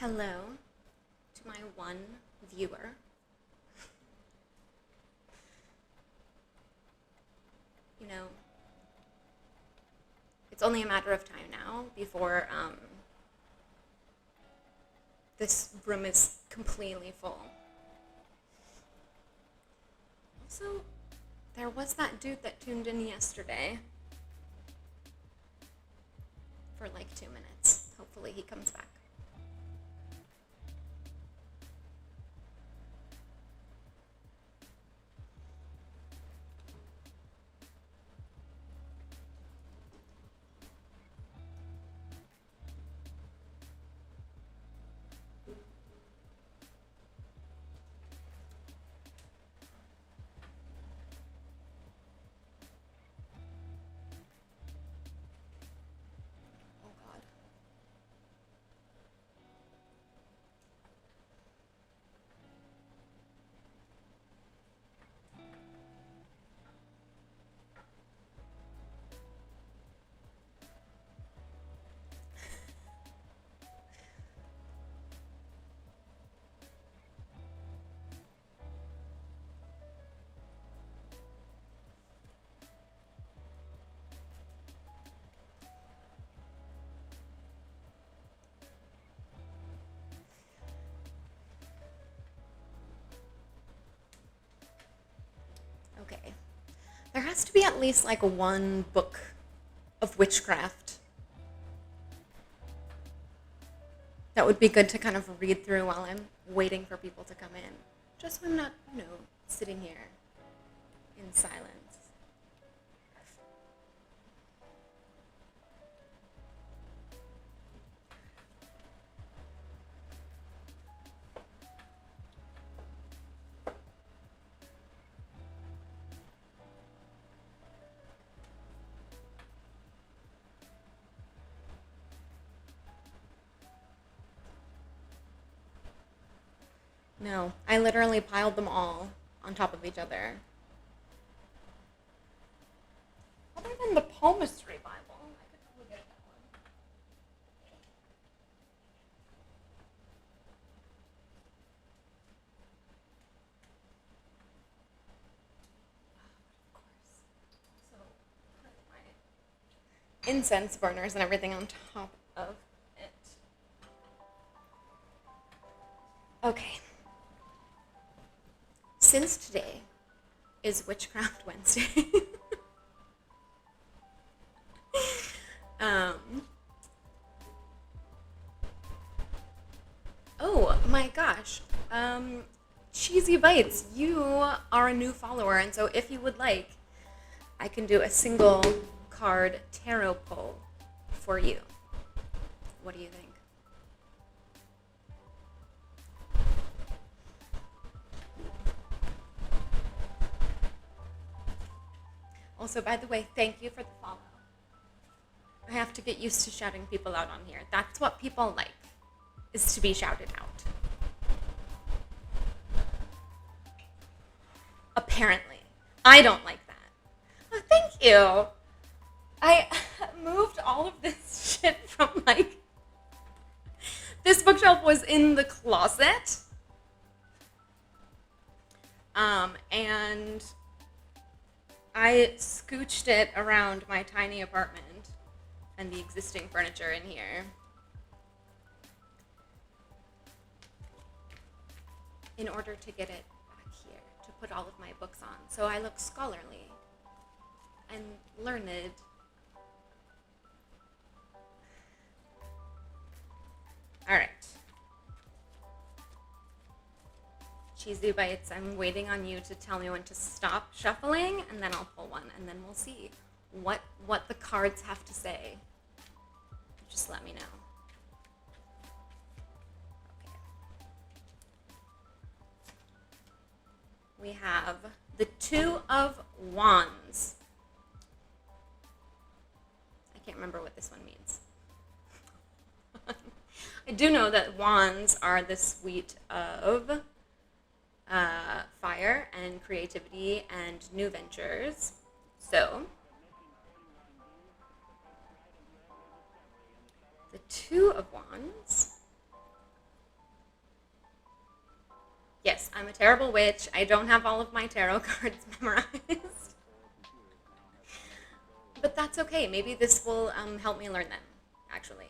Hello to my one viewer. You know, it's only a matter of time now before this room is completely full. Also, there was that dude that tuned in yesterday for like 2 minutes. Hopefully he comes back. Oh God. Okay. There has to be at least like one book of witchcraft that would be good to kind of read through while I'm waiting for people to come in. Just so I'm not, sitting here in silence. No, I literally piled them all on top of each other. Other than the palmistry Bible, I could totally get that one. Of course. So, put my incense burners and everything on top of it. Okay. Since today is Witchcraft Wednesday, um, oh my gosh, Cheesy Bites, you are a new follower, and so if you would like, I can do a single card tarot pull for you. What do you think? Also, by the way, thank you for the follow. I have to get used to shouting people out on here. That's what people like, is to be shouted out. Apparently. I don't like that. Oh, thank you. I moved all of this shit from this bookshelf was in the closet. And I scooched it around my tiny apartment and the existing furniture in here in order to get it back here to put all of my books on. So I look scholarly and learned. All right. Cheesy Bites, I'm waiting on you to tell me when to stop shuffling, and then I'll pull one, and then we'll see what the cards have to say. Just let me know. Okay. We have the Two of Wands. I can't remember what this one means. I do know that wands are the suite of fire and creativity and new ventures. So, the Two of Wands I'm a terrible witch. I don't have all of my tarot cards memorized. But that's okay. Maybe this will help me learn them, actually.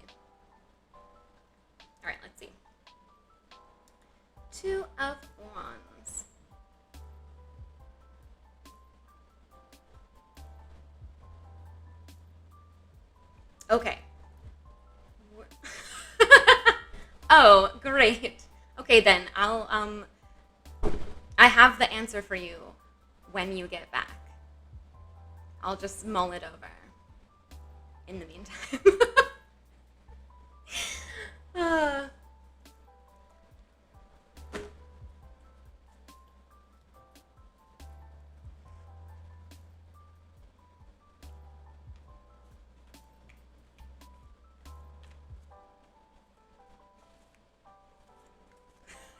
All right, let's see. Two of Wands. Okay. Oh, great. Okay, then I have the answer for you when you get back. I'll just mull it over in the meantime. uh,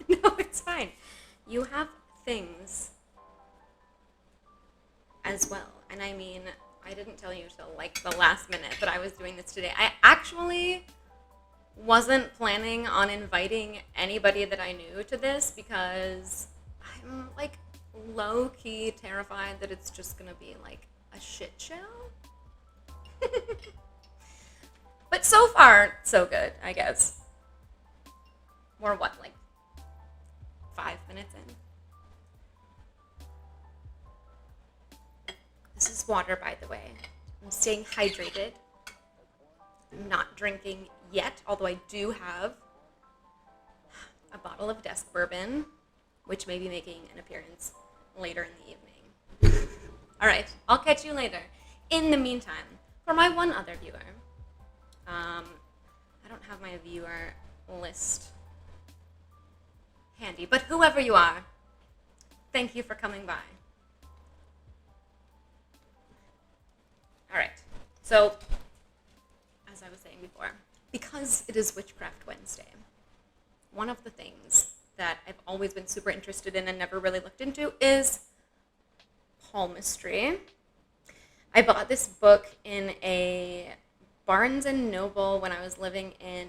no, it's fine. You have things as well. And I mean, I didn't tell you till like the last minute that I was doing this today. I actually wasn't planning on inviting anybody that I knew to this because I'm like low-key terrified that it's just gonna be like a shit show. But so far, so good, I guess. We're what, like 5 minutes in? This is water, by the way. I'm staying hydrated. I'm not drinking yet, although I do have a bottle of desk bourbon, which may be making an appearance later in the evening. All right, I'll catch you later. In the meantime, for my one other viewer, I don't have my viewer list handy, but whoever you are, thank you for coming by. All right, so as I was saying before, because it is Witchcraft Wednesday, one of the things that I've always been super interested in and never really looked into is palmistry. I bought this book in a Barnes & Noble when I was living in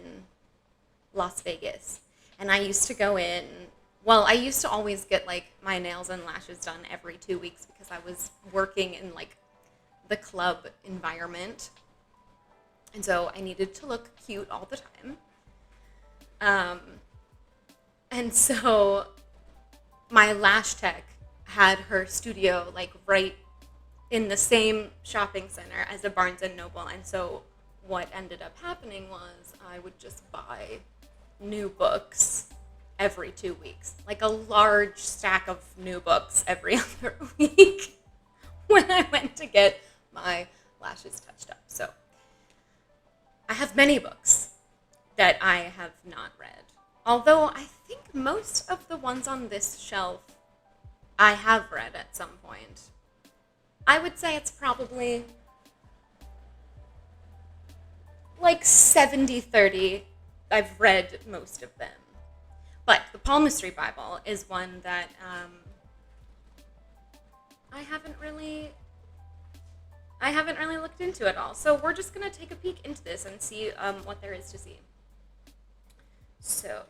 Las Vegas. And I used to go in, well, I used to always get like my nails and lashes done every 2 weeks because I was working in like the club environment. And so I needed to look cute all the time. And so my lash tech had her studio like right in the same shopping center as a Barnes & Noble. And so what ended up happening was I would just buy new books every 2 weeks, like a large stack of new books every other week when I went to get my lashes touched up. So I have many books that I have not read, although I think most of the ones on this shelf I have read at some point. I would say it's probably like 70-30. I've read most of them. But the Palmistry Bible is one that I haven't really looked into at all. So we're just going to take a peek into this and see what there is to see. So,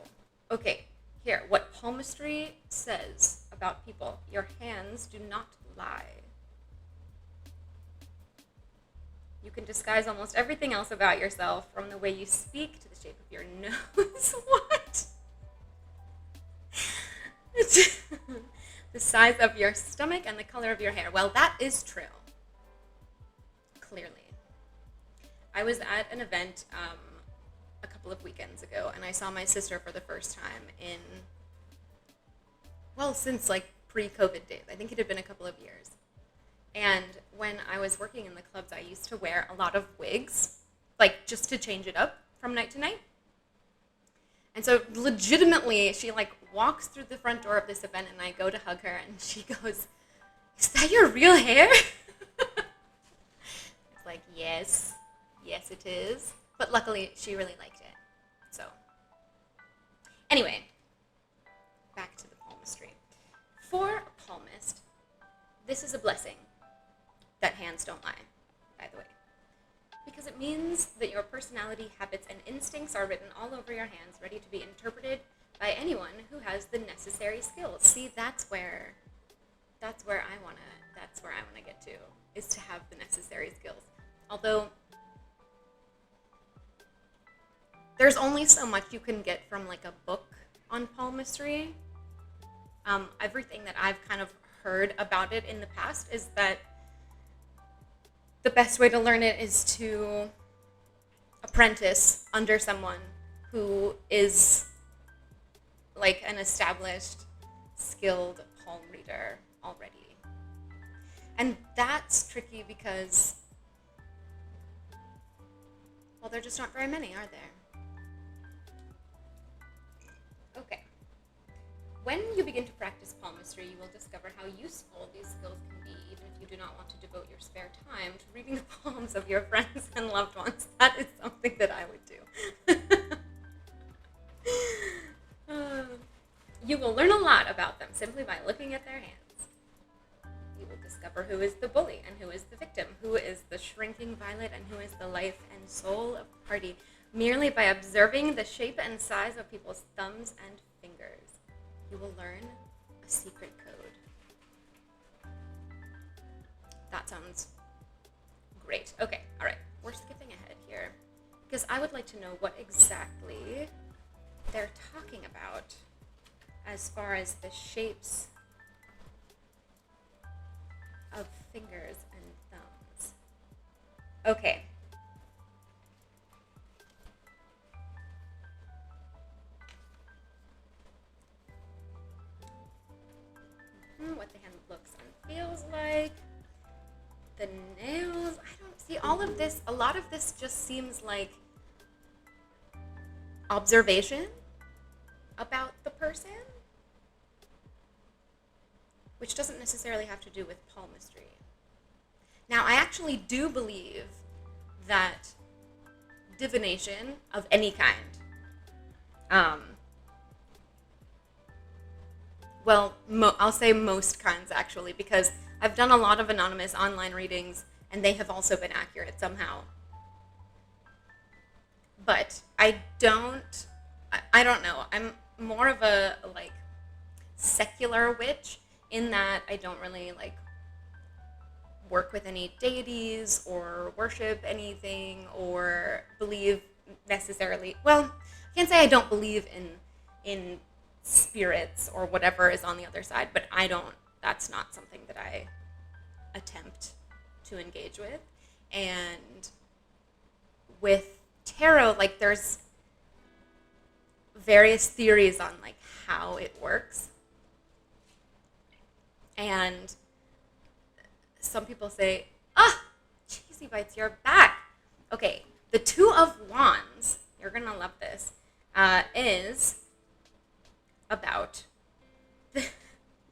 okay, here, what palmistry says about people. Your hands do not lie. You can disguise almost everything else about yourself, from the way you speak to the shape of your nose. What? The size of your stomach and the color of your hair. Well, that is true. Clearly. I was at an event a couple of weekends ago, and I saw my sister for the first time in, well, since like pre-COVID days. I think it had been a couple of years. And when I was working in the clubs, I used to wear a lot of wigs, like just to change it up from night to night. And so legitimately, she like walks through the front door of this event, and I go to hug her, and she goes, "Is that your real hair?" It's like, yes, it is. But luckily, she really liked it. So anyway, back to the palmistry. For a palmist, this is a blessing that hands don't lie, by the way. Because it means that your personality, habits, and instincts are written all over your hands, ready to be interpreted by anyone who has the necessary skills. See, that's where I wanna get to, is to have the necessary skills. Although there's only so much you can get from like a book on palmistry. Everything that I've kind of heard about it in the past is that the best way to learn it is to apprentice under someone who is like an established, skilled palm reader already. And that's tricky because, well, there just aren't very many, are there? Okay. When you begin to practice palmistry, you will discover how useful these skills can be, even if you do not want to devote your spare time to reading the palms of your friends and loved ones. That is something that I would do. You will learn a lot about them simply by looking at their hands. You will discover who is the bully and who is the victim, who is the shrinking violet and who is the life and soul of the party, merely by observing the shape and size of people's thumbs and fingers. You will learn a secret code. That sounds great. Okay, all right. We're skipping ahead here because I would like to know what exactly they're talking about as far as the shapes of fingers and thumbs. Okay. What the hand looks and feels like. The nails. I don't see all of this. A lot of this just seems like observation about the person, which doesn't necessarily have to do with palmistry. Now, I actually do believe that divination of any kind, well, I'll say most kinds actually, because I've done a lot of anonymous online readings and they have also been accurate somehow. But I don't know. I'm more of a like secular witch in that I don't really like work with any deities or worship anything or believe necessarily. Well, I can't say I don't believe in spirits or whatever is on the other side, but that's not something that I attempt to engage with. And with tarot, like there's various theories on like how it works. And some people say, Cheesy Bites, you're back. Okay, the Two of Wands, you're gonna love this, is about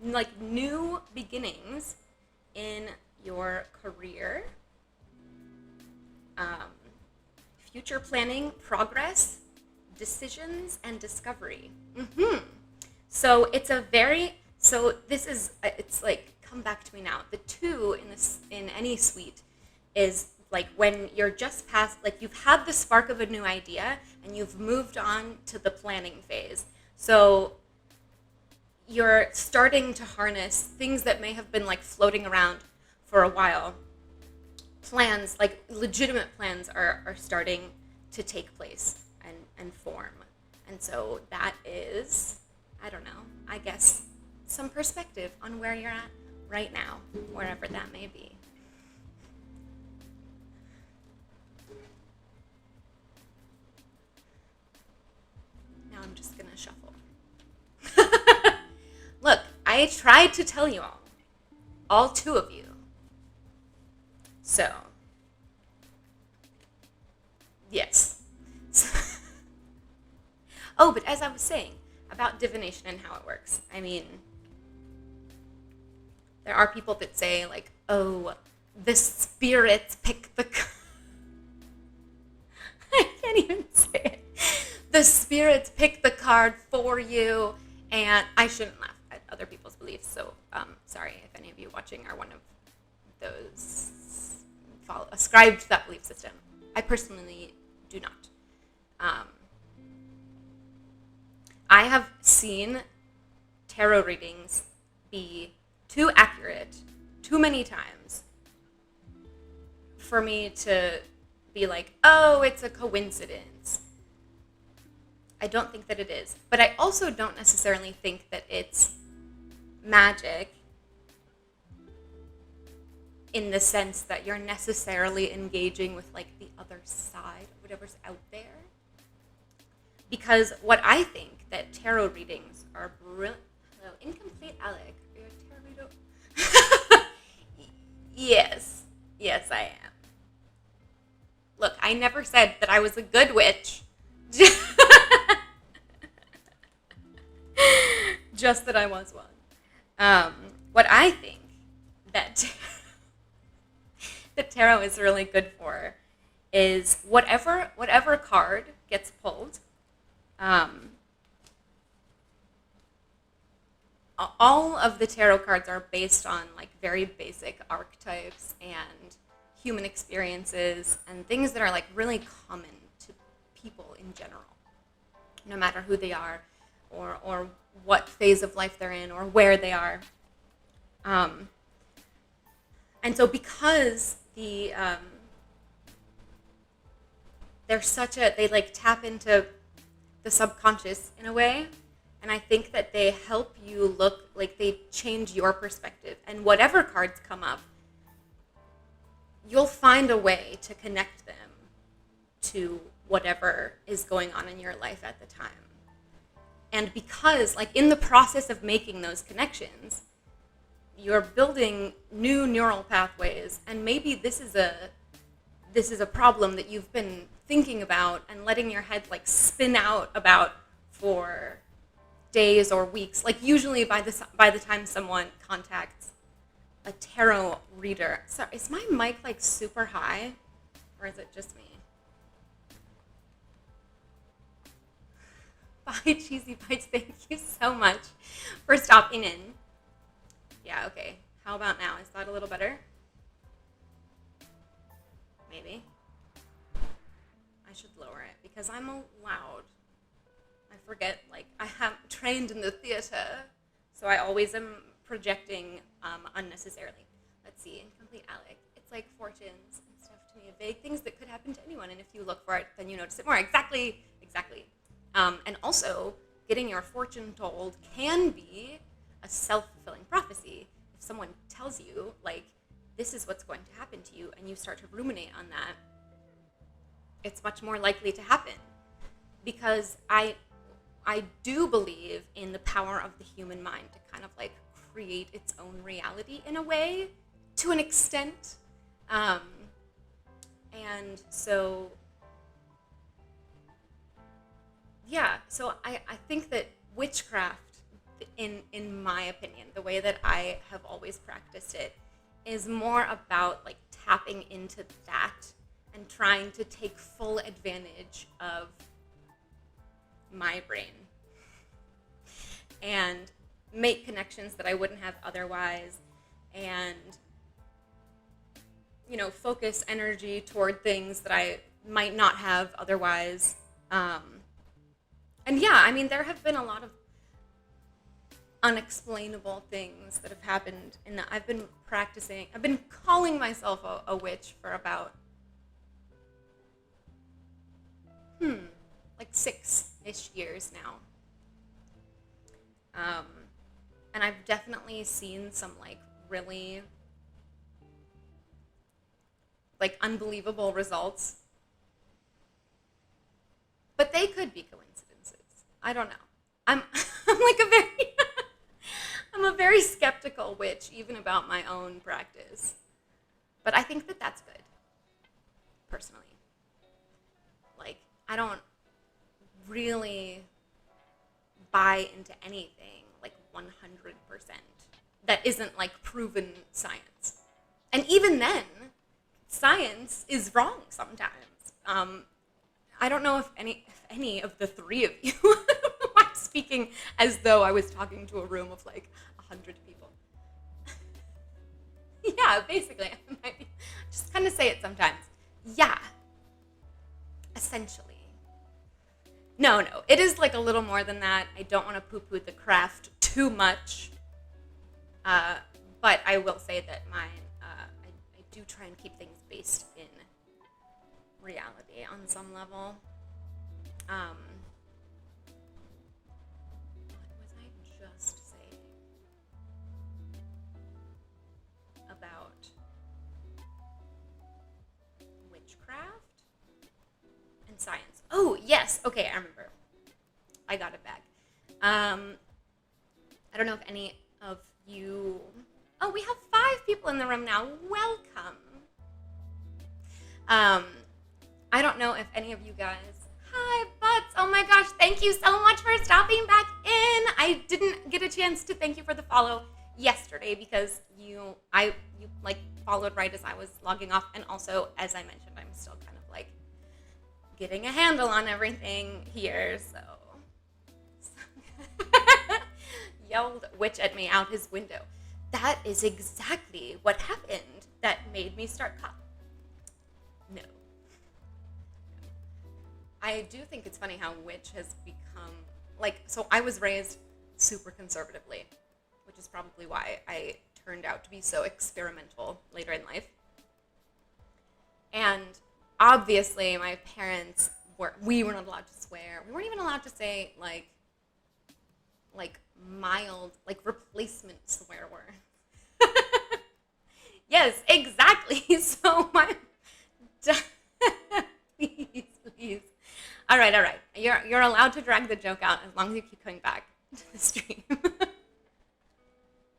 like new beginnings in your career, future planning, progress, decisions, and discovery. So it's it's like, come back to me now. The two in any suite is like when you're just past, like you've had the spark of a new idea and you've moved on to the planning phase. So you're starting to harness things that may have been like floating around for a while. Plans, like legitimate plans are starting to take place and form. And so that is, I don't know, I guess some perspective on where you're at right now, wherever that may be. Now I'm just gonna shuffle. Look, I tried to tell you all two of you. So, yes. Oh, but as I was saying about divination and how it works, I mean, there are people that say like, oh, the spirits pick the I can't even say it. The spirits pick the card for you, and I shouldn't laugh at other people's beliefs, so sorry if any of you watching are one of those ascribed to that belief system. I personally do not. I have seen tarot readings be too accurate too many times for me to be like, oh, it's a coincidence. I don't think that it is. But I also don't necessarily think that it's magic in the sense that you're necessarily engaging with like the other side, whatever's out there. Because what I think that tarot readings are brilliant. Hello, incomplete Alec. Are you a tarot reader? Yes. Yes, I am. Look, I never said that I was a good witch. Just that I was one. What I think that that tarot is really good for is whatever card gets pulled. All of the tarot cards are based on like very basic archetypes and human experiences and things that are like really common to people in general, no matter who they are or what phase of life they're in or where they are. And so because they like tap into the subconscious in a way, and I think that they help you look like they change your perspective. And whatever cards come up, you'll find a way to connect them to whatever is going on in your life at the time. And because, like, in the process of making those connections, you're building new neural pathways, and maybe this is a problem that you've been thinking about and letting your head like spin out about for days or weeks. Like usually by the time someone contacts a tarot reader. Sorry, is my mic like super high, or is it just me? Bye, Cheesy Bites. Thank you so much for stopping in. Yeah, okay. How about now? Is that a little better? Maybe. I should lower it because I'm loud. I forget, like, I have trained in the theater, so I always am projecting unnecessarily. Let's see, incomplete Alec. It's like fortunes and stuff to me, vague things that could happen to anyone, and if you look for it, then you notice it more. Exactly. And also, getting your fortune told can be a self-fulfilling prophecy. If someone tells you, like, this is what's going to happen to you, and you start to ruminate on that, it's much more likely to happen. Because I do believe in the power of the human mind to kind of like create its own reality in a way, to an extent. And so, yeah, so I think that witchcraft, in my opinion, the way that I have always practiced it, is more about like tapping into that and trying to take full advantage of my brain and make connections that I wouldn't have otherwise, and focus energy toward things that I might not have otherwise. And yeah, I mean, there have been a lot of unexplainable things that have happened in that I've been calling myself a witch for about like 6-ish years now. And I've definitely seen some like really like unbelievable results. But they could be coincidences. I don't know. I'm like I'm a very skeptical witch even about my own practice. But I think that that's good, personally. Like, I don't really buy into anything like 100% that isn't like proven science. And even then, science is wrong sometimes. I don't know if any of the three of you I'm speaking as though I was talking to a room of like 100 people. Yeah, basically. I might just kind of say it sometimes. Yeah. Essentially. No, no. It is like a little more than that. I don't want to poo-poo the craft too much. Uh, but I will say that I do try and keep things based in reality on some level. Um, what was I just saying about witchcraft and science? Oh, yes. Okay, I remember. I got it back. I don't know if any of you. Oh, we have 5 people in the room now. Welcome. Um, I don't know if any of you guys. Hi, Butts. Oh my gosh, thank you so much for stopping back in. I didn't get a chance to thank you for the follow yesterday because you like followed right as I was logging off, and also as I mentioned, I'm still kind of like getting a handle on everything here, so yelled witch at me out his window. That is exactly what happened that made me start No. I do think it's funny how witch has become, like, so I was raised super conservatively, which is probably why I turned out to be so experimental later in life. And obviously my parents we were not allowed to swear. We weren't even allowed to say, like mild, like replacement swear words. Yes, exactly. So my please. All right. You're allowed to drag the joke out as long as you keep coming back to the stream.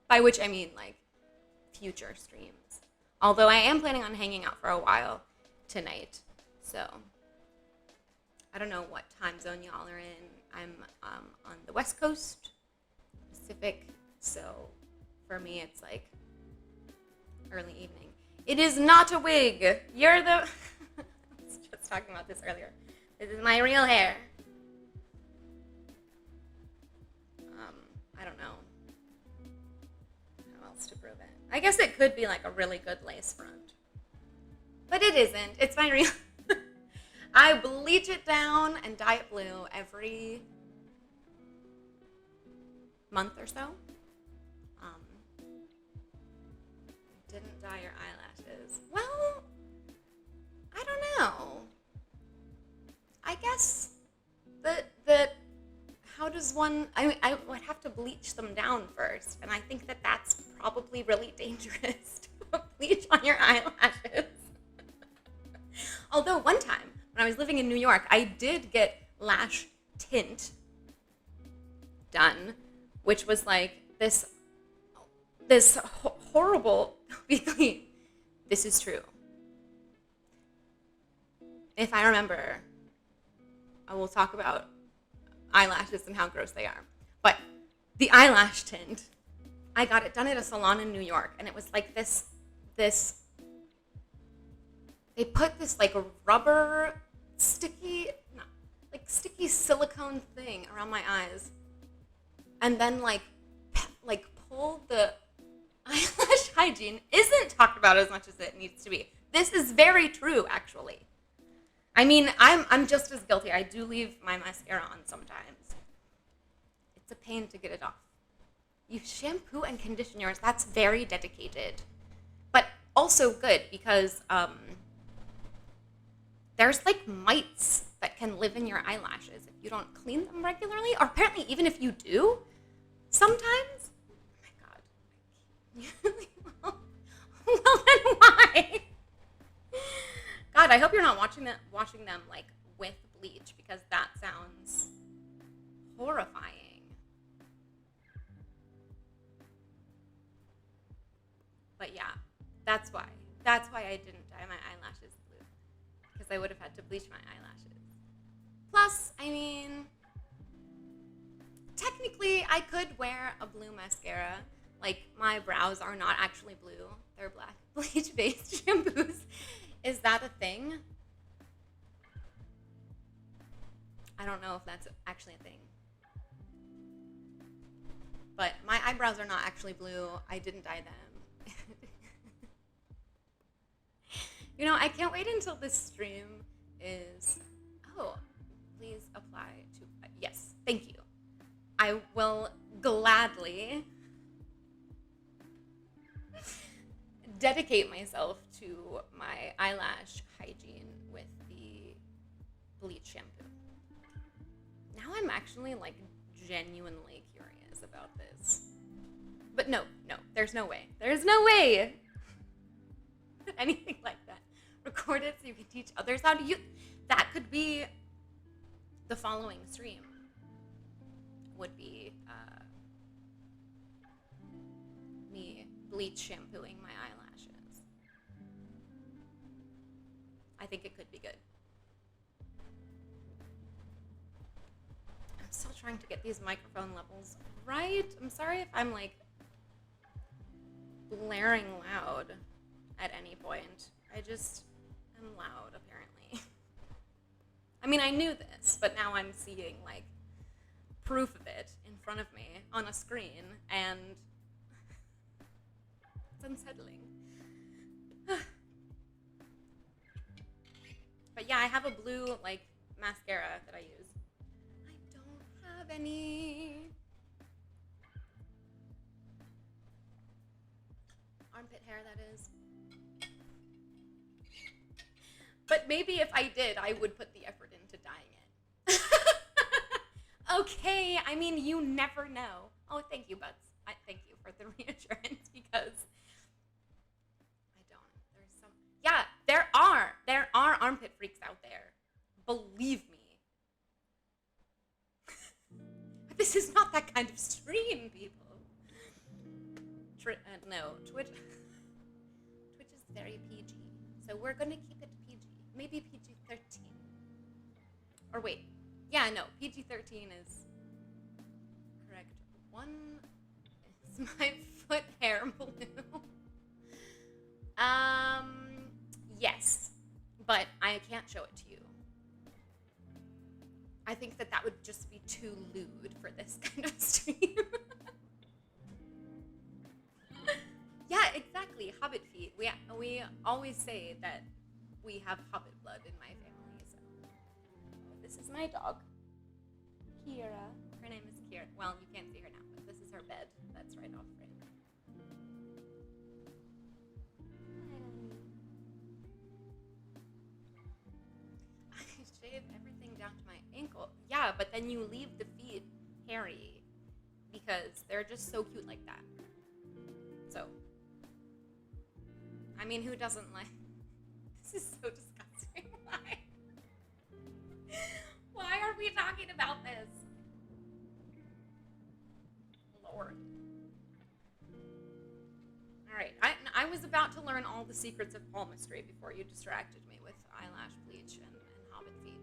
By which I mean like future streams. Although I am planning on hanging out for a while tonight, so I don't know what time zone y'all are in. I'm on the West Coast, Pacific, so for me it's like early evening. It is not a wig. You're the. I was just talking about this earlier. This is my real hair. I don't know how else to prove it. I guess it could be like a really good lace front, but it isn't. It's my real. I bleach it down and dye it blue every month or so. Didn't dye your eyelashes. Well, I don't know. I guess that how does one? I would have to bleach them down first, and I think that that's probably really dangerous to put bleach on your eyelashes. Although one time when I was living in New York, I did get lash tint done, which was like this horrible. This is true. If I remember, I will talk about eyelashes and how gross they are. But the eyelash tint, I got it done at a salon in New York, and it was like this. They put this like rubber sticky silicone thing around my eyes, and then like pull the eyelash hygiene isn't talked about as much as it needs to be. This is very true, actually. I mean, I'm just as guilty. I do leave my mascara on sometimes. It's a pain to get it off. You shampoo and condition yours. That's very dedicated, but also good because there's like mites that can live in your eyelashes if you don't clean them regularly, or apparently even if you do, sometimes. Oh my God. Well then why? God, I hope you're not washing them like with bleach, because that sounds horrifying. But yeah, that's why I didn't dye my eyelashes blue, because I would have had to bleach my eyelashes. Plus, I mean, technically I could wear a blue mascara. Like, my brows are not actually blue. They're black bleach-based shampoos. Is that a thing? I don't know if that's actually a thing. But my eyebrows are not actually blue. I didn't dye them. You know, I can't wait until this stream is... Oh, please apply Thank you. I will gladly dedicate myself to my eyelash hygiene with the bleach shampoo. Now I'm actually like genuinely curious about this. But no, there's no way. There's no way anything like that. Record it so you can teach others how to use. That could be the following stream. Would be me bleach shampooing my eyelashes. I think it could be good. I'm still trying to get these microphone levels right. I'm sorry if I'm like blaring loud at any point. I just am loud, apparently. I mean, I knew this, but now I'm seeing like proof of it in front of me on a screen, and it's unsettling. But yeah, I have a blue like mascara that I use. I don't have any. Armpit hair, that is. But maybe if I did, I would put the effort into dyeing it. Okay, I mean, you never know. Oh, thank you, Butts. Thank you for the reassurance, because I don't. There's some. Yeah, there are armpit freaks out there. Believe me. But this is not that kind of stream, people. No, Twitch is very PG, so we're gonna keep it PG. Maybe PG-13. Or wait, yeah, no, PG-13 is correct. One is my foot hair blue. Yes, but I can't show it to you. I think that would just be too lewd for this kind of stream. Yeah, exactly. Hobbit feet. We always say that we have Hobbit blood in my family. So this is my dog, Kira. Her name is Kira. Well, you can't see her now, but this is her bed. That's right off frame. I shave everything down to my ankle. Yeah, but then you leave the feet hairy because they're just so cute like that. So, I mean, who doesn't like... This is so disgusting. Why? Why are we talking about this? Lord. Alright, I was about to learn all the secrets of palmistry before you distracted me with eyelash bleach and hobbit feet.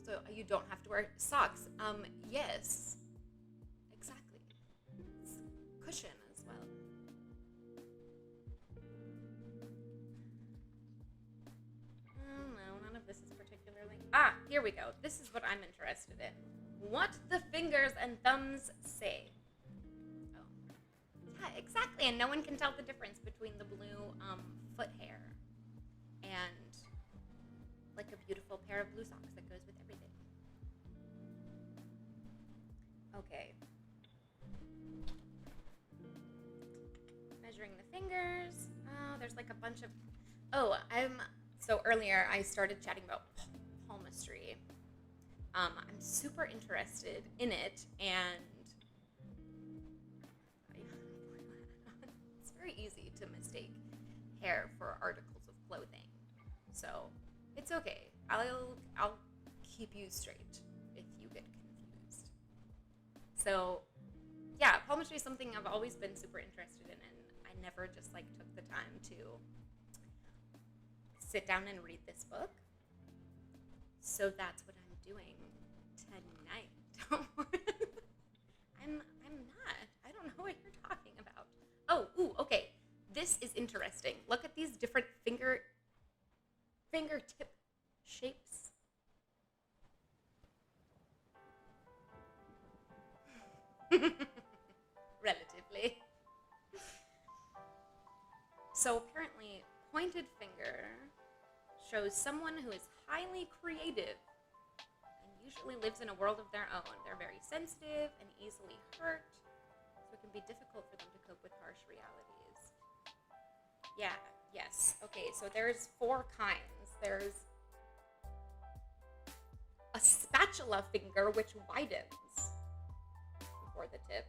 So you don't have to wear socks. Yes. Exactly. It's cushion as well. No, none of this is particularly... here we go. This is what I'm interested in. What the fingers and thumbs say. Oh. Yeah, exactly. And no one can tell the difference between the blue foot hair and like a beautiful pair of blue socks that goes with everything. Okay. Measuring the fingers. Oh, there's like a bunch of... Oh, So earlier I started chatting about palmistry. I'm super interested in it, and it's very easy to mistake hair for articles of clothing. So it's okay. I'll keep you straight if you get confused. So yeah, palmistry is something I've always been super interested in, and I never just like took the time to sit down and read this book. So that's what I'm doing tonight. Don't worry. I'm not. I don't know what you're talking about. Oh, ooh, okay. This is interesting. Look at these different fingertip shapes. Relatively. So apparently, pointed finger shows someone who is highly creative and usually lives in a world of their own. They're very sensitive and easily hurt, so it can be difficult for them to cope with harsh realities. Yeah, yes. Okay, so there's 4 kinds. There's a spatula finger, which widens before the tip.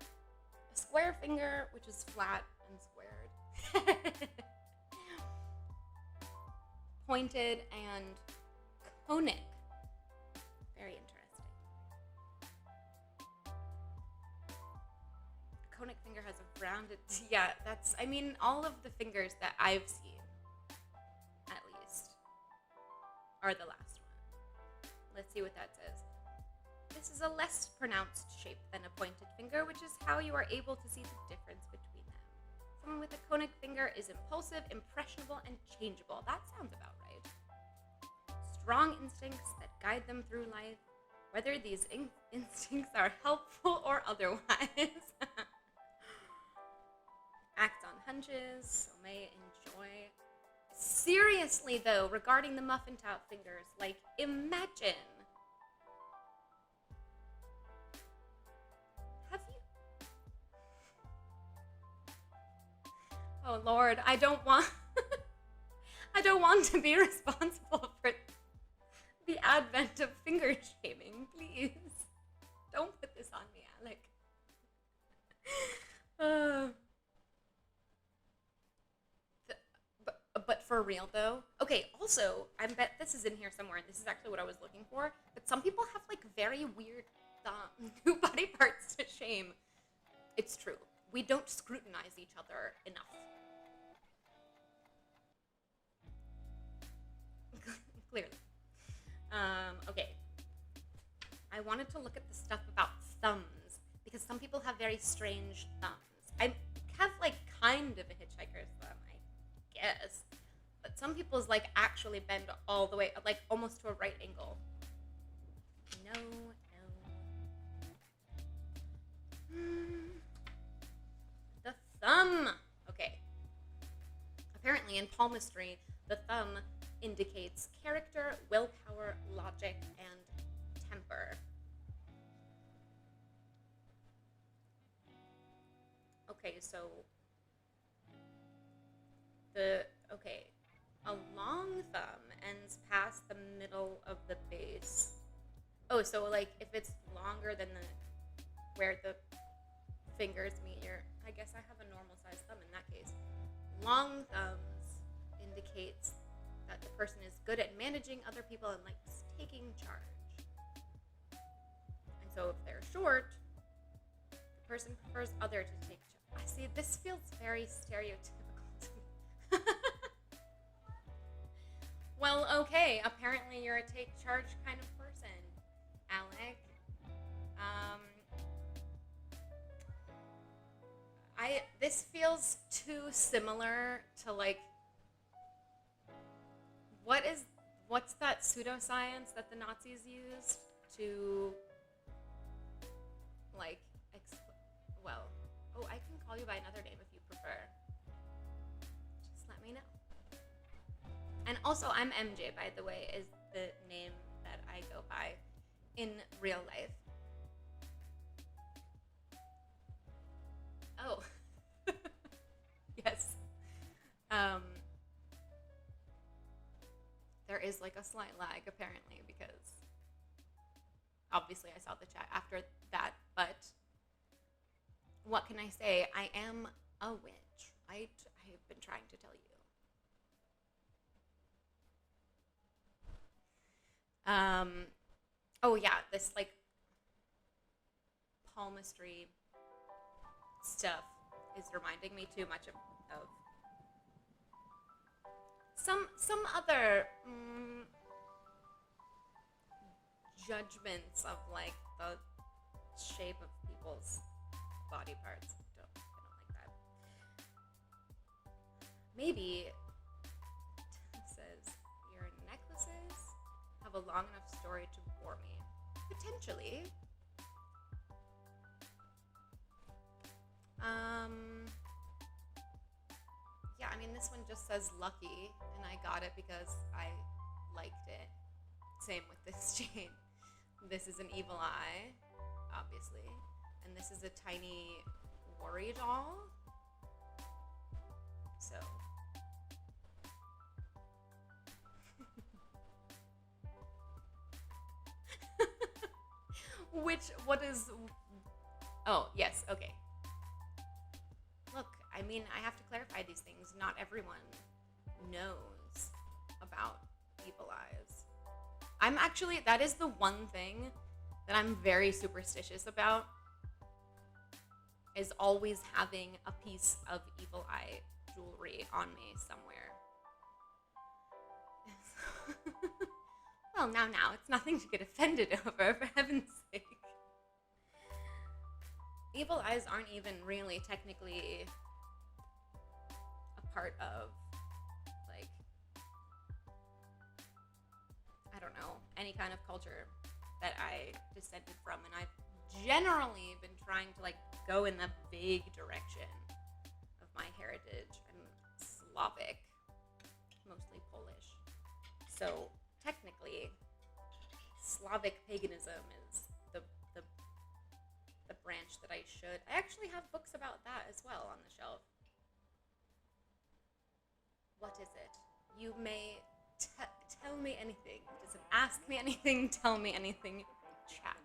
A square finger, which is flat and squared. Pointed and conic. Very interesting. A conic finger has a rounded... Yeah, that's... I mean, all of the fingers that I've seen, at least, are the last one. Let's see what that says. This is a less pronounced shape than a pointed finger, which is how you are able to see the difference between them. Someone with a conic finger is impulsive, impressionable, and changeable. That sounds about right. Strong instincts that guide them through life, whether these instincts are helpful or otherwise. Act on hunches, so may enjoy. Seriously, though, regarding the muffin top fingers, like, imagine. Have you... Oh, Lord, I don't want... I don't want to be responsible for the advent of finger shaming. Please. Don't put this on me, Alec. But for real, though. Okay, also, I bet this is in here somewhere, and this is actually what I was looking for, but some people have, like, very weird new body parts to shame. It's true. We don't scrutinize each other enough. Clearly. Okay. I wanted to look at the stuff about thumbs, because some people have very strange thumbs. I have, like, kind of a hitchhiker's thumb, I guess. But some people's, like, actually bend all the way, like, almost to a right angle. No. The thumb! Okay. Apparently, in palmistry, the thumb indicates character, willpower, logic, and temper. Okay, so a long thumb ends past the middle of the base. Oh, so like if it's longer than where the fingers meet I guess I have a normal sized thumb in that case. Long thumbs indicates that the person is good at managing other people and likes taking charge. And so if they're short, the person prefers other to take charge. I see, this feels very stereotypical to me. Well, okay, apparently you're a take charge kind of person, Alec. This feels too similar to, like, what's that pseudoscience that the Nazis used to, like, I can call you by another name if you prefer. Just let me know. And also, I'm MJ, by the way, is the name that I go by in real life. Oh. Yes. There is, like, a slight lag, apparently, because obviously I saw the chat after that, but what can I say? I am a witch. I have been trying to tell you. Oh yeah, this, like, palmistry stuff is reminding me too much of some other judgments of, like, the shape of people's body parts. I don't like that. Maybe it says your necklaces have a long enough story to bore me. Potentially. Yeah, I mean, this one just says lucky, and I got it because I liked it. Same with this chain. This is an evil eye, obviously. And this is a tiny worry doll. So. What is. Oh, yes, okay. Look, I mean, I have to clarify these things. Not everyone knows about evil eyes. That is the one thing that I'm very superstitious about, is always having a piece of evil eye jewelry on me somewhere. Well, now, it's nothing to get offended over, for heaven's sake. Evil eyes aren't even really technically a part of, like, I don't know, any kind of culture that I descended from, and I've generally been trying to, like, go in the vague direction of my heritage. I'm Slavic, mostly Polish. So, technically, Slavic paganism is the branch that I should. I actually have books about that as well on the shelf. What is it? You may tell me anything. Doesn't ask me anything, tell me anything. Chat.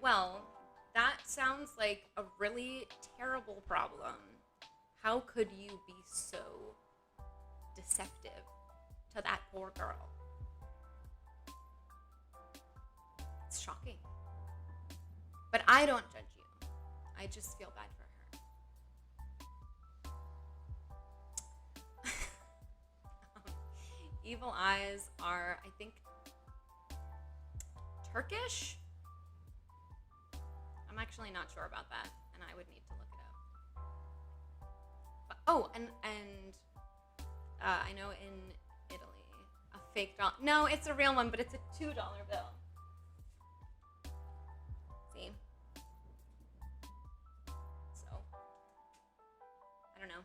Well, that sounds like a really terrible problem. How could you be so deceptive to that poor girl? It's shocking. But I don't judge you. I just feel bad for her. Evil eyes are, I think, Turkish? I'm actually not sure about that, and I would need to look it up. But, and I know in Italy, a fake doll. No, it's a real one, but it's a $2 bill. See? So, I don't know.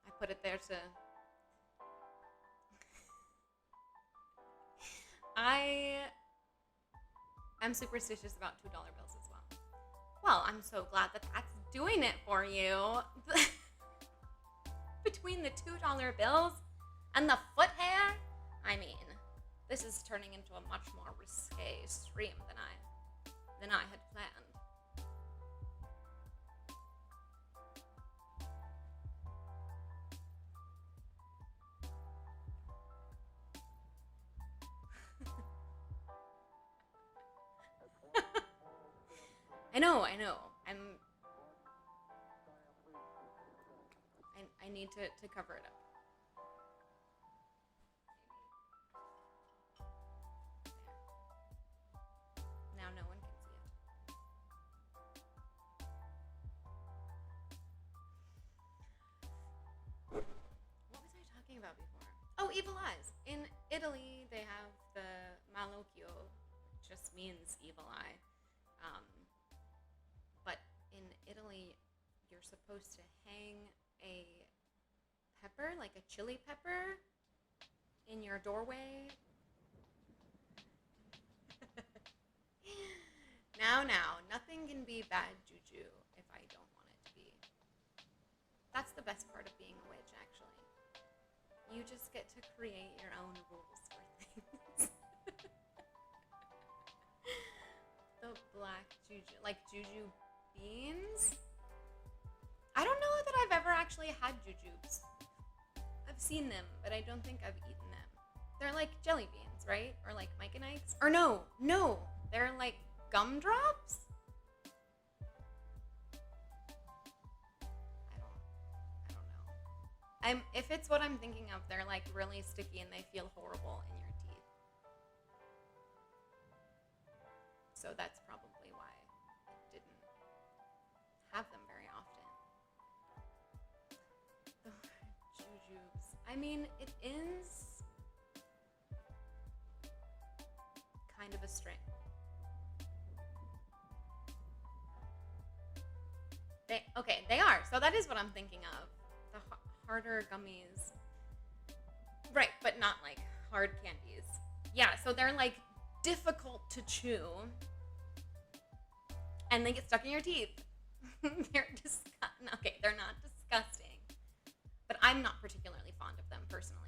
I put it there to... I'm superstitious about $2 bills as well. Well, I'm so glad that that's doing it for you. Between the $2 bills and the foot hair, I mean, this is turning into a much more risque stream than I had planned. I know. I need to cover it up. There. Now no one can see it. What was I talking about before? Oh, evil eyes. In Italy, they have the malocchio, which just means evil eye. But in Italy, you're supposed to hang a pepper, like a chili pepper, in your doorway. Now, nothing can be bad juju if I don't want it to be. That's the best part of being a witch, actually. You just get to create your own rules for things. The black juju, like juju beans? I don't know that I've ever actually had jujubes. I've seen them, but I don't think I've eaten them. They're like jelly beans, right? Or like Mike and Ike's? Or no, they're like gumdrops? I don't know. If it's what I'm thinking of, they're like really sticky and they feel horrible in your teeth. So that's probably why I didn't have them very often. The jujubes. I mean, it is... kind of a string. They are. So that is what I'm thinking of. The harder gummies. Right, but not like hard candies. Yeah, so they're like difficult to chew. And they get stuck in your teeth. They're okay, they're not disgusting. But I'm not particularly fond of them personally.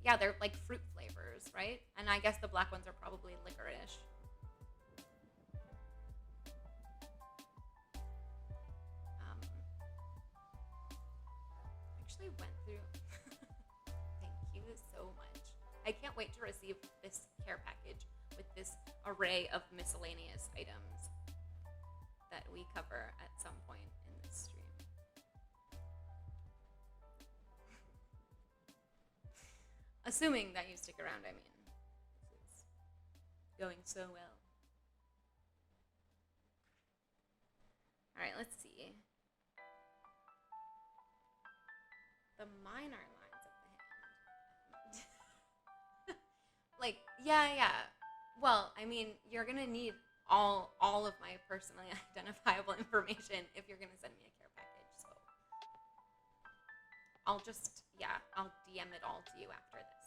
Yeah, they're like fruit flavors, right? And I guess the black ones are probably licorice. Actually went through. Thank you so much. I can't wait to receive this care package with this array of miscellaneous items that we cover at some point in this stream. Assuming that you stick around, I mean. This is going so well. All right, let's see. The minor lines of the hand. Like, yeah. Well, I mean, you're going to need all of my personally identifiable information if you're going to send me a care package. So I'll DM it all to you after this.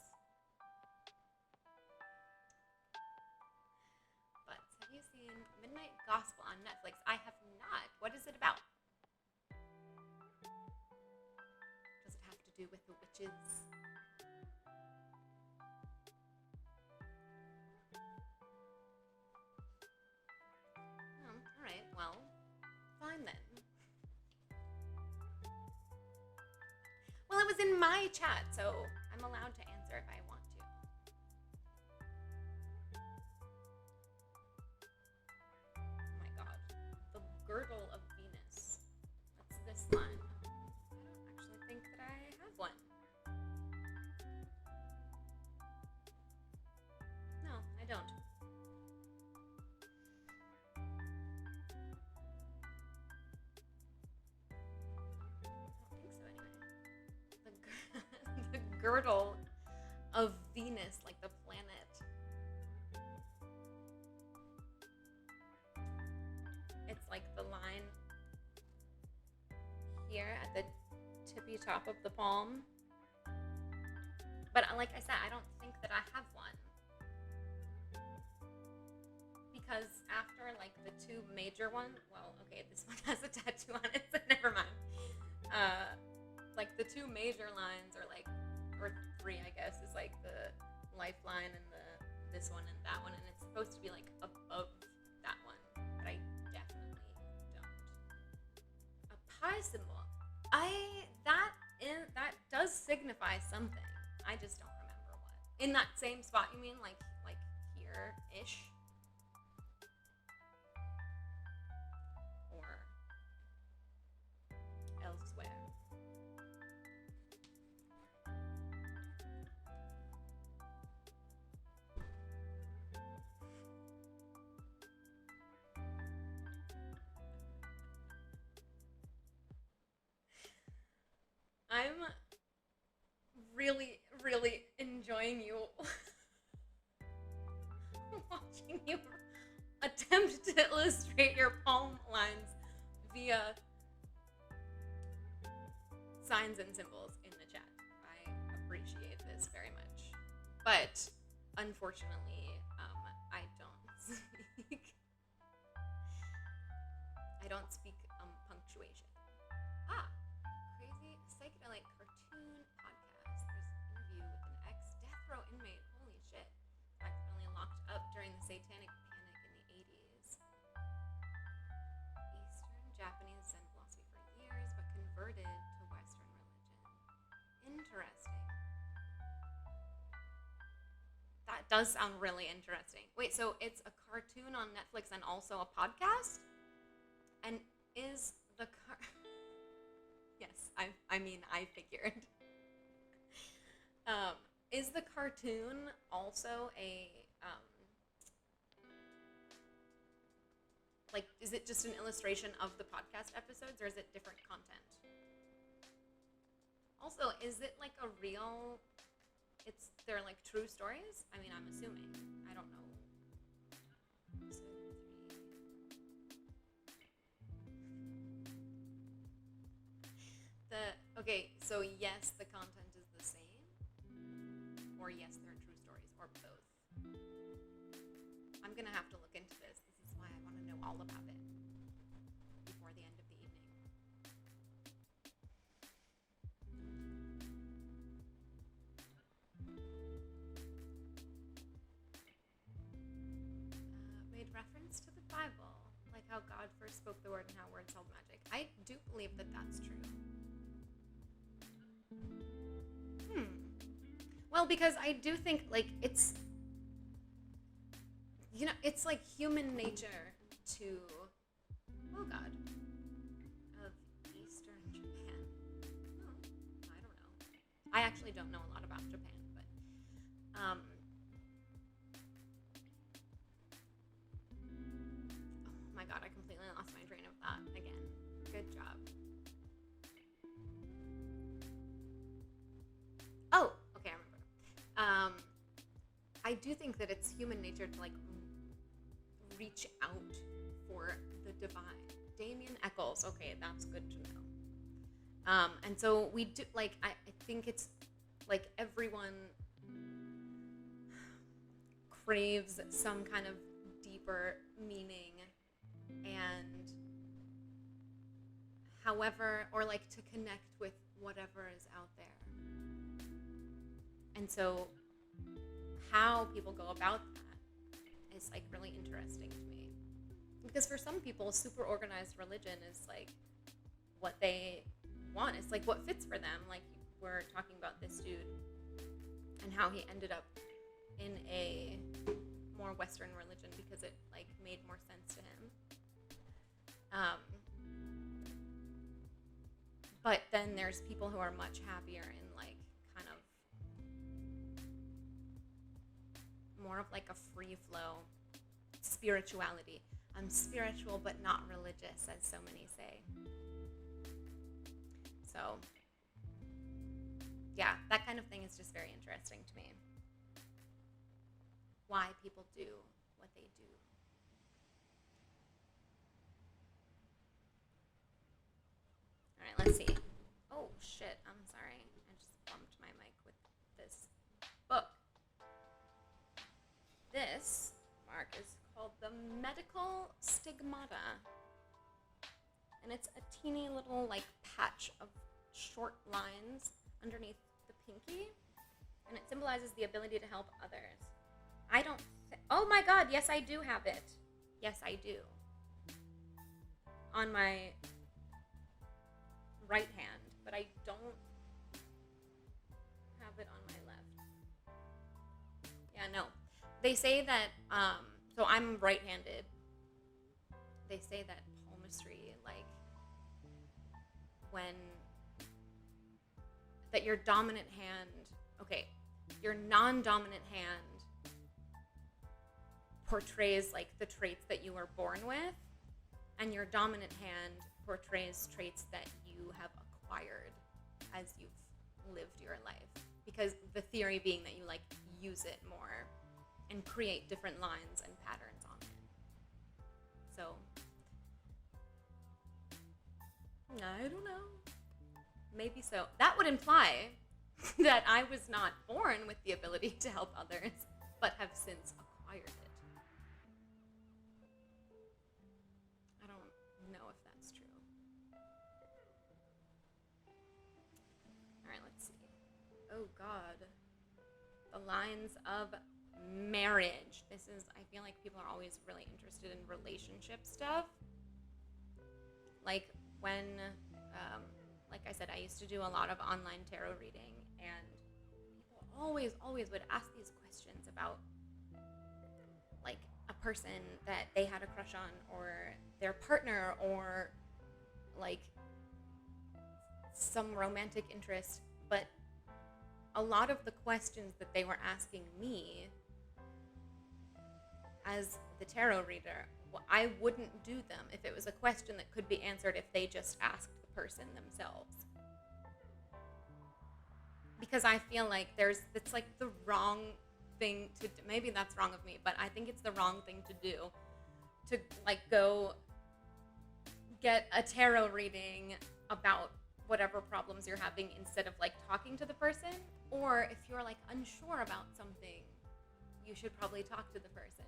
But have you seen Midnight Gospel on Netflix? I have not. What is it about? Does it have to do with the witches? All right, well, fine then. Well, it was in my chat, so I'm allowed to answer if I want to. Oh my god. The Girdle of Venus. What's this line? I don't actually think that I have one. No, I don't. The Girdle of Venus, like the planet. It's like the line here at the tippy top of the palm. But like I said, I don't think that I have one. Because after like the two major ones, well, okay, this one has a tattoo on it, so never mind. Like the two major lines are like, or three, I guess, is like the lifeline and this one and that one, and it's supposed to be like above that one, but I definitely don't. A pi symbol. That does signify something. I just don't remember what. In that same spot, you mean like here-ish? Or elsewhere? I'm really, really enjoying you watching you attempt to illustrate your palm lines via signs and symbols in the chat. I appreciate this very much. But unfortunately, I don't speak punctuation. Crazy psychedelic cartoon podcast. There's an interview with an ex-death row inmate. Holy shit. Accidentally locked up during the Satanic Panic in the 80s. Eastern Japanese Zen philosophy for years, but converted to Western religion. Interesting. That does sound really interesting. Wait, so it's a cartoon on Netflix and also a podcast? And is the Yes, I figured. Is the cartoon also a, is it just an illustration of the podcast episodes, or is it different content? Also, is it like a real they're like true stories. I mean, I'm assuming. I don't know. So okay, so yes, the content is the same, or yes, they're true stories, or both. I'm gonna have to look into this. This is why I want to know all about it before the end of the evening. Made reference to the Bible, like how God first spoke the word and how words held magic. I do believe that that's true. Well, because I do think, like, it's like human nature to, oh God, of Eastern Japan. Oh, I don't know. I actually don't know a lot about Japan, but, oh my God, I completely lost my train of thought again. Good job. Oh, okay, I remember. I do think that it's human nature to like reach out for the divine. Damien Eccles, okay, that's good to know. And so we do, like, I think it's like everyone craves some kind of deeper meaning, and however, or like to connect with whatever is out there. And so how people go about that is like really interesting to me. Because for some people, super organized religion is like what they want. It's like what fits for them. Like we're talking about this dude and how he ended up in a more Western religion because it like made more sense to him. But then there's people who are much happier in like kind of more of like a free flow spirituality. I'm spiritual but not religious, as so many say. So yeah, that kind of thing is just very interesting to me. Why people do what they do. All right, let's see. Oh shit, I'm sorry. I just bumped my mic with this book. This, Mark, is called The Medical Stigmata. And it's a teeny little like patch of short lines underneath the pinky. And it symbolizes the ability to help others. I don't oh my God, yes I do have it. Yes, I do. On my right hand, but I don't have it on my left. Yeah, no. They say that, so I'm right-handed. They say that palmistry, like, that your dominant hand, okay, your non-dominant hand portrays, like, the traits that you were born with, and your dominant hand portrays traits that you have acquired as you've lived your life. Because the theory being that you, like, use it more and create different lines and patterns on it. So, I don't know. Maybe so. That would imply that I was not born with the ability to help others, but have since acquired it. I don't know if that's true. All right, let's see. Oh, God. The lines of marriage. This is, I feel like people are always really interested in relationship stuff. Like when, like I said, I used to do a lot of online tarot reading, and people always would ask these questions about like a person that they had a crush on, or their partner, or like some romantic interest. But a lot of the questions that they were asking me as the tarot reader, well, I wouldn't do them if it was a question that could be answered if they just asked the person themselves. because I feel like it's like the wrong thing to do. Maybe that's wrong of me, but I think it's the wrong thing to do to like go get a tarot reading about whatever problems you're having instead of like talking to the person. Or if you're like unsure about something, you should probably talk to the person.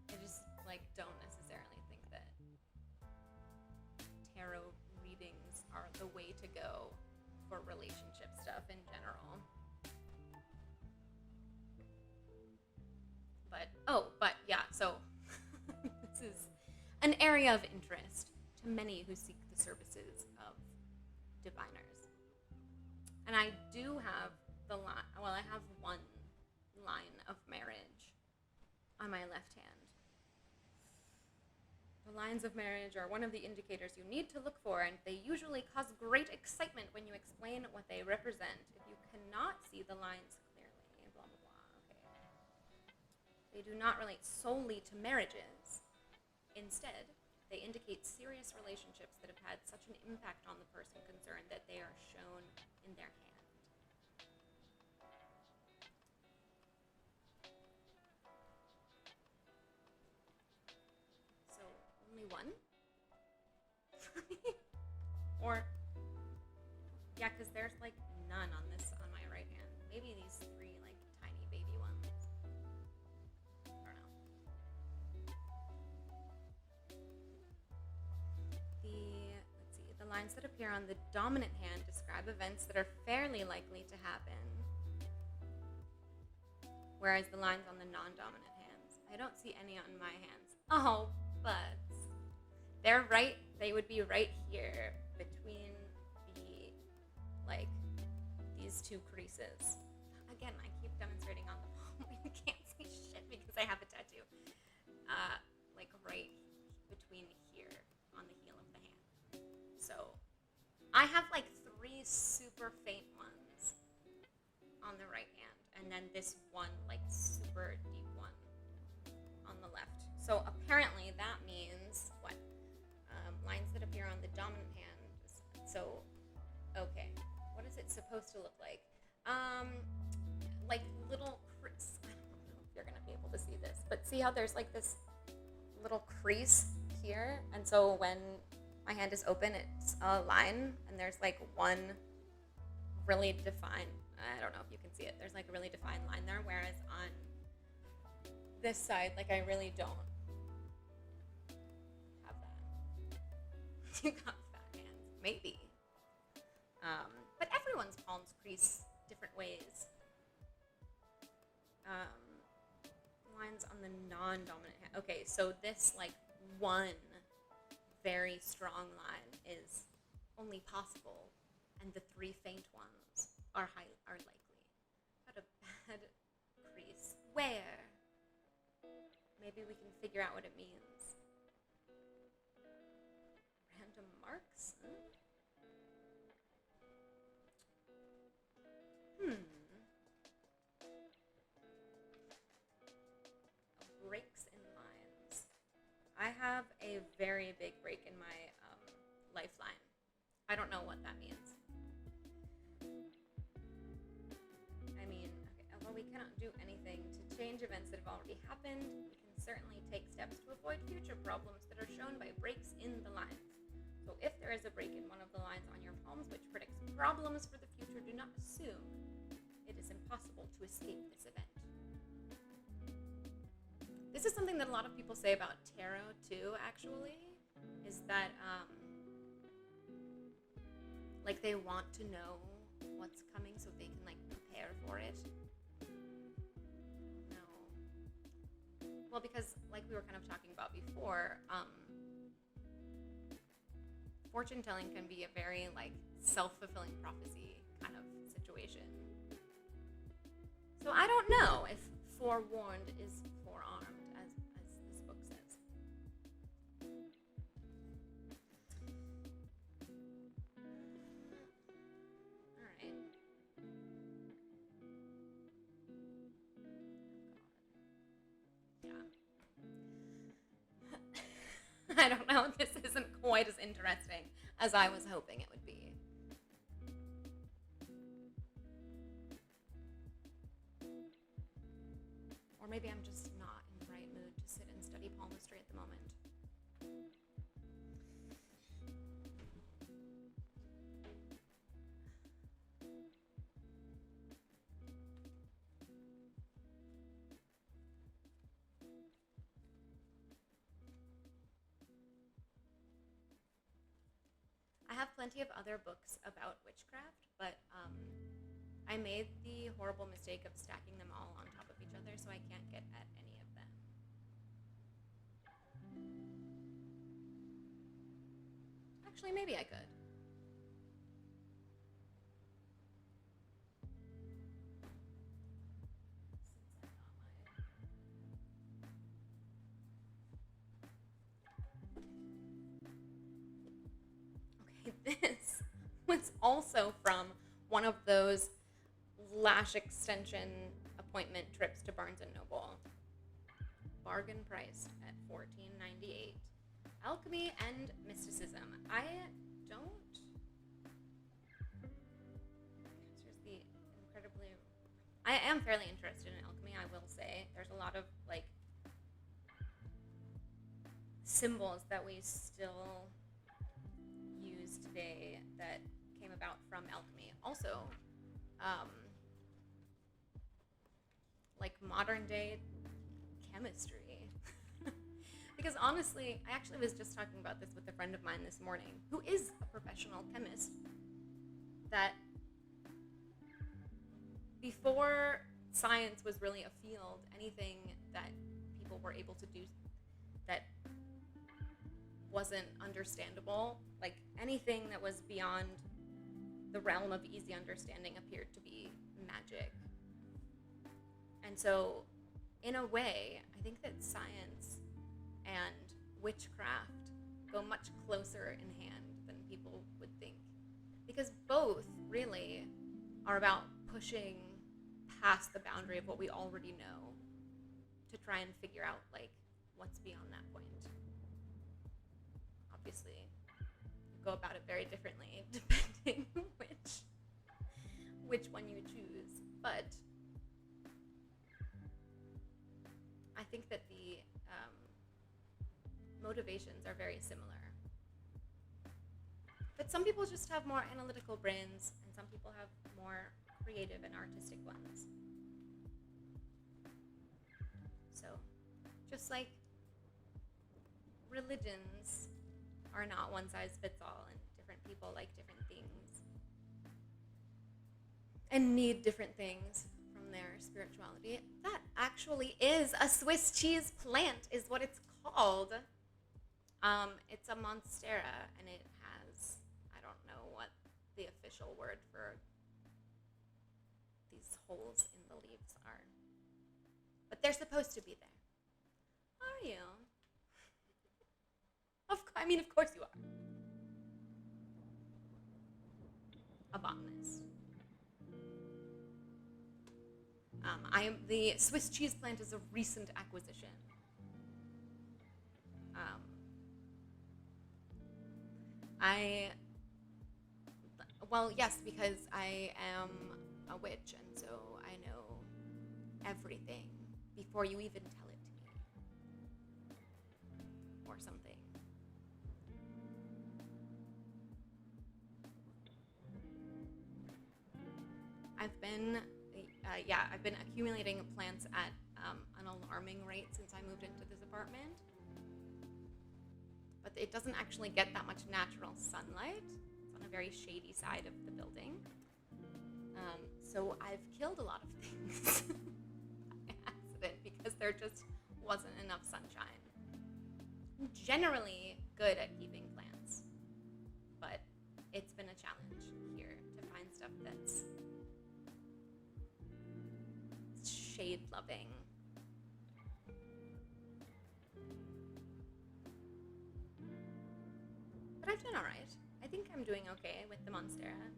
I just like don't necessarily think that tarot readings are the way to go for relationship stuff in general. But yeah, so this is an area of interest to many who seek the services of diviners. And I do have I have one line of marriage on my left hand. The lines of marriage are one of the indicators you need to look for, and they usually cause great excitement when you explain what they represent. If you cannot see the lines clearly, blah, blah, blah, okay. They do not relate solely to marriages. Instead, they indicate serious relationships that have had such an impact on the person concerned that they are shown in their hand. So, only one? Or, yeah, because there's like none on my right hand. Maybe these three like tiny baby ones. I don't know. The lines that appear on the dominant hand describe events that are fairly likely to happen, whereas the lines on the non-dominant hands, I don't see any on my hands. Oh, but they would be right here between these two creases. Again, I keep demonstrating on the palm. You can't see shit because I have a tattoo. Right between here on the heel of the hand. So I have like three super faint ones on the right hand, and then this one like super deep one on the left. So apparently that means what? Lines that appear on the dominant hand. So, okay, what is it supposed to look like? Like little crease. I don't know if you're gonna be able to see this, but see how there's like this little crease here, and so when my hand is open, it's a line, and there's like one really defined. I don't know if you can see it. There's like a really defined line there, whereas on this side, like I really don't have that. You got fat hands, maybe. But everyone's palms crease different ways. Lines on the non-dominant hand. Okay, so this like one very strong line is only possible, and the three faint ones are likely. Got a bad crease. Where? Maybe we can figure out what it means. Random marks? Breaks in lines. I have a very big break in my lifeline. I don't know what that means. I mean, okay, although we cannot do anything to change events that have already happened, we can certainly take steps to avoid future problems that are shown by breaks in the lines. So if there is a break in one of the lines on your palms which predicts problems for the future, do not assume it is impossible to escape this event. This is something that a lot of people say about tarot too, actually, is that like they want to know what's coming so they can like prepare for it. No. Well, because like we were kind of talking about before, fortune telling can be a very like self-fulfilling prophecy kind of situation. So I don't know if forewarned is forearmed, as this book says. All right. Oh, God. Yeah. I don't know. This isn't quite as interesting as I was hoping it would be. Or maybe I'm just not in the right mood to sit and study palmistry at the moment. I have plenty of other books about witchcraft, but I made the horrible mistake of stacking them all on top of each other, so I can't get at any of them. Actually, maybe I could. Since I got my... Okay, this was also from one of those lash extension appointment trips to Barnes & Noble. Bargain priced at $14.98. Alchemy and Mysticism. I don't... Here's the incredibly... I am fairly interested in alchemy, I will say. There's a lot of, like, symbols that we still use today that came about from alchemy. Also, like modern day chemistry. Because honestly, I actually was just talking about this with a friend of mine this morning who is a professional chemist, that before science was really a field, anything that people were able to do that wasn't understandable, like anything that was beyond the realm of easy understanding, appeared to be magic. And so, in a way, I think that science and witchcraft go much closer in hand than people would think. Because both really are about pushing past the boundary of what we already know to try and figure out, like, what's beyond that point. Obviously, you go about it very differently depending which one you choose. But I think that the motivations are very similar. But some people just have more analytical brains, and some people have more creative and artistic ones. So, just like religions are not one size fits all, and different people like different things and need different things from their spirituality. That actually is a Swiss cheese plant, is what it's called. It's a monstera, and it has, I don't know what the official word for these holes in the leaves are, but they're supposed to be there. Are you? Of course you are. A botanist. The Swiss cheese plant is a recent acquisition. Yes, because I am a witch, and so I know everything before you even tell it to me. Or something. I've been accumulating plants at an alarming rate since I moved into this apartment. But it doesn't actually get that much natural sunlight. It's on a very shady side of the building. So I've killed a lot of things by accident because there just wasn't enough sunshine. I'm generally good at keeping plants, but it's been a challenge here to find stuff that's shade loving. But I've done all right. I think I'm doing okay with the monstera.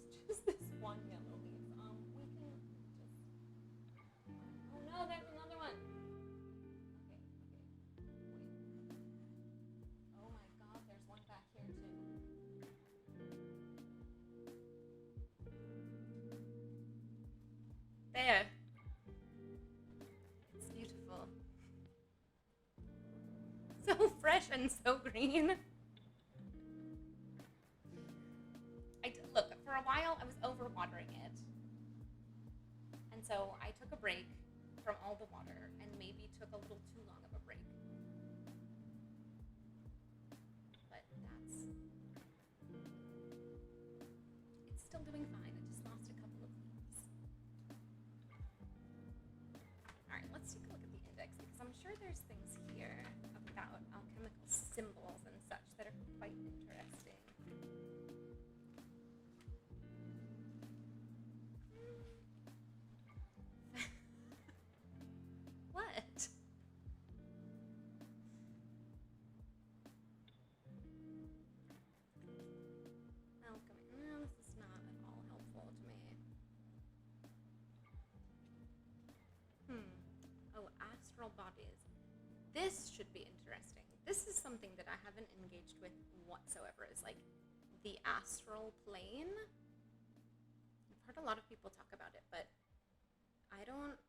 There's just this one yellow leaf. We can just... Oh no, there's another one. Okay. Wait. Oh my god, there's one back here too. There. fresh and so green. Look, for a while I was overwatering it. And so I took a break from all the water and maybe took a little too long of a break. But it's still doing fine. It just lost a couple of leaves. All right, let's take a look at the index because I'm sure there's things here about alchemical symbols and such that are quite interesting. What? Alchemy. No, this is not at all helpful to me. Oh, astral bodies. This should be interesting. This is something that I haven't engaged with whatsoever, is like the astral plane. I've heard a lot of people talk about it, but I don't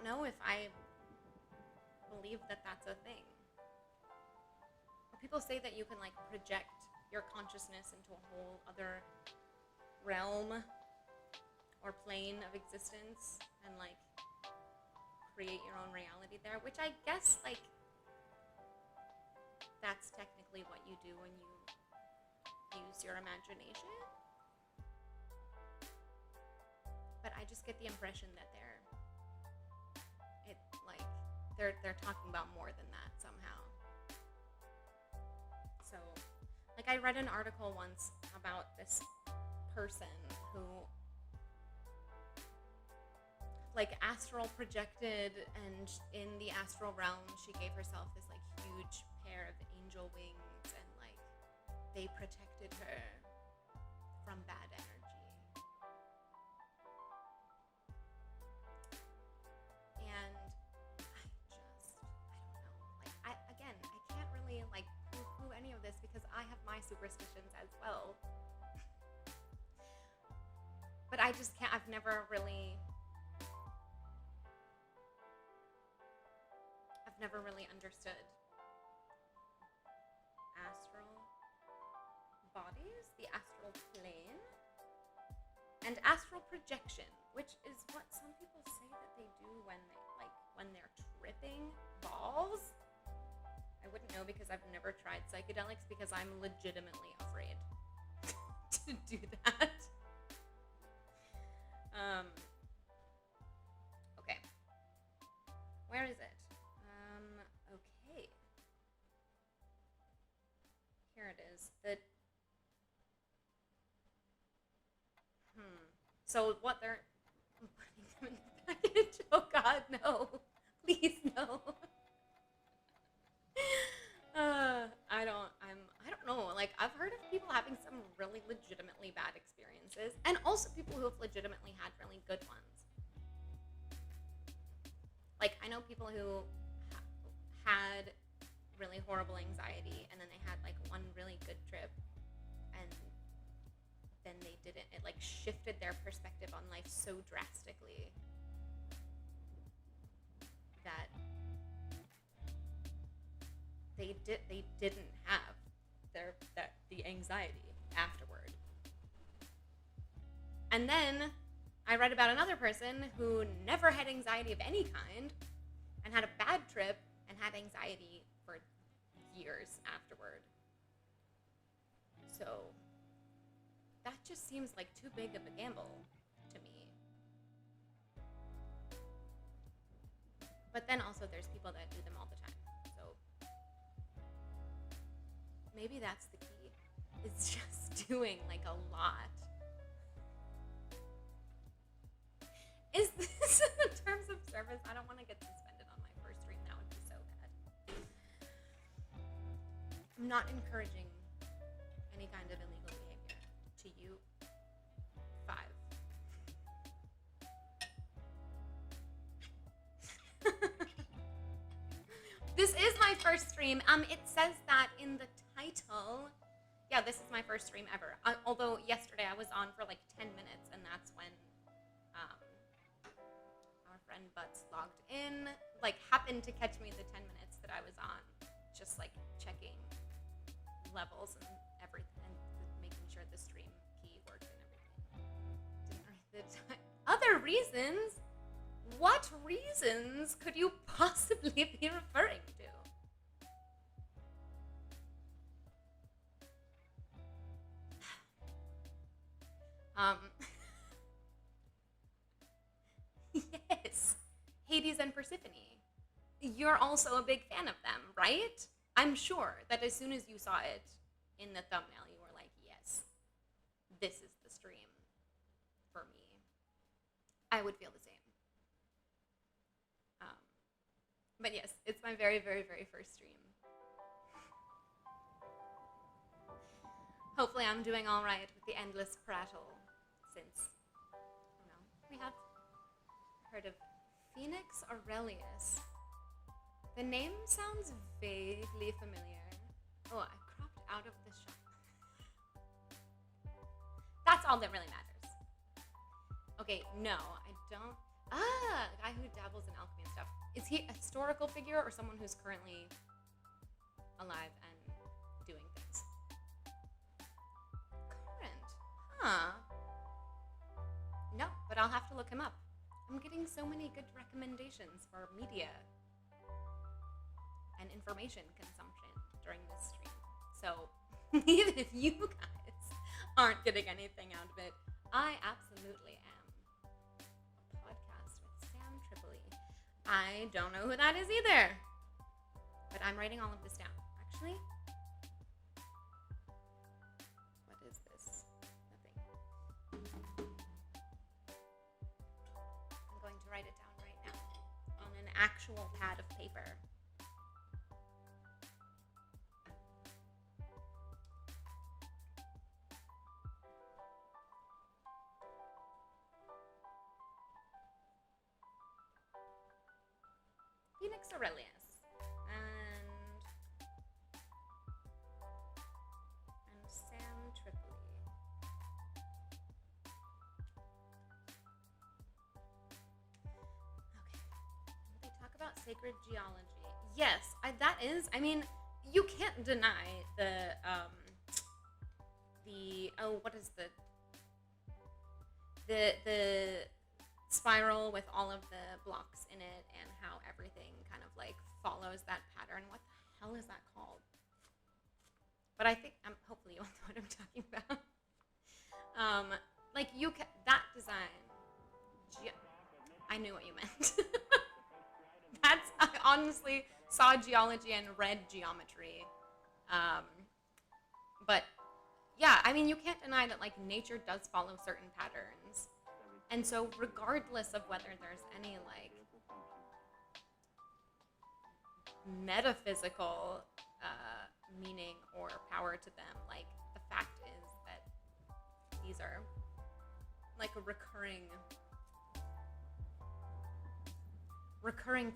know if I believe that that's a thing. Or people say that you can like project your consciousness into a whole other realm or plane of existence and like create your own reality there, which I guess like that's technically what you do when you use your imagination. But I just get the impression that they're talking about more than that somehow. So, like I read an article once about this person who like astral projected, and in the astral realm she gave herself this like huge pair of angel wings, and like they protected her from bad energy. And I don't know. Like, I can't really, like, poo-poo any of this because I have my superstitions as well. But I just can't, I've never really understood astral bodies, the astral plane, and astral projection, which is what some people say that they do when they're tripping balls. I wouldn't know because I've never tried psychedelics because I'm legitimately afraid to do that. Okay. Where is it? Okay. Here it is. So what they're putting them in the package? Oh God, no! Please no! I don't know. Like I've heard of people having some really legitimately bad experiences, and also people who have legitimately had really good ones. Like I know people who had really horrible anxiety, and then they had like one really good trip, and then they didn't. It like shifted their perspective on life so drastically that they didn't have the anxiety afterward. And then I read about another person who never had anxiety of any kind and had a bad trip and had anxiety for years afterward. So that just seems like too big of a gamble to me. But then also there's people that do them all the time. So maybe that's the key. It's just doing like a lot. Is this in terms of service? I don't want to get suspended on my first stream. That would be so bad. I'm not encouraging any kind of illegal behavior to you. 5. This is my first stream. It says that in the title. Yeah, this is my first stream ever. Although yesterday I was on for like 10 minutes, and that's when our friend friend butts logged in, like happened to catch me the 10 minutes that I was on, just like checking levels and everything, and making sure the stream key worked and everything. Didn't write the time. Other reasons? What reasons could you possibly be referring to? Yes, Hades and Persephone. You're also a big fan of them, right? I'm sure that as soon as you saw it in the thumbnail, you were like, yes, this is the stream for me. I would feel the same. But yes, it's my very, very, very first stream. Hopefully I'm doing all right with the endless prattle, since, I don't know, we have heard of Phoenix Aurelius. The name sounds vaguely familiar. Oh, I cropped out of the shot. That's all that really matters. Okay, no, I don't. Ah, the guy who dabbles in alchemy and stuff. Is he a historical figure or someone who's currently alive and doing things? Current? Huh. No, but I'll have to look him up. I'm getting so many good recommendations for media and information consumption during this stream. So even if you guys aren't getting anything out of it, I absolutely am. A podcast with Sam Tripoli. I don't know who that is either, but I'm writing all of this down. Actually, what is this? Nothing. I'm going to write it down right now on an actual pad of paper. Phoenix Aurelius and Sam Tripoli. Okay, they talk about sacred geology. Yes, I mean, you can't deny what is the spiral with all of the blocks in it and how everything kind of like follows that pattern. What the hell is that called? But I think hopefully you all know what I'm talking about. That design. I knew what you meant. I honestly saw geology and read geometry. But yeah, I mean, you can't deny that like nature does follow certain patterns. And so regardless of whether there's any like metaphysical meaning or power to them, like the fact is that these are like a recurring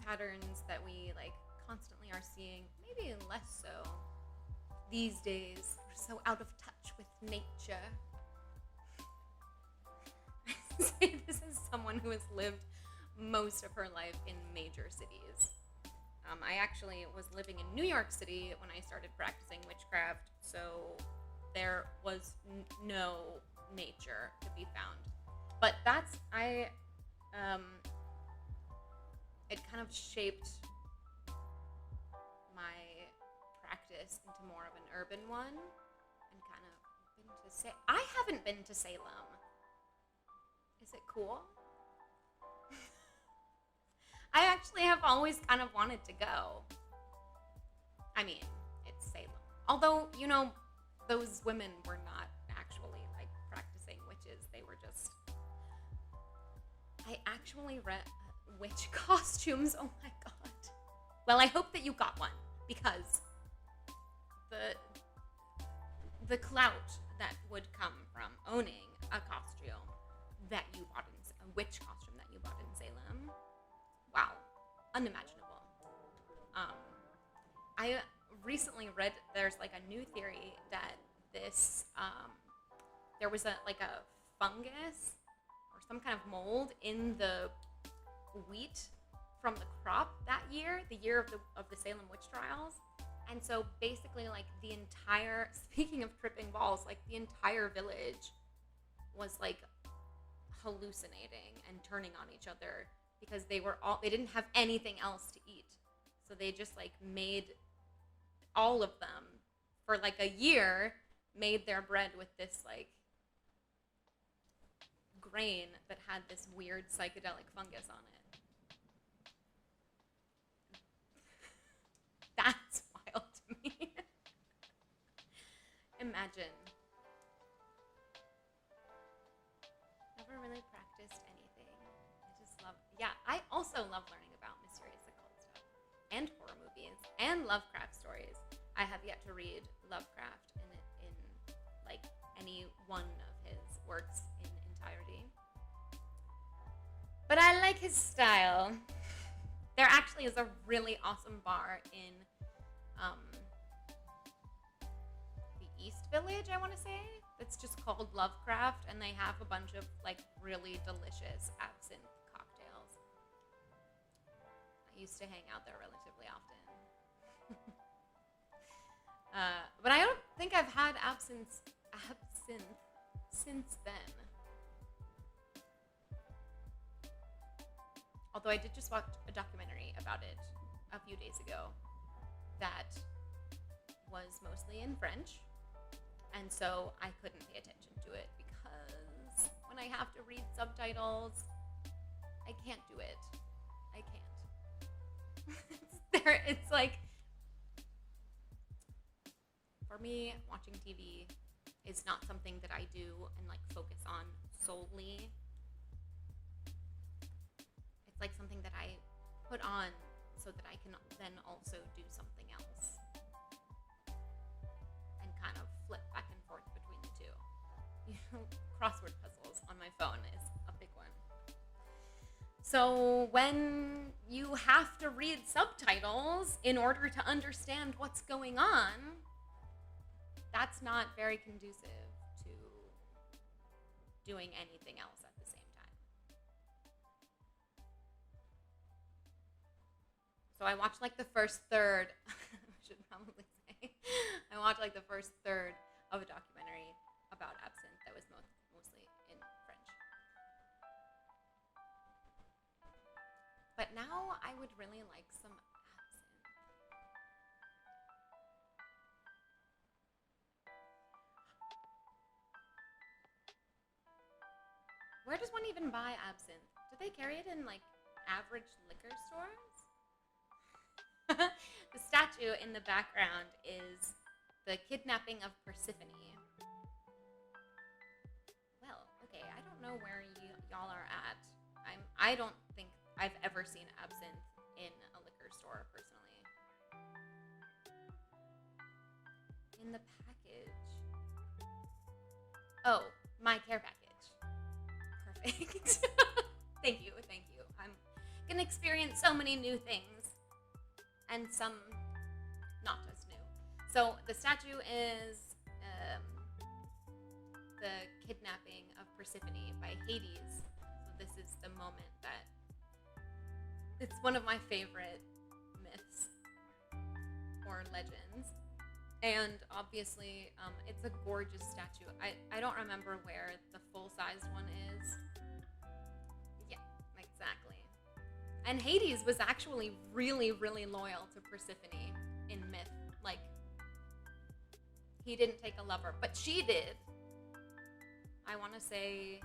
patterns that we like constantly are seeing, maybe less so these days. We're so out of touch with nature. This is someone who has lived most of her life in major cities. I actually was living in New York City when I started practicing witchcraft, so there was no nature to be found. But it kind of shaped my practice into more of an urban one, and kind of I haven't been to Salem. Is it cool? I actually have always kind of wanted to go. I mean, it's Salem. Although, you know, those women were not actually like practicing witches. They were just... I actually read witch costumes. Oh my god. Well, I hope that you got one, because the clout that would come from owning a costume that you bought a witch costume that you bought in Salem. Wow, unimaginable. I recently read there's like a new theory that there was a fungus or some kind of mold in the wheat from the crop that year, the year of the Salem witch trials. And so basically, like, the entire, speaking of tripping balls, like, the entire village was like hallucinating and turning on each other because they didn't have anything else to eat. So they just like made all of them for like a year, made their bread with this like grain that had this weird psychedelic fungus on it. That's wild to me. Imagine. Never really practiced anything. I just love, yeah, I also love learning about mysterious occult stuff and horror movies and Lovecraft stories. I have yet to read Lovecraft in like any one of his works in entirety. But I like his style. There actually is a really awesome bar in the East Village, I want to say. It's just called Lovecraft, and they have a bunch of like really delicious absinthe cocktails. I used to hang out there relatively often. But I don't think I've had absinthe since then. Although I did just watch a documentary about it a few days ago that was mostly in French. And so I couldn't pay attention to it because when I have to read subtitles, I can't do it. I can't. It's like, for me, watching TV is not something that I do and like focus on solely. It's like something that I put on so that I can then also do something else. And kind of flip back and forth between the two. You know, crossword puzzles on my phone is a big one. So when you have to read subtitles in order to understand what's going on, that's not very conducive to doing anything else at the same time. So I watched like the first third, I should probably say, I watched like the first third of a documentary about absinthe that was mostly in French. But now I would really like some absinthe. Where does one even buy absinthe? Do they carry it in like average liquor stores? The statue in the background is the kidnapping of Persephone. Well, okay, I don't know where y'all are at. I don't think I've ever seen absinthe in a liquor store, personally. In the package. Oh, my care package. Perfect. Thank you. I'm gonna experience so many new things. And some not as new. So the statue is the kidnapping of Persephone by Hades. So this is the moment that it's one of my favorite myths or legends. And obviously, it's a gorgeous statue. I don't remember where the full-sized one is. Yeah, exactly. And Hades was actually really, really loyal to Persephone in myth. Like, he didn't take a lover, but she did. I want to say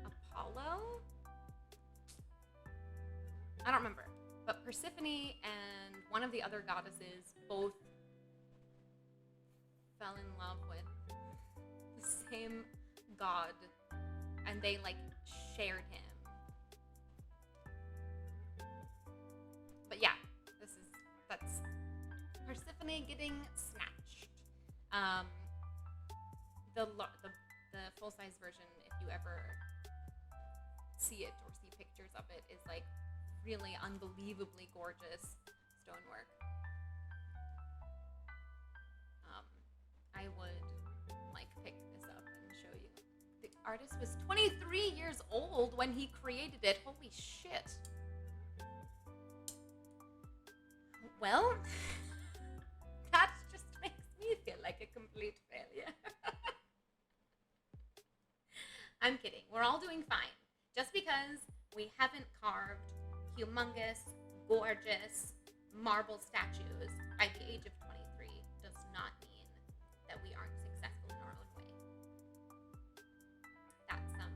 Apollo? I don't remember. But Persephone and one of the other goddesses both fell in love with the same god, and they like shared him. But yeah, that's Persephone getting snatched. The full-size version, if you ever see it or see pictures of it, is like really unbelievably gorgeous stonework. I would like pick this up and show you. artist was 23 years old when he created it. Holy shit. Well, that just makes me feel like a complete failure. I'm kidding. We're all doing fine. Just because we haven't carved humongous, gorgeous marble statues by the age of 23 does not mean that we aren't successful in our own way. That's some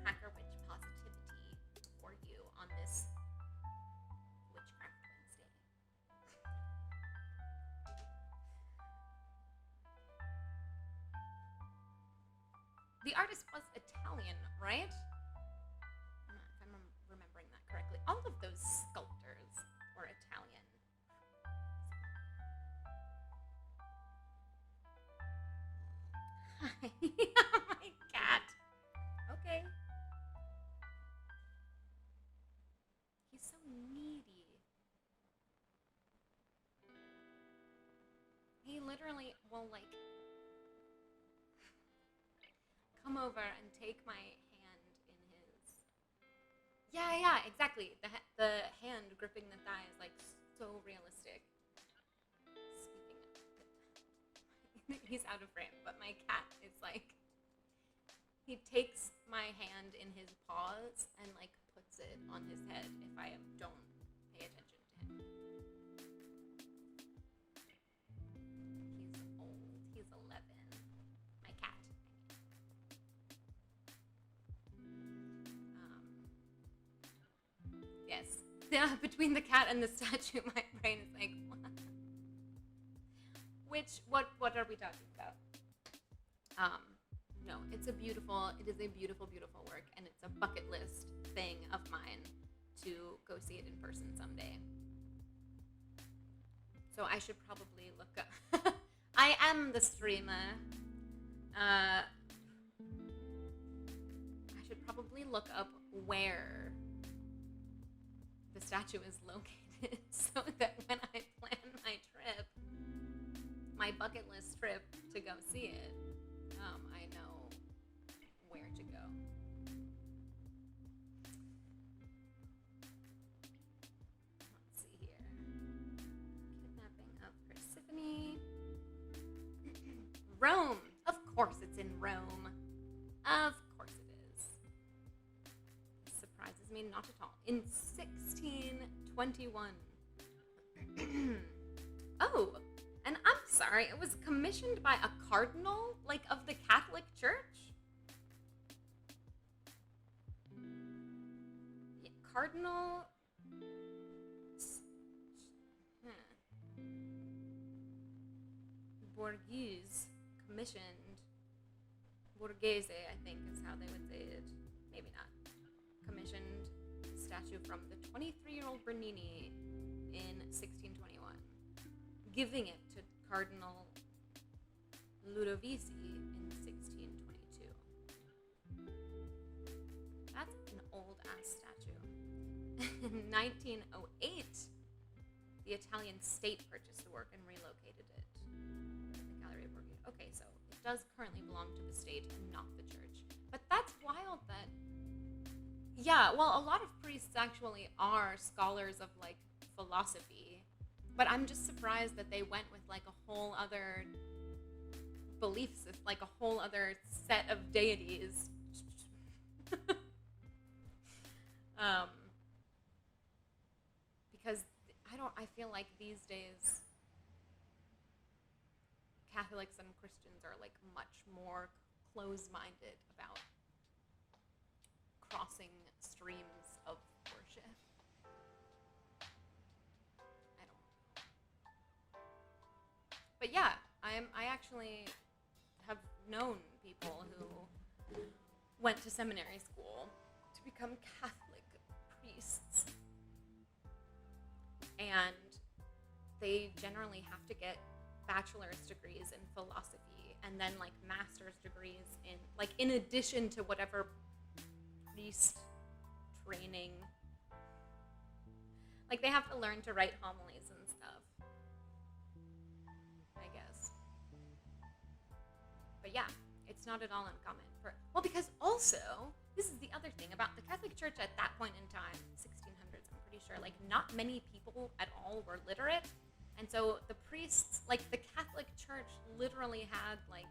hacker witch positivity for you on this Witchcraft Wednesday. The artist was Italian, right? I don't know if I'm remembering that correctly. All of those sculptors were Italian. Hi. My cat. Okay. He's so needy. He literally will, like, come over and take my hand in his. Yeah, exactly. The hand gripping the thigh is, like, so realistic. Speaking of, he's out of frame, but my cat is, like, he takes my hand in his paws and, like, puts it on his head if I don't pay attention to him. He's old. He's 11. My cat. Yes. Yeah, between the cat and the statue, my brain is like, what? What are we talking about? No, it is a beautiful, beautiful work, and it's a bucket list thing of mine to go see it in person someday. So I should probably look up. I am the streamer. I should probably look up where the statue is located so that when I plan my trip, my bucket list trip to go see it, I know where to go. Let's see here. Kidnapping of Persephone. Rome. Of course it's in Rome. Of course it is. This surprises me not at all. In 1621. Oh, and I'm sorry, it was commissioned by a cardinal, like, of the Catholic Church? Yeah, Cardinal... Borghese commissioned... Borghese, I think, is how they would say it. Maybe not. Commissioned a statue from the 23-year-old Bernini in 1621. Giving it to Cardinal Ludovisi in 1622. That's an old-ass statue. In 1908, the Italian state purchased the work and relocated it to the Gallery of Borghese. Okay, so it does currently belong to the state and not the church. But that's wild that... Yeah, well, a lot of priests actually are scholars of, like, philosophy. But I'm just surprised that they went with, like, a whole other beliefs, like a whole other set of deities. Because I feel like these days Catholics and Christians are, like, much more close-minded about crossing streams of worship. But yeah, I actually have known people who went to seminary school to become Catholic priests. And they generally have to get bachelor's degrees in philosophy and then, like, master's degrees in, like, in addition to whatever priest training. Like, they have to learn to write homilies and stuff, I guess. But yeah, it's It's not at all uncommon well, because also, this is the other thing about the Catholic Church at that point in time, 1600s, I'm pretty sure, like, not many people at all were literate. And so the priests, like, the Catholic Church literally had, like,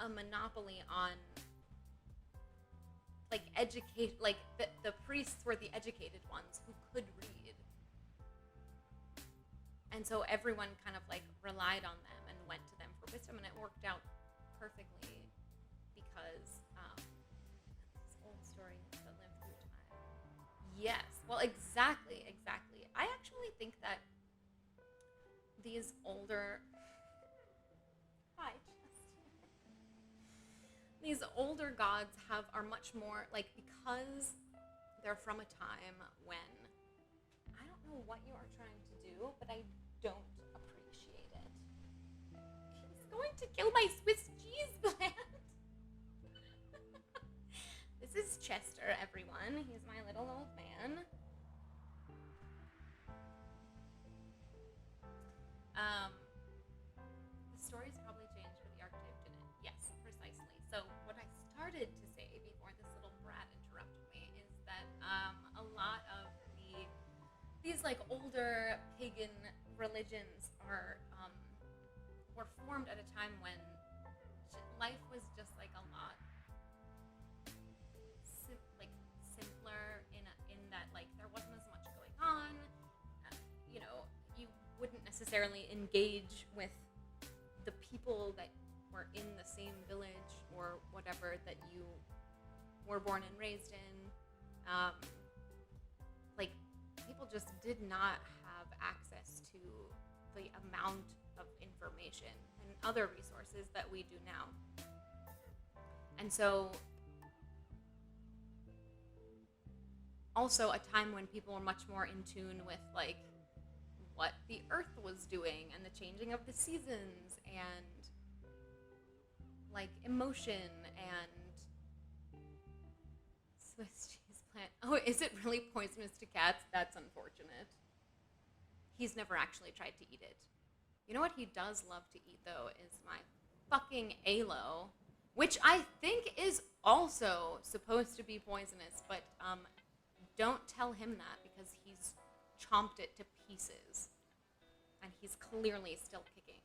a monopoly on, like, the priests were the educated ones who could read. And so everyone kind of, like, relied on them and went to them for wisdom, and it worked out perfectly because this old story that lived through time. Yes, well, exactly. I actually think that these older... Hi, Chester. These older gods are much more, like, because they're from a time when... I don't know what you are trying to do, but I don't appreciate it. He's going to kill my Swiss cheese plant. This is Chester, everyone. He's my little old man. The story's probably changed with the archetype, didn't it? Yes, precisely. So what I started to say before this little brat interrupted me is that a lot of these like older pagan religions were formed at a time when life was just like a lot simpler in that, like, there wasn't as much going on. You wouldn't necessarily engage with the people that were in the same village or whatever that you were born and raised in. Like, people just did not have access to the amount of information and other resources that we do now. And so, also a time when people were much more in tune with, like, what the earth was doing and the changing of the seasons and, like, emotion and Swiss cheese plant. Oh, is it really poisonous to cats? That's unfortunate. He's never actually tried to eat it. You know what he does love to eat, though, is my fucking aloe, which I think is also supposed to be poisonous, but don't tell him that because he's chomped it to pieces, and he's clearly still kicking.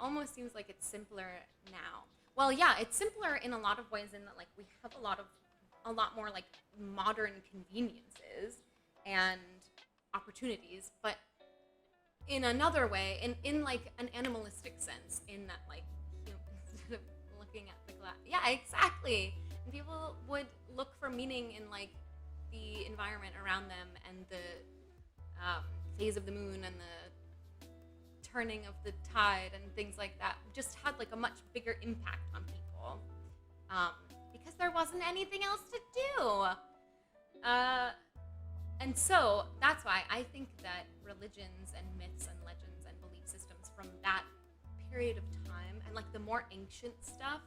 Almost seems like it's simpler now. Well, yeah, it's simpler in a lot of ways in that, like, we have a lot more, like, modern conveniences and opportunities, but in another way, in like an animalistic sense, in that, like, instead of looking at the glass. Yeah, exactly. And people would look for meaning in, like, the environment around them and the phase of the moon and the turning of the tide and things like that. Just had, like, a much bigger impact on people because there wasn't anything else to do. And so that's why I think that religions and myths and legends and belief systems from that period of time and, like, the more ancient stuff.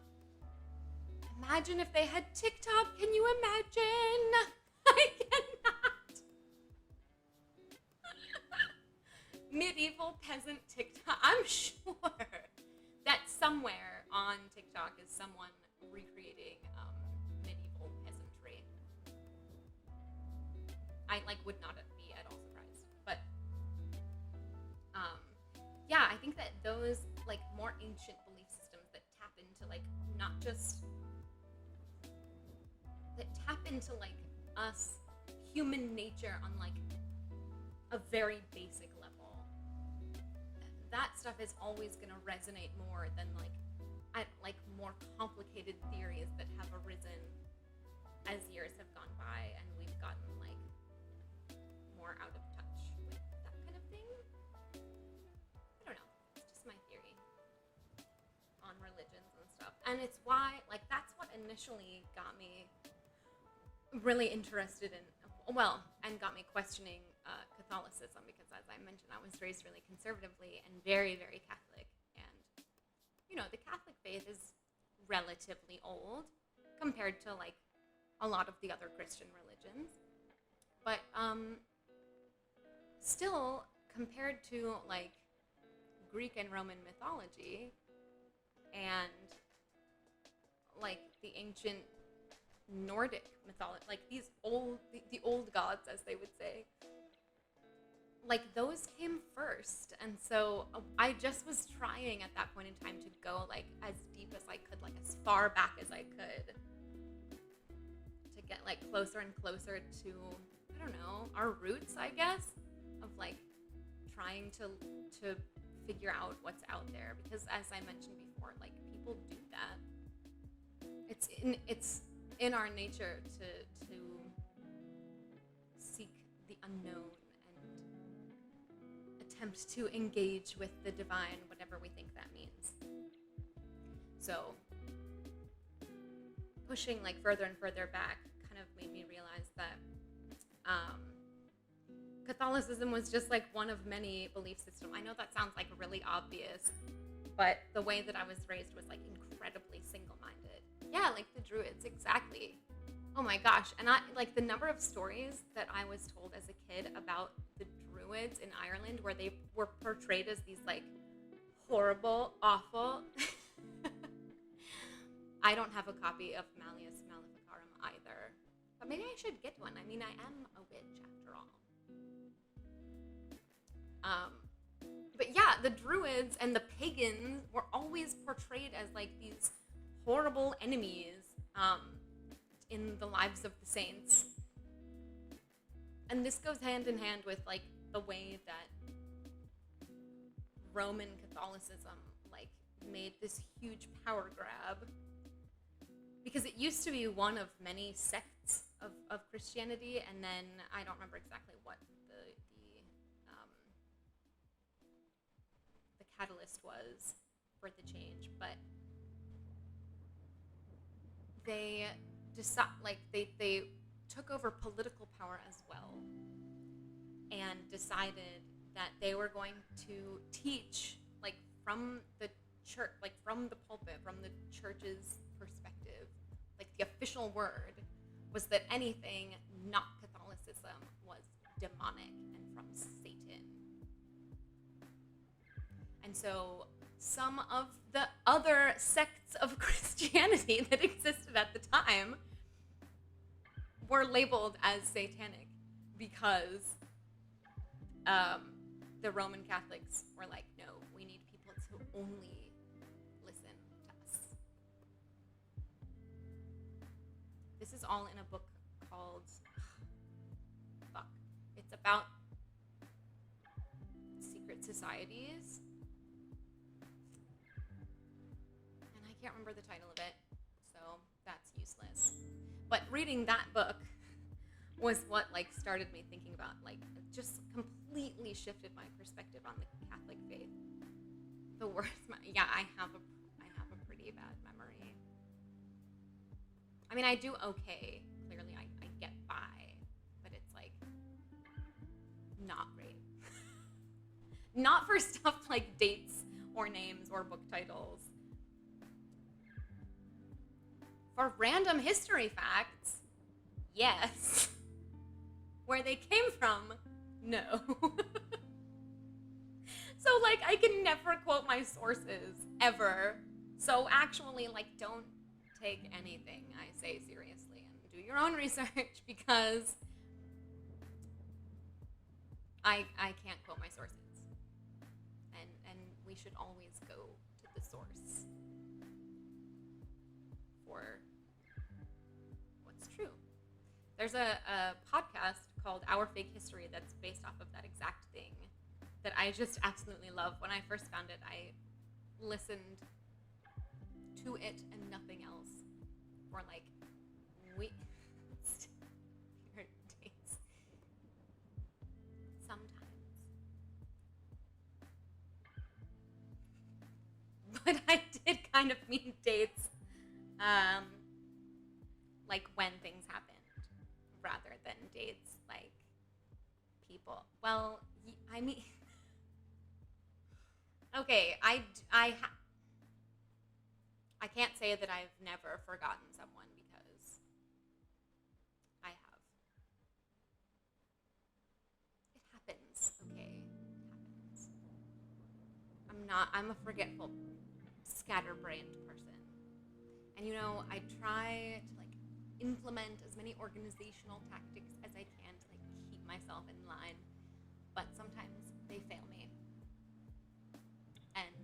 Imagine if they had TikTok. Can you imagine? I cannot. Medieval peasant TikTok. I'm sure that somewhere on TikTok is someone recreating medieval peasantry. I, like, would not be at all surprised. But yeah, I think that those, like, more ancient belief systems that tap into, like, not just that tap into, like, us, human nature on, like, a very basic level. That stuff is always going to resonate more than, like more complicated theories that have arisen as years have gone by and we've gotten, like, more out of touch with that kind of thing. I don't know. It's just my theory on religions and stuff. And it's why, like, that's what initially got me really interested in, and got me questioning Catholicism, because, as I mentioned, I was raised really conservatively and very, very Catholic. And, the Catholic faith is relatively old compared to, like, a lot of the other Christian religions. But still, compared to, like, Greek and Roman mythology and like the ancient Nordic mythology, like these the old gods, as they would say, like those came first. And so I just was trying at that point in time to go like as deep as I could, like as far back as I could, to get like closer and closer to, I don't know, our roots, I guess, of like trying to figure out what's out there. Because as I mentioned before, like people do that. It's in our nature to seek the unknown and attempt to engage with the divine, whatever we think that means. So pushing like further and further back kind of made me realize that Catholicism was just like one of many belief systems. I know that sounds like really obvious, but the way that I was raised was like incredibly single-minded. Yeah, like the Druids, exactly. Oh my gosh. And I like the number of stories that I was told as a kid about the Druids in Ireland, where they were portrayed as these like horrible, awful. I don't have a copy of Malleus Maleficarum either, but maybe I should get one. I mean, I am a witch after all. But yeah, the Druids and the pagans were always portrayed as like these horrible enemies in the lives of the saints. And this goes hand in hand with like the way that Roman Catholicism like made this huge power grab, because it used to be one of many sects of Christianity, and then I don't remember exactly what the catalyst was for the change, but they they took over political power as well, and decided that they were going to teach like from the church, like from the pulpit, from the church's perspective. Like the official word was that anything not Catholicism was demonic and from Satan. And so some of the other sects of Christianity that existed at the time were labeled as satanic, because the Roman Catholics were like, no, we need people to only listen to us. This is all in a book called, it's about secret societies. And I can't remember the title of it, so that's useless. But reading that book was what like started me thinking about, like, just completely shifted my perspective on the Catholic faith. The worst, yeah, I have a pretty bad memory. I mean, I do okay. Clearly, I get by, but it's like not great. Not for stuff like dates or names or book titles. For random history facts, yes. Where they came from, no. So, like, I can never quote my sources, ever. So, actually, like, don't take anything I say seriously and do your own research, because I can't quote my sources. And we should always go to the source for what's true. There's a podcast called Our Fake History that's based off of that exact thing that I just absolutely love. When I first found it, I listened to it and nothing else for like weeks. Your dates. Sometimes. But I did kind of mean dates, like when things happened, rather than dates like people. Well, I mean, okay, I can't say that I've never forgotten someone, because I have. It happens, okay? It happens. I'm I'm a forgetful, scatterbrained person. And I try to like implement as many organizational tactics as I can to like keep myself in line, but sometimes they fail me. And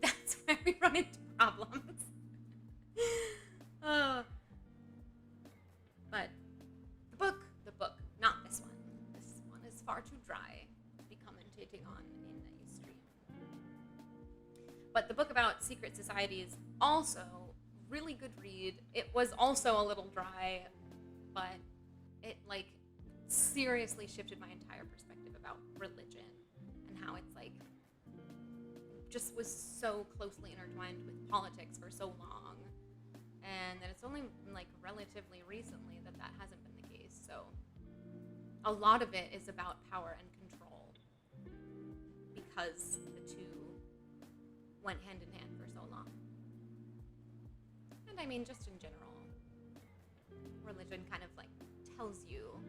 that's where we run into problems. But the book, not this one. This one is far too dry to be commentating on in a stream. But the book about secret societies, also really good read. It was also a little dry, but it like seriously shifted my entire perspective about religion and how it's like just was so closely intertwined with politics for so long, and that it's only like relatively recently that hasn't been the case. So a lot of it is about power and control because the two went hand in hand for so long. And I mean, just in general, religion kind of like tells you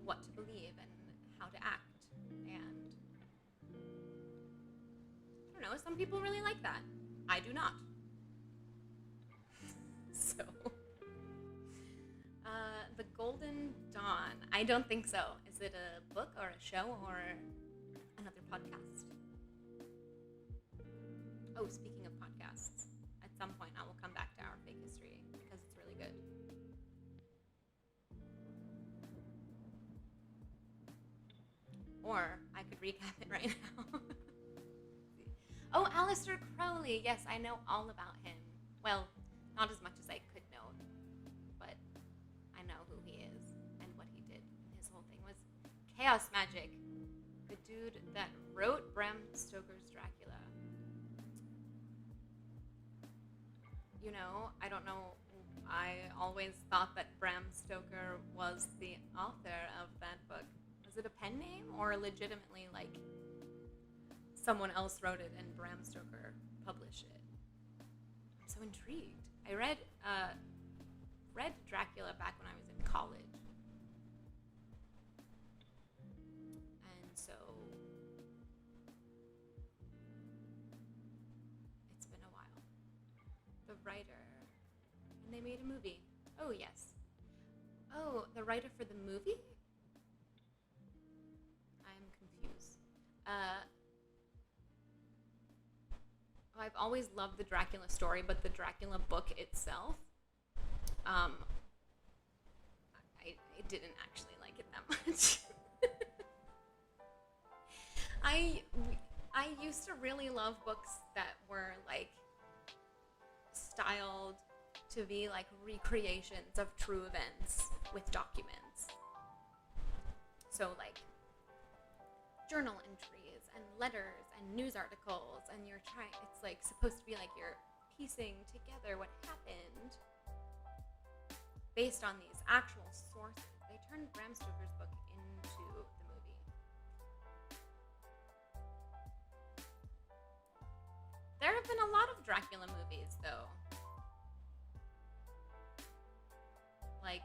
what to believe and how to act. And I don't know, some people really like that. I do not. So, The Golden Dawn. I don't think so. Is it a book or a show or another podcast? Oh, speaking of podcasts, at some point I will come back to Our Fake History because it's really good. Or I could recap it right now. Oh, Aleister Crowley. Yes, I know all about him. Well, not as much as I could know, but I know who he is and what he did. His whole thing was chaos magic. The dude that wrote Bram Stoker's Dracula. I don't know. I always thought that Bram Stoker was the author of that book. Was it a pen name or legitimately like someone else wrote it and Bram Stoker published it? I'm so intrigued. I read Dracula back when I was in college. And so it's been a while. The writer, and they made a movie. Oh, yes. Oh, the writer for the movie? I'm confused. I've always loved the Dracula story, but the Dracula book itself, I didn't actually like it that much. I used to really love books that were like styled to be like recreations of true events with documents. So like journal entries and letters and news articles, and it's like supposed to be like you're piecing together what happened based on these actual sources. They turned Bram Stoker's book into the movie. There have been a lot of Dracula movies though. Like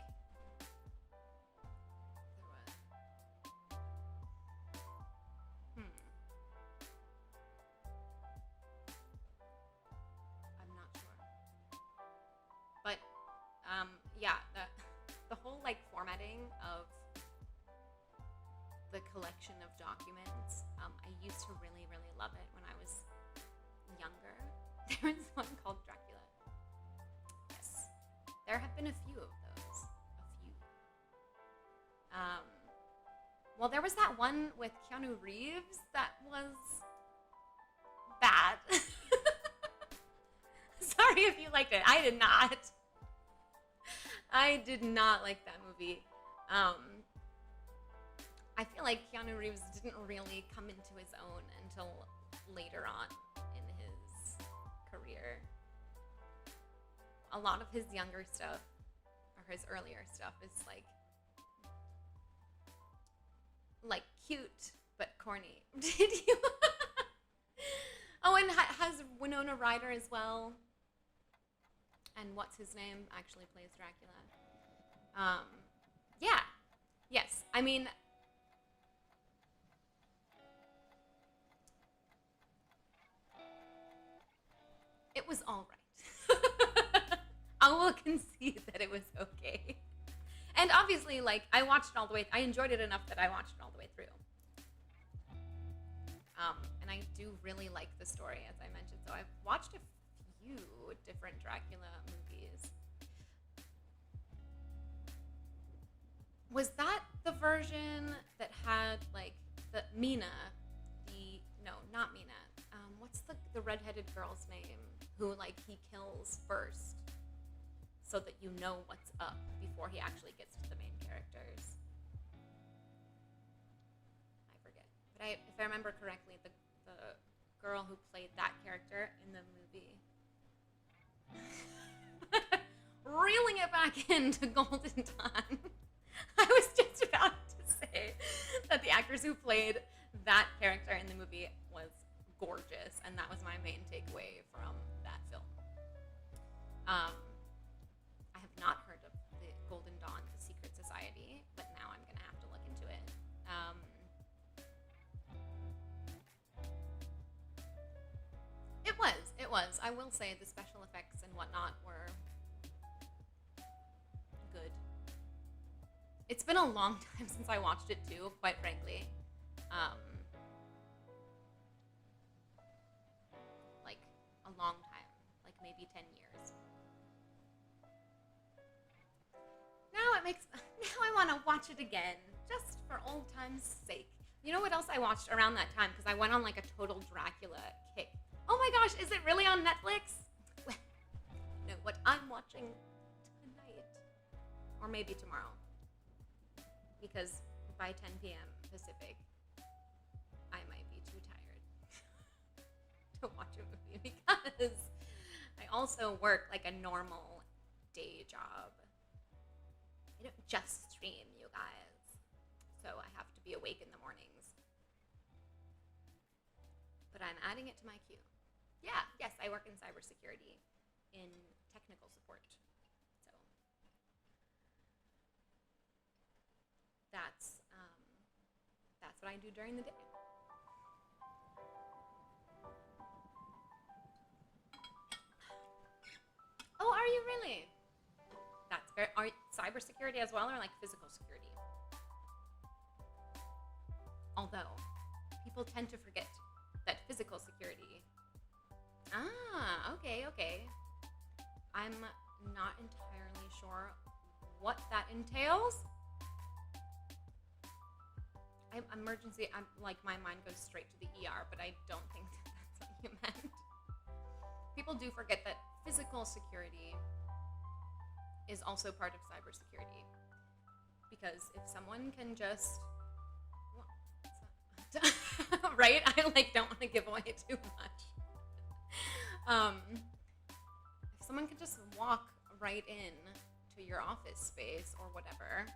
I'm not sure. But yeah, the whole like formatting of the collection of documents, I used to really, really love it when I was younger. There was one called Dracula. Yes. There have been a few of those. A few. Well, there was that one with Keanu Reeves that was bad. Sorry if you liked it. I did not. I did not like that movie. I feel like Keanu Reeves didn't really come into his own until later on in his career. A lot of his younger stuff, or his earlier stuff, is like cute but corny. Did you? Oh, and has Winona Ryder as well. And what's his name actually plays Dracula. Yeah. Yes. I mean, concede that it was okay. And obviously, like, I watched it all the way. I enjoyed it enough that I watched it all the way through. And I do really like the story, as I mentioned. So I've watched a few different Dracula movies. Was that the version that had, like, the Mina, no, not Mina. What's the redheaded girl's name who, like, he kills first so that you know what's up before he actually gets to the main characters? I forget. But if I remember correctly, the girl who played that character in the movie, reeling it back into Golden Dawn. I was just about to say that the actress who played that character in the movie was gorgeous, and that was my main takeaway from that film. I have not heard of the Golden Dawn, The Secret Society, but now I'm going to have to look into it. It was. I will say the special effects and whatnot were good. It's been a long time since I watched it too, quite frankly. Like a long time, like maybe 10 years. Now I want to watch it again, just for old time's sake. You know what else I watched around that time? Because I went on like a total Dracula kick. Oh my gosh, is it really on Netflix? No, what I'm watching tonight, or maybe tomorrow, because by 10 p.m. Pacific, I might be too tired to watch a movie because I also work like a normal day job. I don't just stream, you guys, so I have to be awake in the mornings. But I'm adding it to my queue. Yeah, yes, I work in cybersecurity, in technical support. So that's what I do during the day. Oh, are you really? That's very. Are cybersecurity as well, or like physical security? Although people tend to forget that physical security. Ah, okay. I'm not entirely sure what that entails. I'm like, my mind goes straight to the ER, but I don't think that's what you meant. People do forget that physical security is also part of cybersecurity. Because if someone can just, right? I like don't want to give away too much. If someone can just walk right in to your office space or whatever,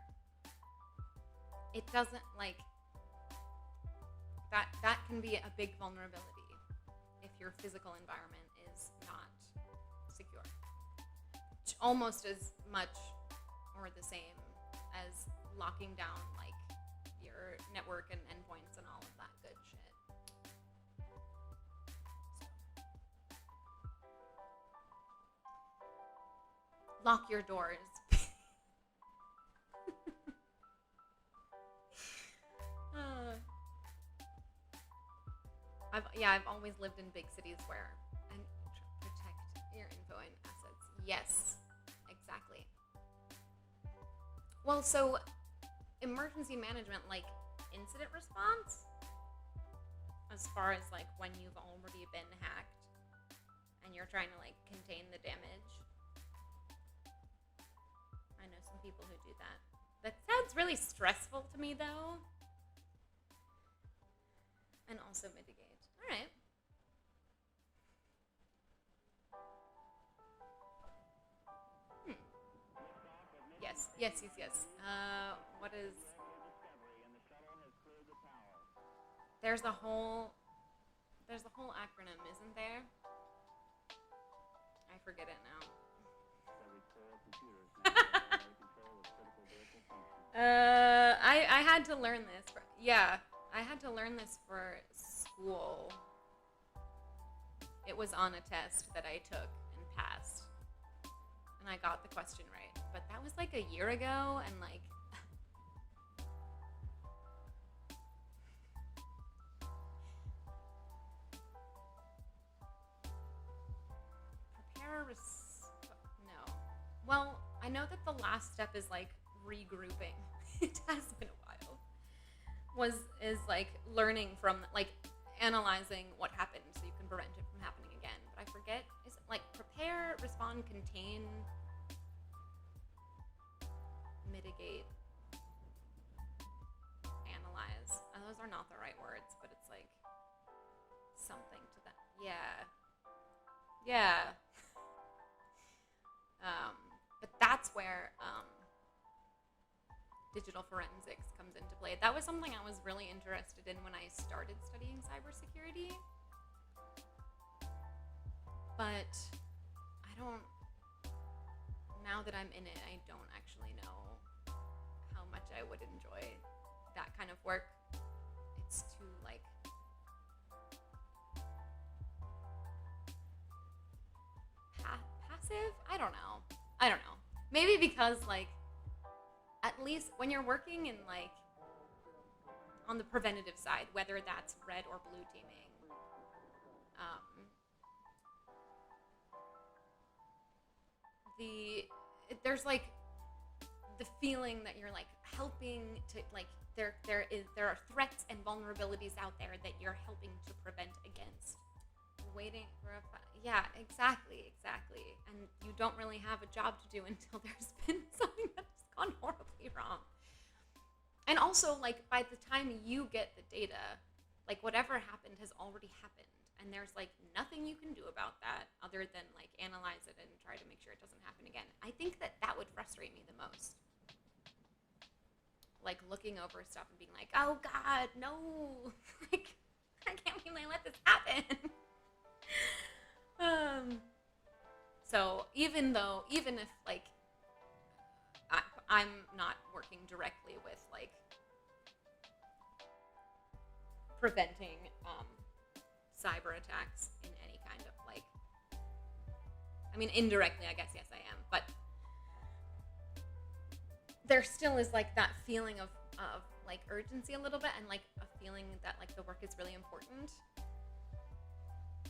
it doesn't like that can be a big vulnerability if your physical environment is not secure. Almost as much or the same as locking down like your network and endpoints and all of that good shit. Lock your doors. I've always lived in big cities where and protect your info and assets. Yes, exactly. Well, so emergency management, like incident response, as far as like when you've already been hacked and you're trying to like contain the damage. I know some people who do that. That sounds really stressful to me though. And also mitigate. All right. Yes. What is... There's a whole acronym, isn't there? I forget it now. I had to learn this. I had to learn this for school. It was on a test that I took and passed. And and I got the question right. But that was like a year ago, and like no. Well, I know that the last step is like regrouping. It has been a while. Is like learning from, like, analyzing what happened so you can prevent it from happening again. But I forget, is it like prepare, respond, contain, mitigate, analyze? Those are not the right words, but it's like something to that. Yeah. Yeah. But that's where digital forensics comes into play. That was something I was really interested in when I started studying cybersecurity. But now that I'm in it, I don't actually know how much I would enjoy that kind of work. It's too, like, passive? I don't know. Maybe because, like, at least when you're working in, like, on the preventative side, whether that's red or blue teaming, there's like the feeling that you're like helping to, like, there are threats and vulnerabilities out there that you're helping to prevent against. Waiting for yeah, exactly, and you don't really have a job to do until there's been something that's gone horribly wrong. And also, like, by the time you get the data, like, whatever happened has already happened, and there's like nothing you can do about that other than like analyze it and try to make sure it doesn't happen again. I think that would frustrate me the most, like looking over stuff and being like, oh god, no, like, I can't believe I let this happen. So even if like I'm not working directly with like preventing cyber attacks in any kind of, like, I mean, indirectly, I guess, yes, I am, but there still is like that feeling of like urgency a little bit, and like a feeling that like the work is really important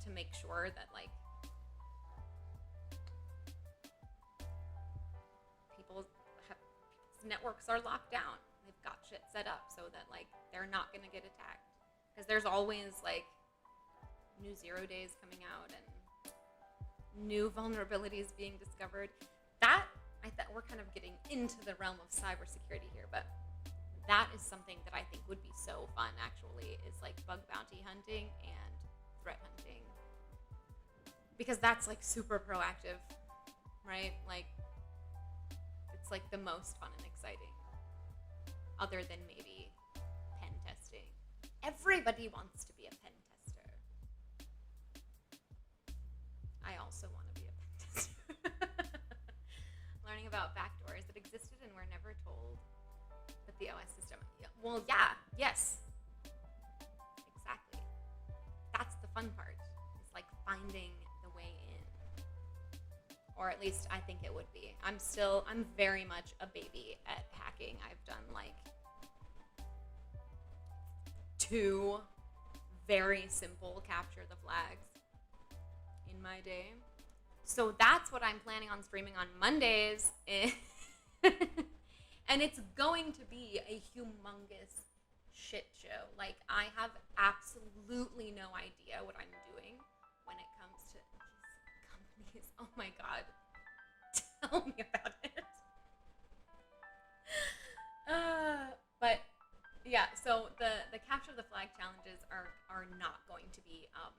to make sure that like people's networks are locked down. They've got shit set up so that like they're not going to get attacked, because there's always like new 0 days coming out and new vulnerabilities being discovered. That I thought we're kind of getting into the realm of cybersecurity here, but that is something that I think would be so fun, actually, is like bug bounty hunting and threat hunting, because that's like super proactive, right? Like, it's like the most fun and exciting, other than maybe pen testing. Everybody wants to be a pen tester. I also want to be a pen tester. Learning about backdoors that existed and were never told. But the OS system, well, yeah, yes, exactly. That's the fun part. It's like finding the way in, or at least I think it would be. I'm very much a baby at hacking. I've done like 2 very simple capture the flags in my day. So that's what I'm planning on streaming on Mondays. And it's going to be a humongous shit show. Like, I have absolutely no idea what I'm doing when it comes to these companies. Oh my god. Tell me about it. But yeah, so the capture the flag challenges are not going to be, how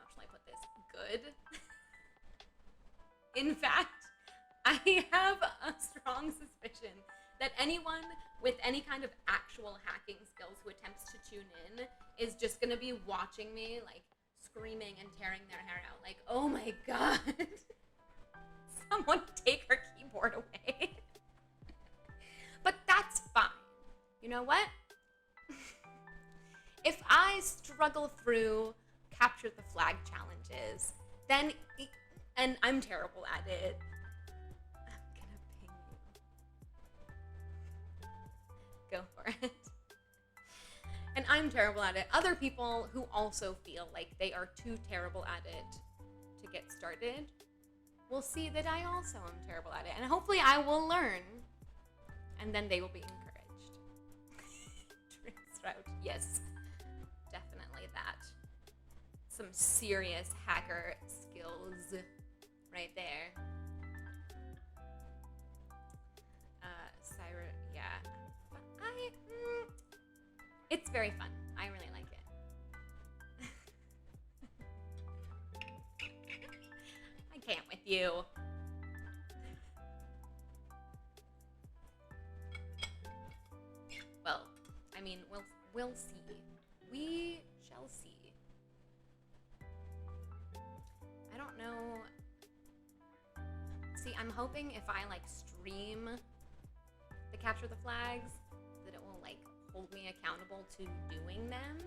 shall I put this, good. In fact, I have a strong suspicion that anyone with any kind of actual hacking skills who attempts to tune in is just going to be watching me, like, screaming and tearing their hair out. Like, oh my god, someone take her keyboard away. But that's fine. You know what? If I struggle through capture the flag challenges, then, and I'm terrible at it, it. And I'm terrible at it. Other people who also feel like they are too terrible at it to get started will see that I also am terrible at it. And hopefully I will learn. And then they will be encouraged. Trace route. Yes. Definitely that. Some serious hacker skills right there. Yeah. It's very fun. I really like it. I can't with you. Well, I mean, we'll see. We shall see. I don't know. See, I'm hoping if I like stream the capture the flags, that it will like hold me accountable to doing them.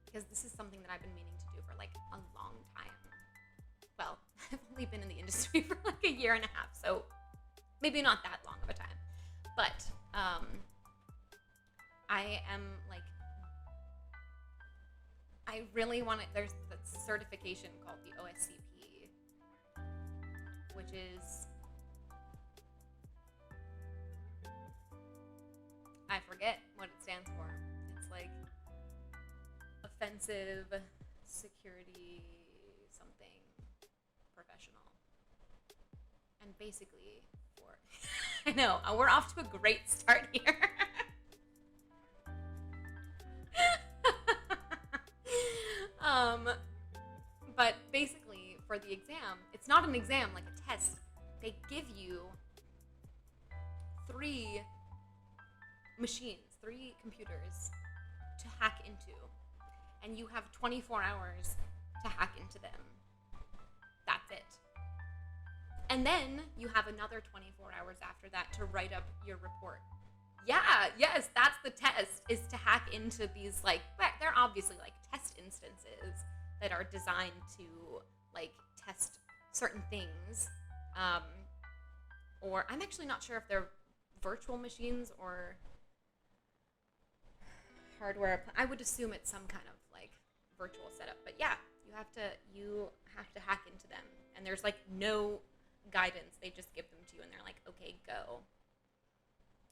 Because this is something that I've been meaning to do for like a long time. Well, I've only been in the industry for like a year and a half, so maybe not that long of a time. But I am like, I really want it. There's the certification called the OSCP, which is, I forget what it stands for. It's like offensive security something professional. And basically for, I know, we're off to a great start here. But basically for the exam, it's not an exam, like a test. They give you 3 machines, 3 computers to hack into. And you have 24 hours to hack into them. That's it. And then you have another 24 hours after that to write up your report. Yeah, yes, that's the test, is to hack into these, like, they're obviously like test instances that are designed to like test certain things. Or I'm actually not sure if they're virtual machines or hardware. I would assume it's some kind of like virtual setup. But yeah, you have to hack into them. And there's like no guidance. They just give them to you and they're like, okay, go.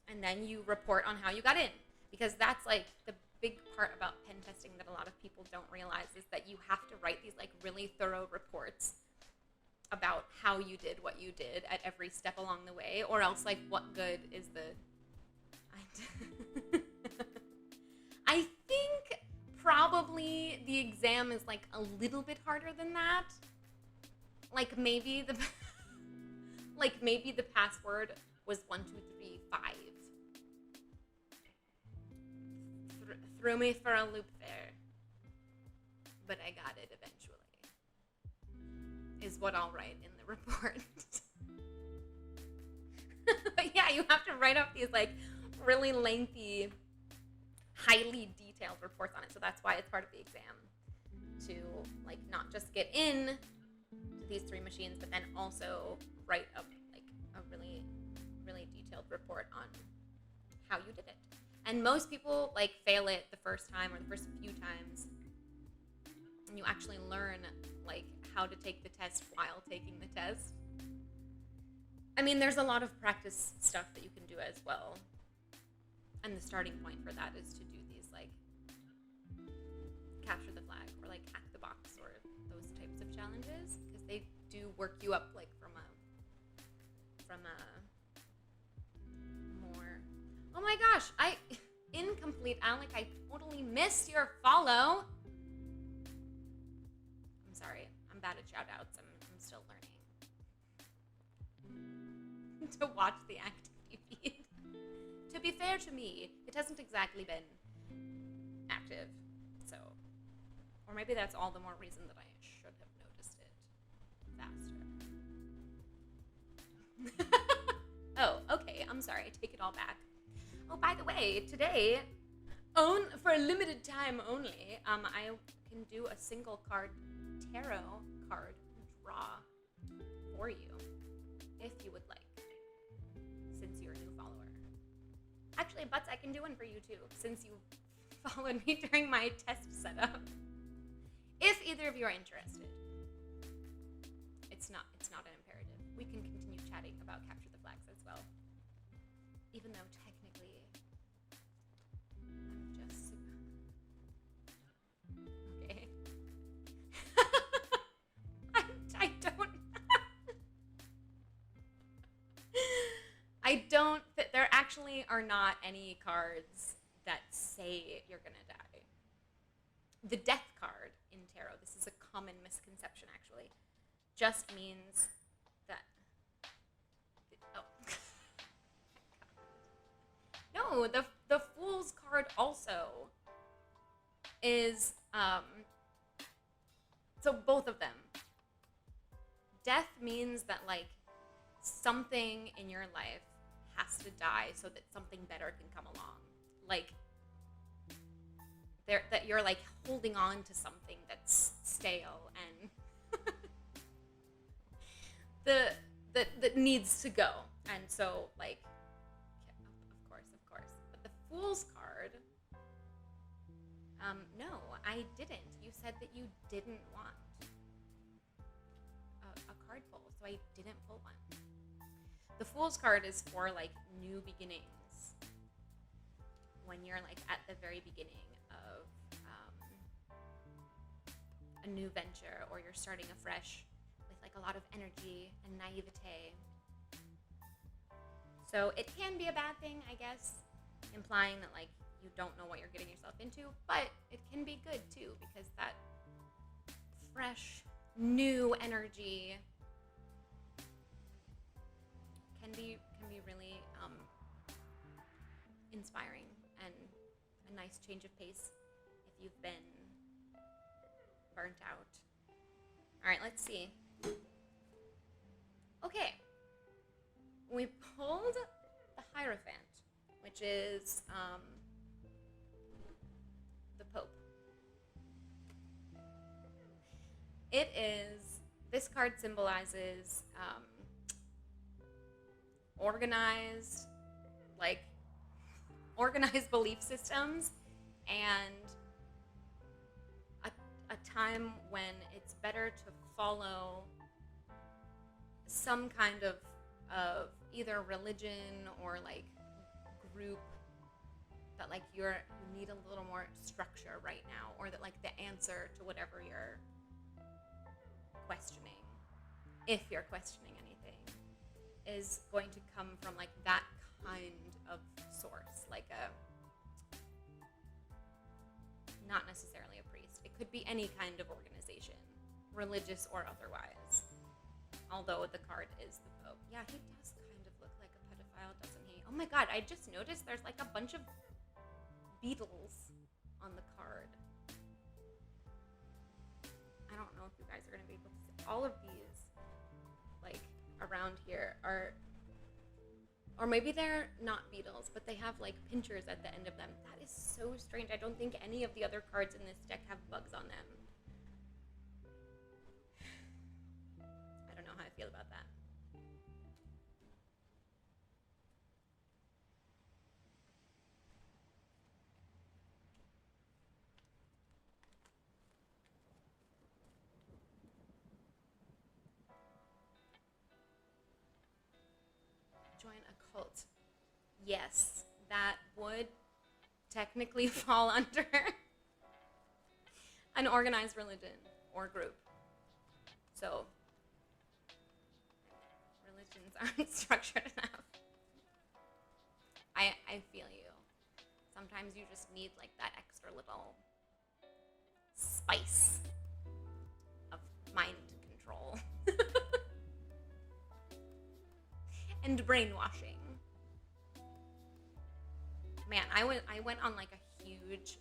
And then you report on how you got in. Because that's like the big part about pen testing that a lot of people don't realize, is that you have to write these like really thorough reports about how you did what you did at every step along the way, or else like what good is the I think probably the exam is like a little bit harder than that. Like maybe the password was 1 2 3 5. Threw me for a loop there, but I got it eventually, is what I'll write in the report. But yeah, you have to write up these like really lengthy, highly detailed reports on it. So that's why it's part of the exam, to like not just get in to these 3 machines, but then also write up like a really, really detailed report on how you did it. And most people like fail it the first time or the first few times. And you actually learn like how to take the test while taking the test. I mean, there's a lot of practice stuff that you can do as well. And the starting point for that is to do these like capture the flag or like hack the box or those types of challenges, because they do work you up like from a more. Oh my gosh, incomplete Alec, I totally missed your follow. I'm sorry, I'm bad at shout outs. I'm still learning to watch the activity feed. To be fair to me, it hasn't exactly been active, so, or maybe that's all the more reason that I should have noticed it faster. Oh, okay, I'm sorry, I take it all back. Oh, by the way, today, for a limited time only, I can do a single card tarot card draw for you, if you would like, since you're a new follower. actually, Butts, I can do one for you too, since you followed me during my test setup. If either of you are interested. It's not an imperative. We can continue chatting about Capture the Flags as well. Even though technically I'm just okay. I don't there actually are not any cards that say you're gonna die. The death card in tarot, this is a common misconception actually, just means that oh. No, the Fool's card also is so both of them. Death means that like something in your life has to die so that something better can come along. Like that you're like holding on to something that's stale and that needs to go. And so like of course. But the Fool's card, no, I didn't. You said that you didn't want a card pull, so I didn't pull one. The Fool's card is for like new beginnings. When you're like at the very beginning of a new venture, or you're starting afresh with like a lot of energy and naivete. So it can be a bad thing, I guess, implying that like you don't know what you're getting yourself into, but it can be good too, because that fresh, new energy can be really inspiring and a nice change of pace if you've been burnt out. All right, let's see. Okay. We pulled the Hierophant, which is the Pope. This card symbolizes organized belief systems and a time when it's better to follow some kind of either religion or like group that like you need a little more structure right now, or that like the answer to whatever you're questioning, if you're questioning anything, is going to come from like that kind of source, like not necessarily a priest. It could be any kind of organization, religious or otherwise. Although the card is the Pope. Yeah, he does kind of look like a pedophile, doesn't he? Oh my god, I just noticed there's like a bunch of beetles on the card. I don't know if you guys are going to be able to see. All of these, like, around here are... Or maybe they're not beetles, but they have, like, pinchers at the end of them. That is so strange. I don't think any of the other cards in this deck have bugs on them. I don't know how I feel about that. Join a cult. Yes, that would technically fall under an organized religion or group. So, religions aren't structured enough. I feel you. Sometimes you just need like that extra little spice of mind control. And brainwashing. Man, I went on like a huge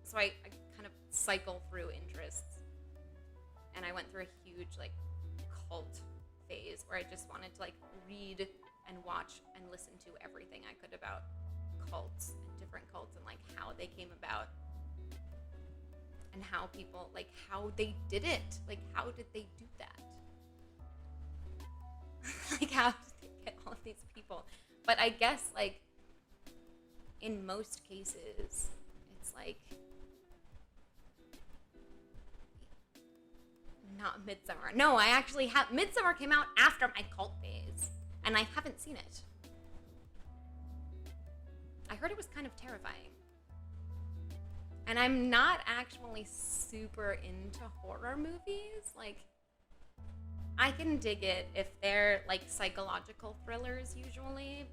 so I kind of cycle through interests, and I went through a huge like cult phase where I just wanted to like read and watch and listen to everything I could about cults and different cults and like how they came about and how people, like how they did it, like how did they do that? Like how did they get all of these people? But I guess, like, in most cases, it's like not Midsummer. No, I actually have. Midsummer came out after my cult phase, and I haven't seen it. I heard it was kind of terrifying. And I'm not actually super into horror movies. Like, I can dig it if they're like psychological thrillers usually,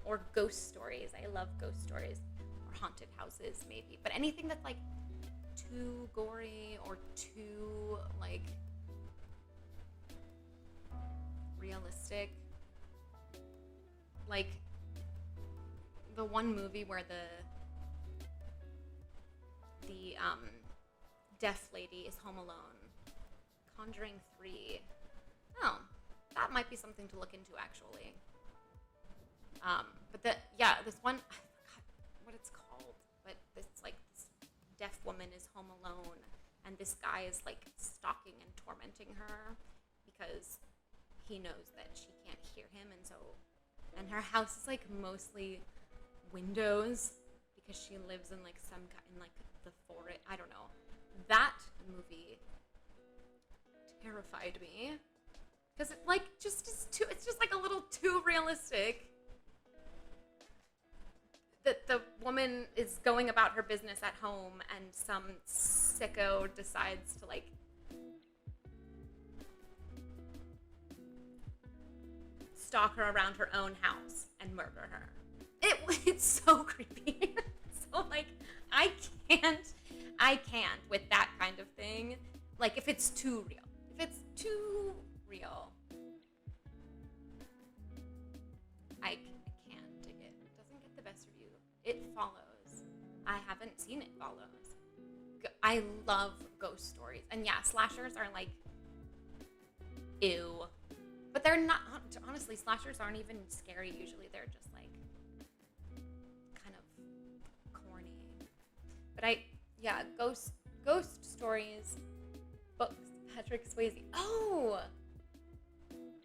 or ghost stories. I love ghost stories, or haunted houses maybe. But anything that's like too gory or too like realistic, like the one movie where the deaf lady is home alone, Conjuring 3. Oh, that might be something to look into actually. But this one, I forgot what it's called, but this deaf woman is home alone, and this guy is like stalking and tormenting her because he knows that she can't hear him, and her house is like mostly windows because she lives in like the forest. I don't know. That movie terrified me because it like just is too. It's just like a little too realistic. That the woman is going about her business at home, and some sicko decides to like stalk her around her own house and murder her. It's so creepy. So like I can't with that kind of thing. Like if it's too real. If it's too real, I can't dig it. It doesn't get the best review. It Follows. I haven't seen It Follows. I love ghost stories. And yeah, slashers are like ew. But they're not, honestly, slashers aren't even scary usually. They're just like kind of corny. But ghost stories, books, Patrick Swayze. Oh!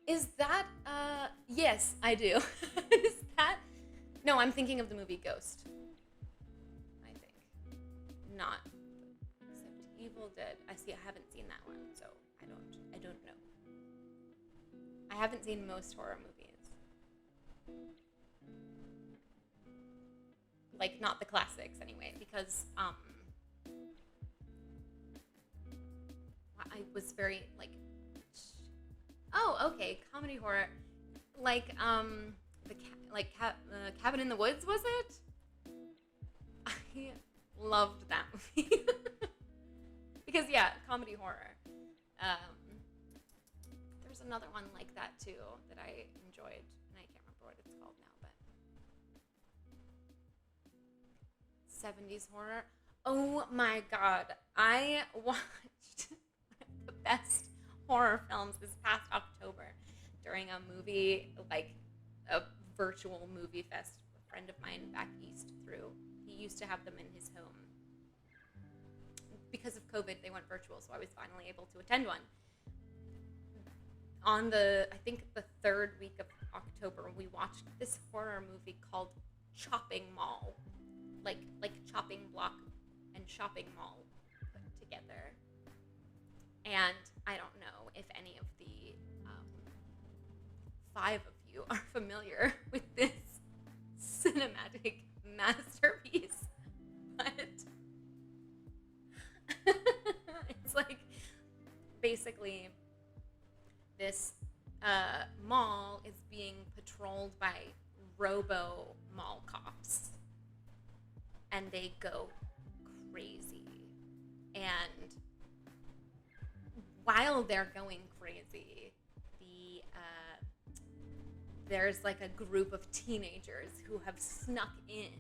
Is that, yes, I do. Is that, no, I'm thinking of the movie Ghost. I think. Not, except Evil Dead. I haven't seen that one, so I don't know. I haven't seen most horror movies. Like, not the classics, anyway, because, I was very, like, oh, okay, comedy horror. Like, Cabin in the Woods, was it? I loved that movie. Because, yeah, comedy horror. There's another one like that, too, that I enjoyed, and I can't remember what it's called now, but 70s horror. Oh my god. I watched the best horror films this past October during a movie, like a virtual movie fest a friend of mine back east threw. He used to have them in his home. Because of COVID, they went virtual, so I was finally able to attend one. On the third week of October, we watched this horror movie called Chopping Mall. Like chopping block and shopping mall put together. And I don't know if any of the 5 of you are familiar with this cinematic masterpiece, but it's like basically this mall is being patrolled by robo mall cops, and they go crazy. And while they're going crazy, there's like a group of teenagers who have snuck in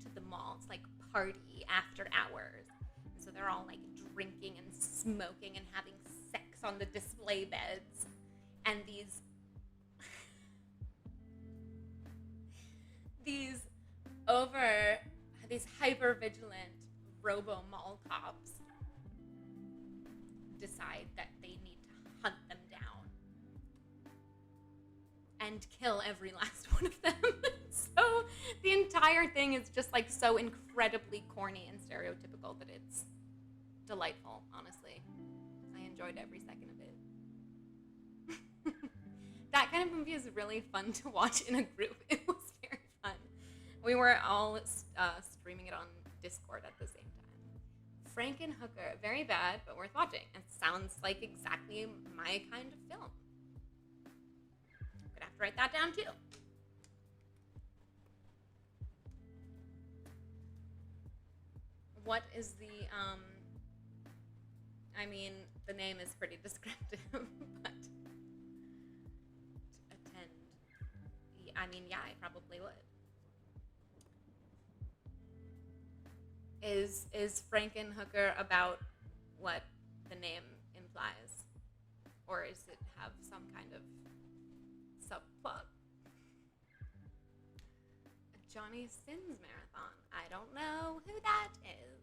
to the mall. It's like party after hours. And so they're all like drinking and smoking and having sex on the display beds. And these hyper vigilant robo mall cops decide that they need to hunt them down and kill every last one of them. The entire thing is just like so incredibly corny and stereotypical that it's delightful, honestly. I enjoyed every second of it. That kind of movie is really fun to watch in a group. It was very fun. We were all streaming it on Discord at the same time. Frankenhooker, very bad, but worth watching. It sounds like exactly my kind of film. Gonna have to write that down too. What is the, I mean, the name is pretty descriptive, but to attend, I mean, yeah, I probably would. Is Frankenhooker about what the name implies? Or is it have some kind of subplot? A Johnny Sins marathon. I don't know who that is.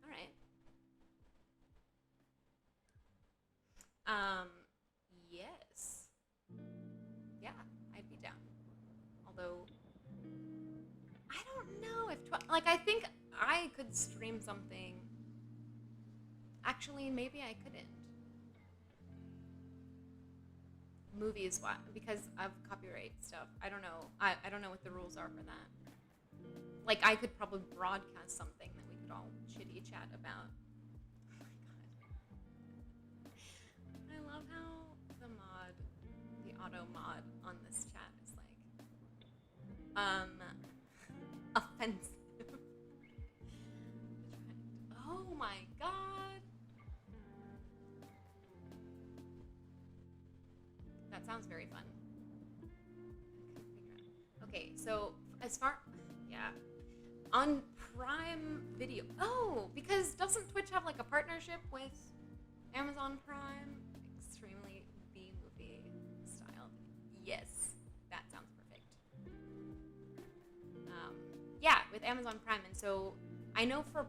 All right. Yes. Yeah, I'd be down. Although, I don't know if, I think I could stream something. Actually, maybe I couldn't. Movies, because of copyright stuff. I don't know. I don't know what the rules are for that. Like, I could probably broadcast something that we could all chitty chat about. Oh my god. I love how the auto mod on this chat is like, offensive. Oh my god. That sounds very fun. Okay, so yeah. On Prime Video. Oh, because doesn't Twitch have like a partnership with Amazon Prime? Extremely B-movie style. Yes, that sounds perfect. Yeah, with Amazon Prime. And so I know for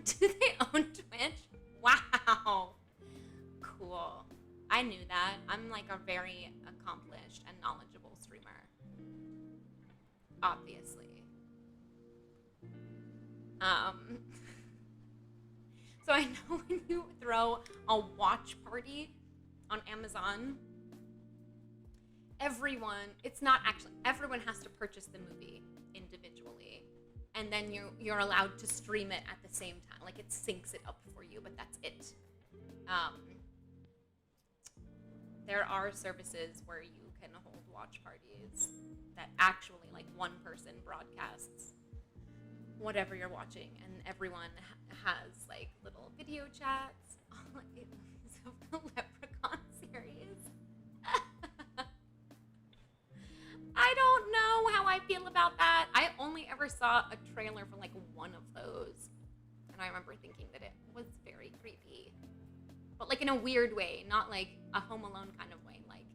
do they own Twitch? Wow. Cool. I knew that. I'm like a very accomplished and knowledgeable streamer. Obviously. So I know when you throw a watch party on Amazon, everyone has to purchase the movie individually. And then you're allowed to stream it at the same time. Like, it syncs it up for you, but that's it. There are services where you can hold watch parties that actually, like, one person broadcasts whatever you're watching, and everyone has, like, little video chats. Oh, it was of the Leprechaun series. I don't know how I feel about that. I only ever saw a trailer for, like, one of those, and I remember thinking that it was very creepy. But, like, in a weird way, not like a Home Alone kind of way, like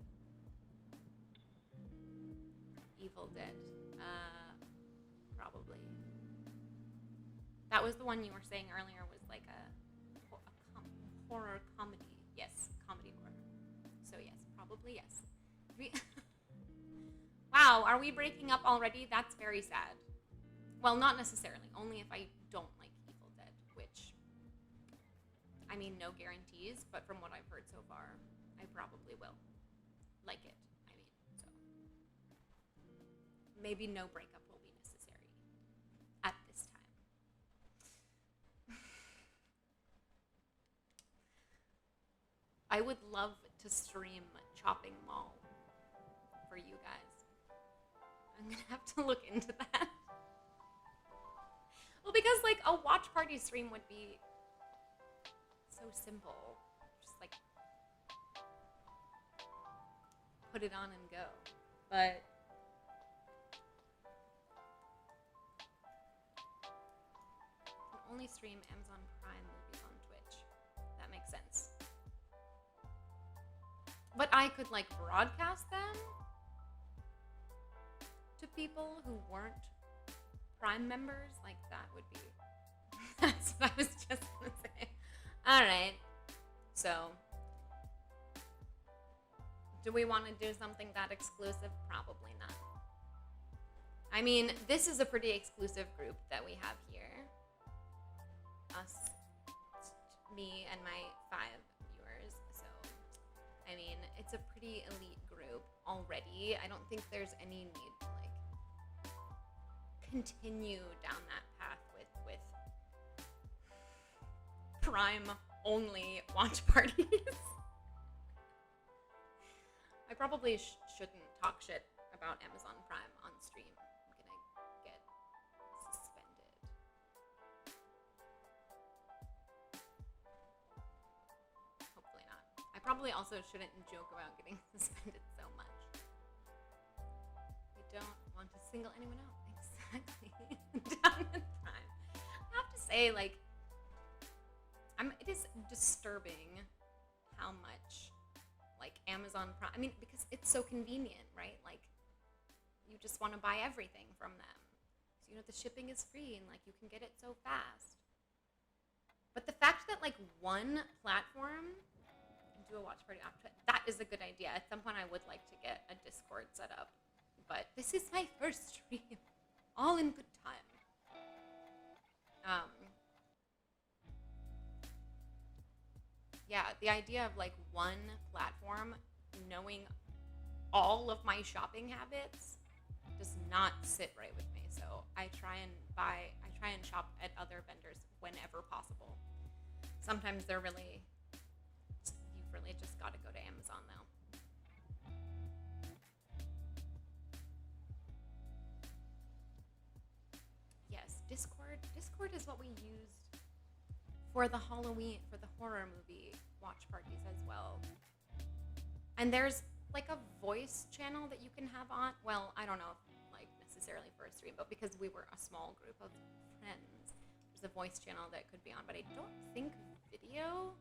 Evil Dead, probably. That was the one you were saying earlier was like a horror comedy. Yes, comedy horror. So yes, probably yes. Wow, are we breaking up already? That's very sad. Well, not necessarily. Only if I don't like Evil Dead, which, I mean, no guarantees, but from what I've heard so far, I probably will like it. I mean, so maybe no breakup will be necessary at this time. I would love to stream Chopping Mall for you guys. I'm gonna have to look into that. Well, because like a watch party stream would be so simple. Just like put it on and go. But you can only stream Amazon Prime movies on Twitch. That makes sense. But I could like broadcast them to people who weren't Prime members. Like that would be, that's what I was just gonna say. All right. So Do we want to do something that exclusive? Probably not. I mean, this is a pretty exclusive group that we have here. Us, me, and my 5 viewers. So, I mean, it's a pretty elite group already. I don't think there's any need to, like, continue down that path with Prime-only watch parties. I probably shouldn't talk shit about Amazon Prime on stream. I'm gonna get suspended. Hopefully not. I probably also shouldn't joke about getting suspended so much. I don't want to single anyone out. Exactly. Down with Prime. I have to say, like, it is disturbing how much, like, Amazon Prime, I mean, because it's so convenient, right? Like, you just want to buy everything from them. So, you know, the shipping is free and, like, you can get it so fast. But the fact that, like, one platform can do a watch party after, that is a good idea. At some point, I would like to get a Discord set up. But this is my first stream. All in good time. Yeah, the idea of, like, one platform knowing all of my shopping habits does not sit right with me. So I try and shop at other vendors whenever possible. Sometimes you've really just got to go to Amazon though. Yes, Discord is what we used for the horror movie watch parties as well. And there's, like, a voice channel that you can have on. Well, I don't know if, like, necessarily for a stream, but because we were a small group of friends, there's a voice channel that could be on, but I don't think video.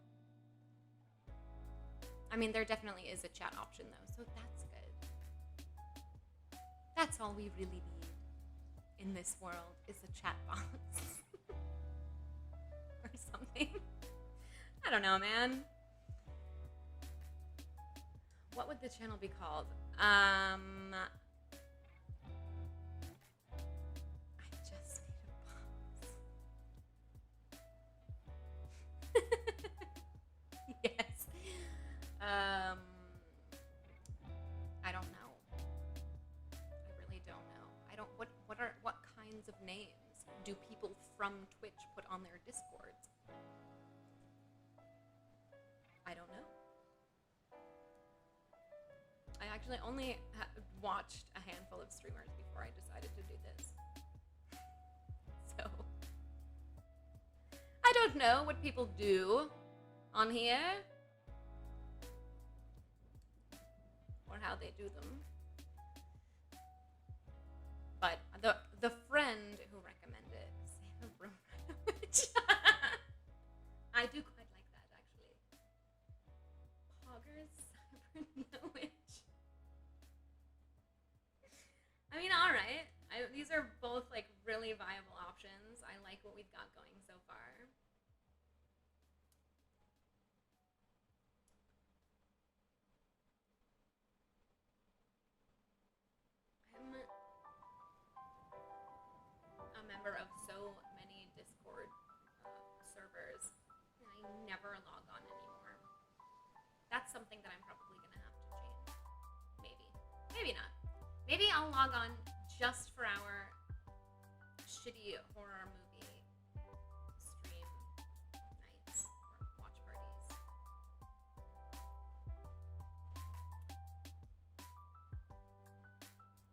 I mean, there definitely is a chat option though, so that's good. That's all we really need in this world is a chat box. Or something. I don't know, man. What would the channel be called? I just need a box. Yes. I don't know. I really don't know. What kinds of names do people from Twitch put on their Discords? I don't know. I actually only watched a handful of streamers before I decided to do this. So, I don't know what people do on here. Or how they do them. But the friend who recommended it, Save a Room Witch. I do quite like that, actually. Poggers, Cyber Witch. I mean, all right. These are both, like, really viable options. I like what we've got going so far. I'm a member of so many Discord servers, and I never log on anymore. That's something that I'm probably going to have to change. Maybe. Maybe not. Maybe I'll log on just for our shitty horror movie stream nights or watch parties.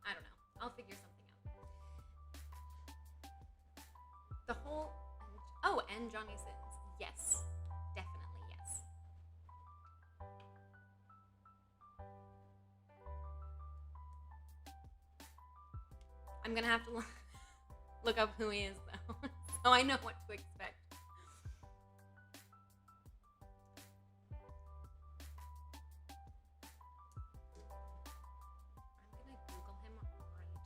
I don't know. I'll figure something out. And Johnny Sins. Yes. Definitely yes. I'm gonna have to look up who he is, though, so I know what to expect. I'm gonna Google him right now.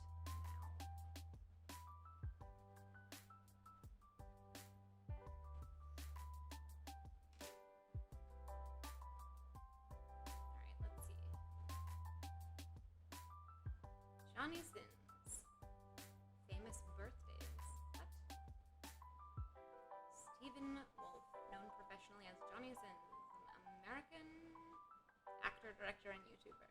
Alright, let's see. Johnny Sins. Famous birthdays. What? Stephen Wolf, known professionally as Johnny Sins, an American actor, director, and YouTuber.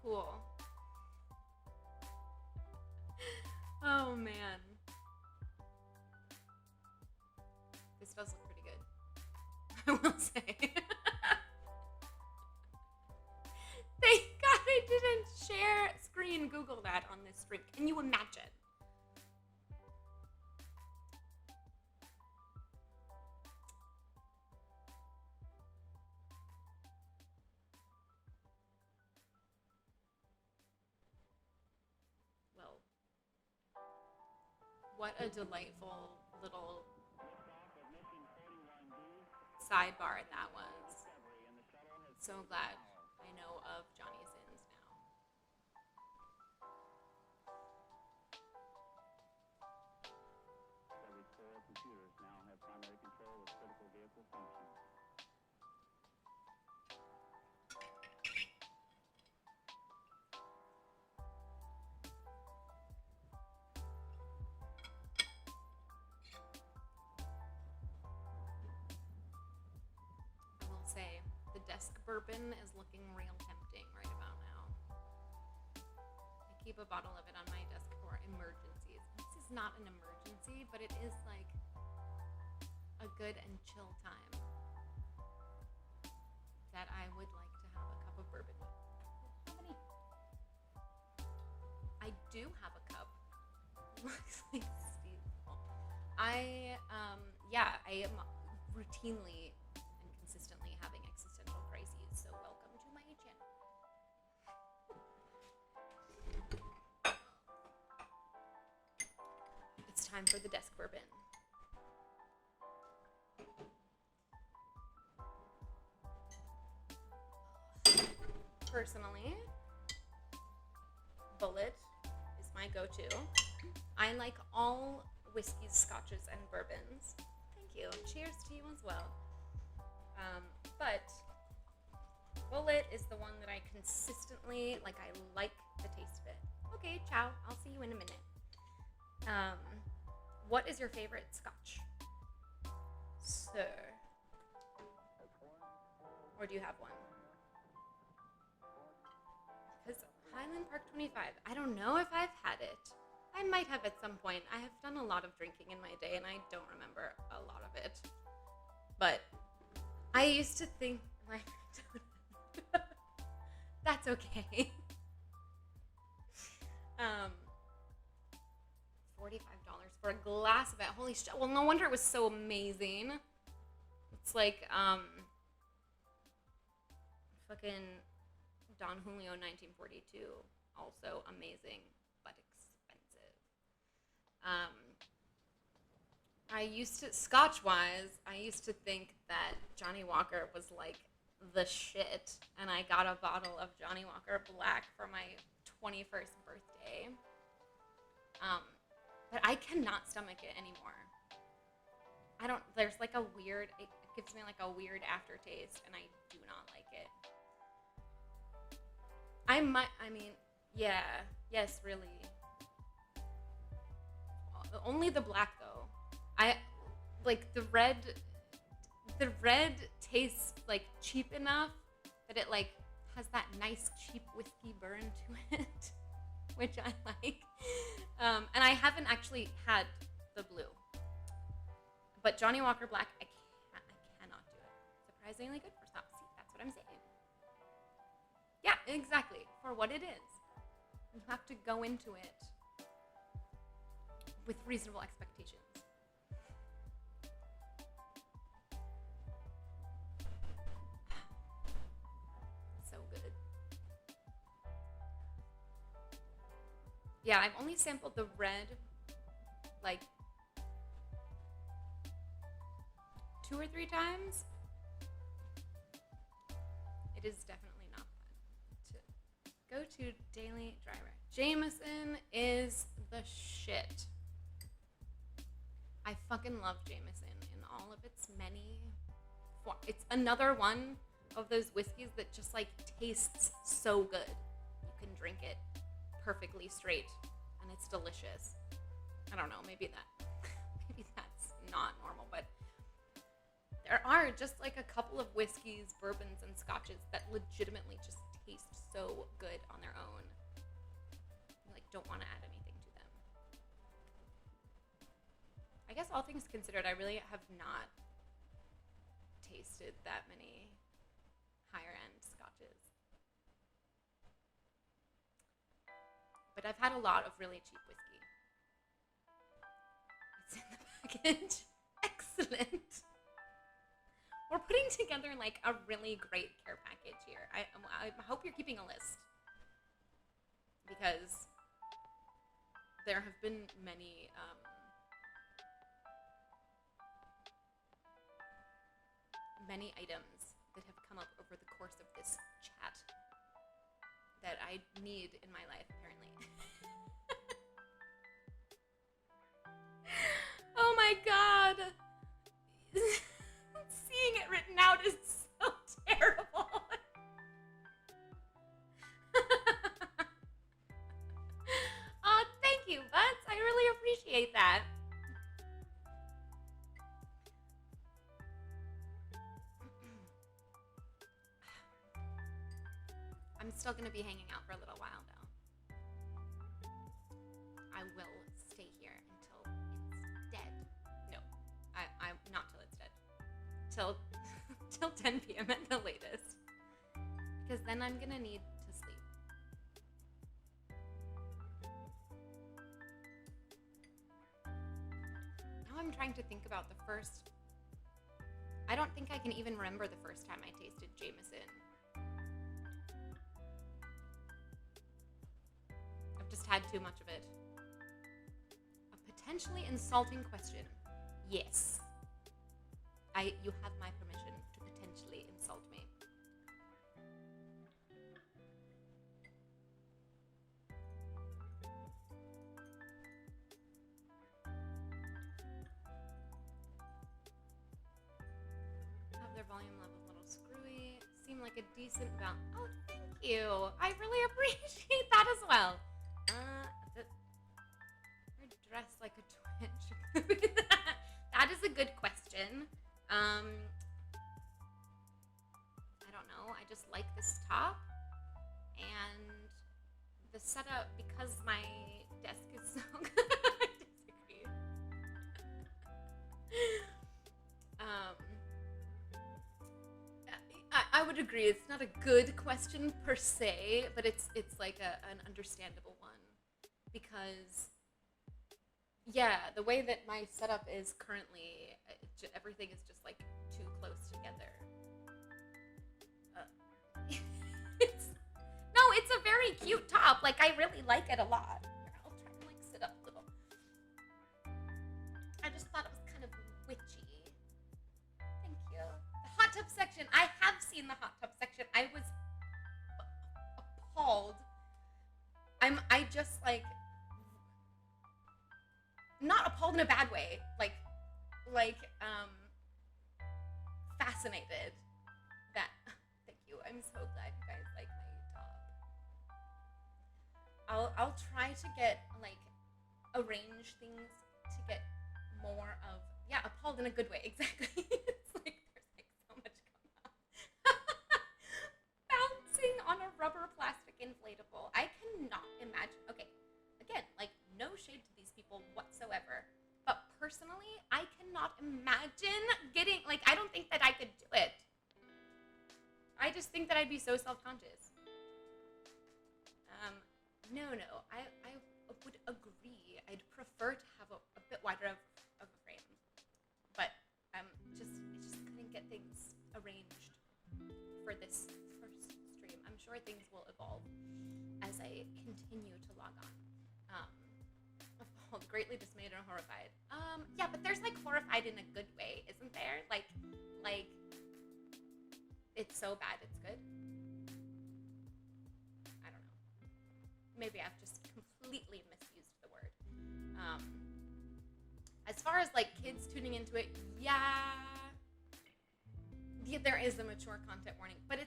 Cool. Oh man. This does look pretty good, I will say. Thank God I didn't share screen Google that on this stream. Can you imagine? Well, what a delightful little sidebar that was. So glad I know of Johnny Sins now. Every core computers now have primary control of critical vehicle functions. I will say, the desk bourbon is looking real tempting right about now. I keep a bottle of it on my desk for emergencies. This is not an emergency, but it is like a good and chill time that I would like to have a cup of bourbon with. How many? I do have a cup. Looks like Steve. I am routinely and consistently having existential crises, so welcome to my channel. It's time for the desk bourbon. Personally, Bulleit is my go-to. I like all whiskeys, scotches, and bourbons. Thank you. Cheers to you as well. But Bulleit is the one that I consistently, I like the taste of it. Okay, ciao. I'll see you in a minute. What is your favorite scotch, sir? Or do you have one? Because Highland Park 25, I don't know if I've had it. I might have at some point. I have done a lot of drinking in my day, and I don't remember a lot of it. But I used to think, that's okay. $45 for a glass of it. Holy shit. Well, no wonder it was so amazing. It's like, fucking Don Julio 1942. Also amazing, but expensive. Scotch-wise, I used to think that Johnny Walker was like the shit, and I got a bottle of Johnny Walker Black for my 21st birthday. But I cannot stomach it anymore. There's like it gives me like a weird aftertaste, and I do not like it. Yes, really. Only the black though. The red tastes like cheap enough that it like has that nice cheap whiskey burn to it, which I like. And I haven't actually had the blue, but Johnny Walker Black, I cannot do it. Surprisingly good for stop. See, that's what I'm saying. Yeah, exactly. For what it is, you have to go into it with reasonable expectations. So good. Yeah, I've only sampled the red like 2 or 3 times. It is definitely not bad to go to daily driver. Jameson is the shit. I fucking love Jameson in all of its many forms. It's another one of those whiskeys that just like tastes so good. You can drink it perfectly straight and it's delicious. I don't know, maybe that's not normal, but there are just like a couple of whiskeys, bourbons, and scotches that legitimately just taste so good on their own. You like don't want to add anything to them. I guess all things considered, I really have not tasted that many higher end scotches. But I've had a lot of really cheap whiskey. It's in the package. Excellent. We're putting together like a really great care package here. I hope you're keeping a list, because there have been many many items that have come up over the course of this chat that I need in my life, apparently. Oh my god! Seeing it written out is so terrible. Oh, thank you, Butts. I really appreciate that. I'm still going to be hanging out for a little while, though. I will stay here until it's dead. No, I'm not till it's dead. Till 10 p.m. at the latest. Because then I'm going to need to sleep. Now I'm trying to think about the first... I don't think I can even remember the first time I tasted Jameson. I've just had too much of it. A potentially insulting question. Yes. You have my permission to potentially insult me. Have their volume level a little screwy. Seem like a decent balance. Oh, thank you. I really appreciate that as well. You're dressed like a Twitch. That is a good question. I don't know. I just like this top and the setup because my desk is so good. I disagree. I would agree. It's not a good question per se, but it's like an understandable one because. Yeah, the way that my setup is currently, everything is just like too close together. It's a very cute top. Like, I really like it a lot. Here, I'll try to like sit up a little. I just thought it was kind of witchy. Thank you. The hot tub section. I have seen the hot tub section. I was appalled. I just like. Not appalled in a bad way, like fascinated that, thank you, I'm so glad you guys like my top. I'll try to get, like, arrange things to get more of, yeah, appalled in a good way, exactly. It's like, there's like so much going on. Bouncing on a rubber plastic inflatable. I cannot imagine, okay. Again, like, no shade to these people whatsoever. But personally, I cannot imagine getting, like, I don't think that I could do it. I just think that I'd be so self-conscious. No, I would agree. I'd prefer to have a bit wider of a frame. But I just couldn't get things arranged for this first stream. I'm sure things will evolve as I continue to log on. Appalled, greatly dismayed and horrified. Yeah, but there's like horrified in a good way, isn't there? Like, it's so bad it's good. I don't know. Maybe I've just completely misused the word. As far as like kids tuning into it, yeah, there is a mature content warning, but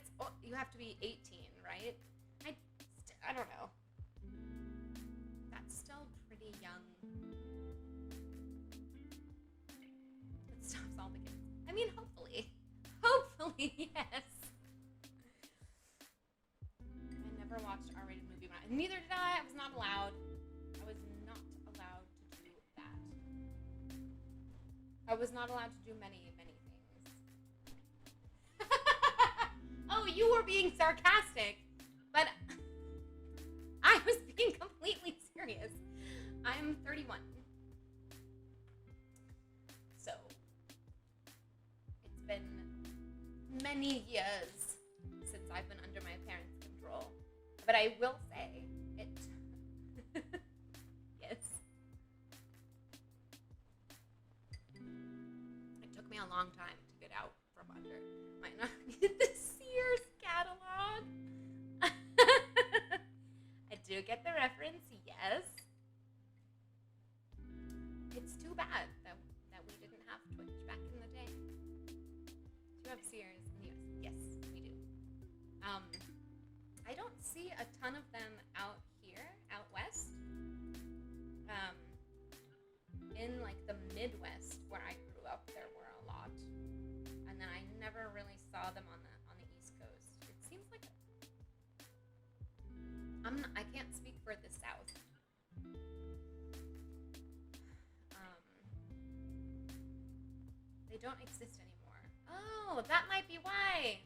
you have to be 18, right? I don't know. That's still pretty young. It stops all the kids. I mean, hopefully, yes. I never watched an R-rated movie neither did I. I was not allowed. I was not allowed to do that. I was not allowed to do many, many things. Oh, you were being sarcastic, but I was being completely serious. I'm 31. So, it's been many years since I've been under my parents' control. But I will say, it... yes. It took me a long time to get out from under my... the Sears catalog. I do get the reference, yes. It's too bad that we didn't have Twitch back in the day. Do you have Sears in the US? Yes, we do. I don't see a ton of them out here, out west. In like the Midwest where I grew up, there were a lot. And then I never really saw them on the East Coast. It seems like I can't speak for the South. They don't exist anymore. Oh, that might be why.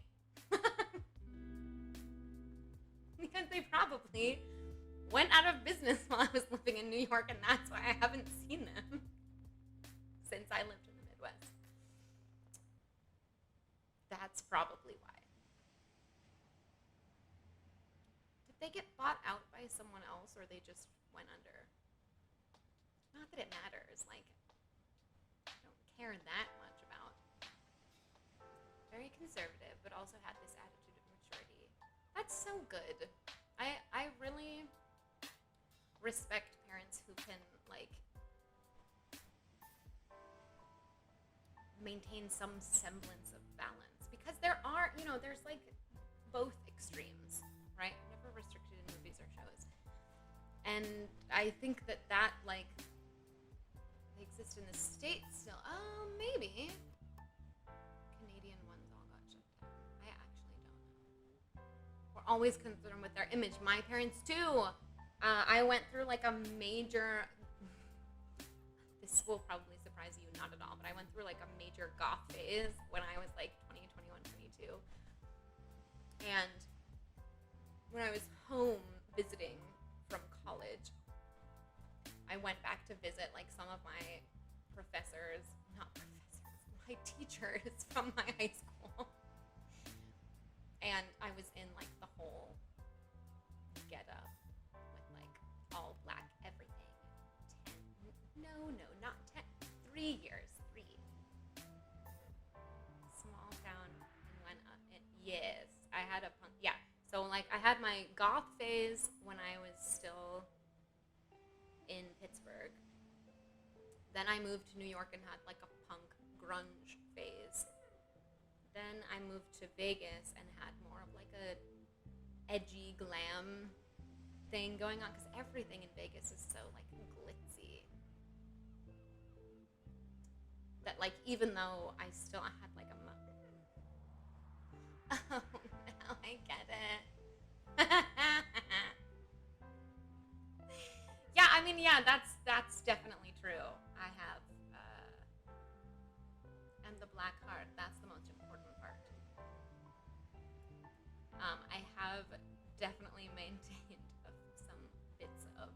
Because they probably went out of business while I was living in New York, and that's why I haven't seen them since I lived in the Midwest. That's probably why. Did they get bought out by someone else, or they just went under? Not that it matters. Like, I don't care that much about. Very conservative, but also had this attitude of maturity. That's so good. I really respect parents who can, like, maintain some semblance of balance. Because there are, there's, like, both extremes, right? Never restricted in movies or shows. And I think that, like, they exist in the States still. Oh, maybe. Canadian ones all got shut down. I actually don't know. We're always concerned with their image. My parents, too. I went through, like, a major... This will probably surprise you, not at all, but I went through, like, a major goth phase when I was, like, 20, 21, 22. And when I was home visiting from college, I went back to visit, like, some of my my teachers from my high school. And I was in, like, the whole get-up with, like, all black everything. 3 years. 3. Small town and went up. Yes, I had a punk. Yeah, so, like, I had my goth phase when I was still in Pittsburgh. Then I moved to New York and had, like, a punk grunge phase. Then I moved to Vegas and had more of, like, a edgy glam thing going on, because everything in Vegas is so, like, glitzy. That, like, even though I still had, like, oh, now I get it. Yeah, I mean, yeah, that's definitely true. I have, and the black heart, that's the most important part. I have definitely maintained some bits of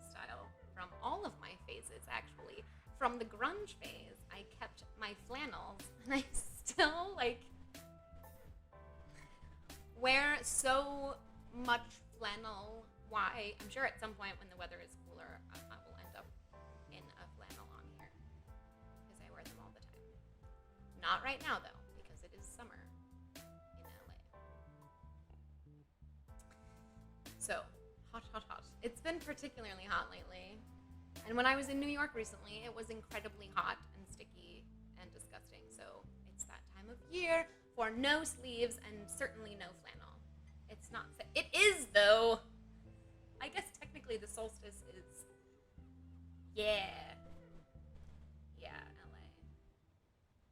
style from all of my phases, actually. From the grunge phase, I kept my flannels, and I still, like, wear so much flannel. Why? I'm sure at some point when the weather is cooler, I will end up in a flannel on here, because I wear them all the time. Not right now, though, because it is summer in LA. So, hot. It's been particularly hot lately. And when I was in New York recently, it was incredibly hot and sticky and disgusting. So it's that time of year for no sleeves and certainly no flannel. It's not. It is though. I guess technically the solstice is. Yeah. Yeah, LA.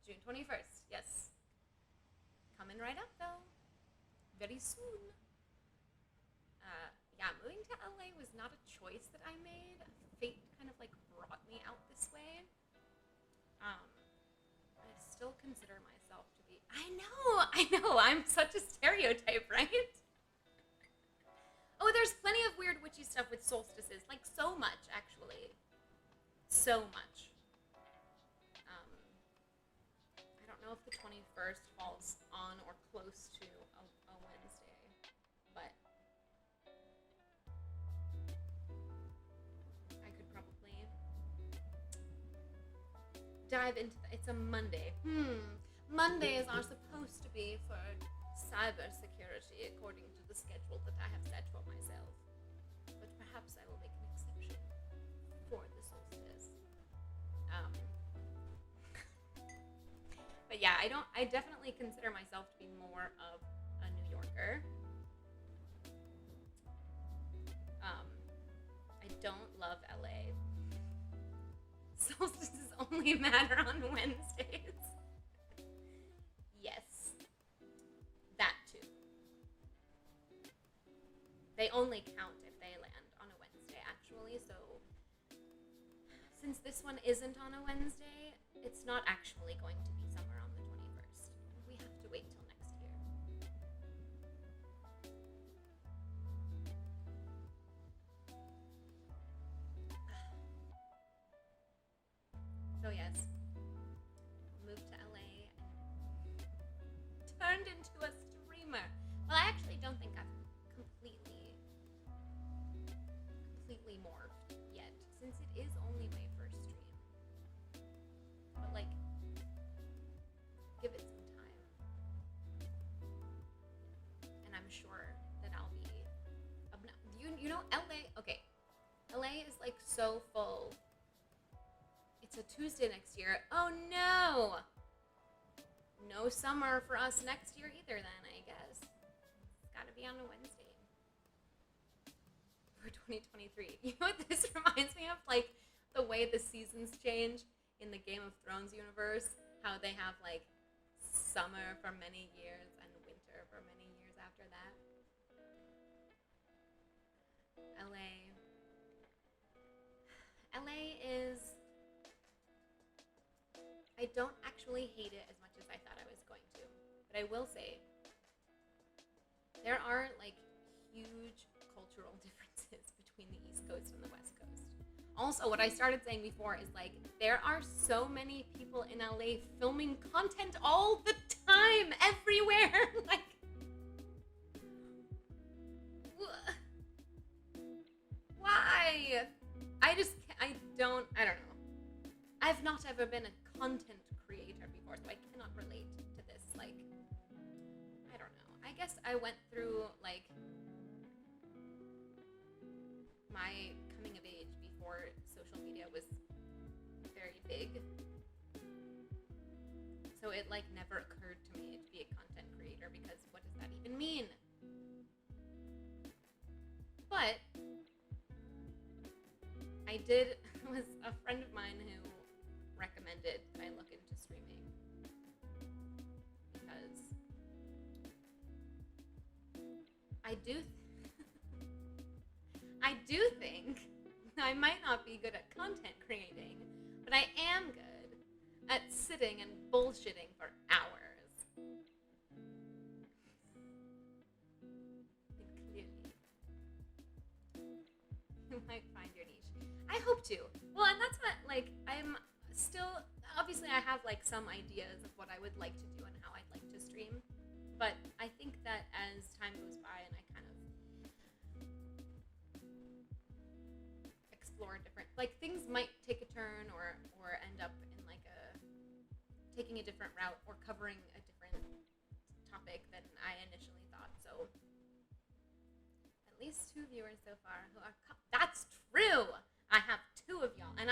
June 21st. Yes. Coming right up though. Very soon. Yeah, moving to LA was not a choice that I made. Fate kind of like brought me out this way. I still consider myself to be. I know. I'm such a stereotype, right? Oh, there's plenty of weird witchy stuff with solstices. Like so much, actually. So much. I don't know if the 21st falls on or close to a Wednesday, but I could probably dive into that. It's a Monday. Mondays are supposed to be for cybersecurity according to the schedule that I have set for myself. But perhaps I will make an exception for the solstice. But yeah, I definitely consider myself to be more of a New Yorker. I don't love LA. Solstices only matter on Wednesdays. Yes. That too. They only count if they land on a Wednesday, actually, so since this one isn't on a Wednesday, it's not actually going to be somewhere on the 21st. We have to wait till next year. So yes, moved to LA and turned into a streamer. Well, I actually don't think I've completely morphed yet, since it is only my first stream. But like, give it some time, and I'm sure that I'll be. You know, LA. Okay, LA is like so full. It's a Tuesday next year. Oh no! No summer for us next year either. Then I guess it's got to be on a Wednesday. For 2023. You know what this reminds me of? Like the way the seasons change in the Game of Thrones universe, how they have like summer for many years and winter for many years after that. LA is, I don't actually hate it as much as I thought I was going to, but I will say there are like huge cultural differences between the East Coast and the West Coast. Also, what I started saying before is like there are so many people in LA filming content all the time, everywhere. Like, why? I don't know. I've not ever been a content creator before, so I cannot relate to this. Like, I don't know. I guess I went through like my coming of age before social media was very big. So it like never occurred to me to be a content creator, because what does that even mean? But I did, it was a friend of mine who recommended I look into streaming, because I do think I might not be good at content creating, but I am good at sitting and bullshitting for hours. And clearly, you might find your niche. I hope to. Well, and that's what, like, I'm still, obviously I have like some ideas of what I would like to do and how I'd like to stream, but I think that as time goes by and I kind of explore different, like, things might take a turn or end up in like taking a different route or covering a different topic than I initially thought. So at least 2 viewers so far who are that's true. I have 2 of y'all, and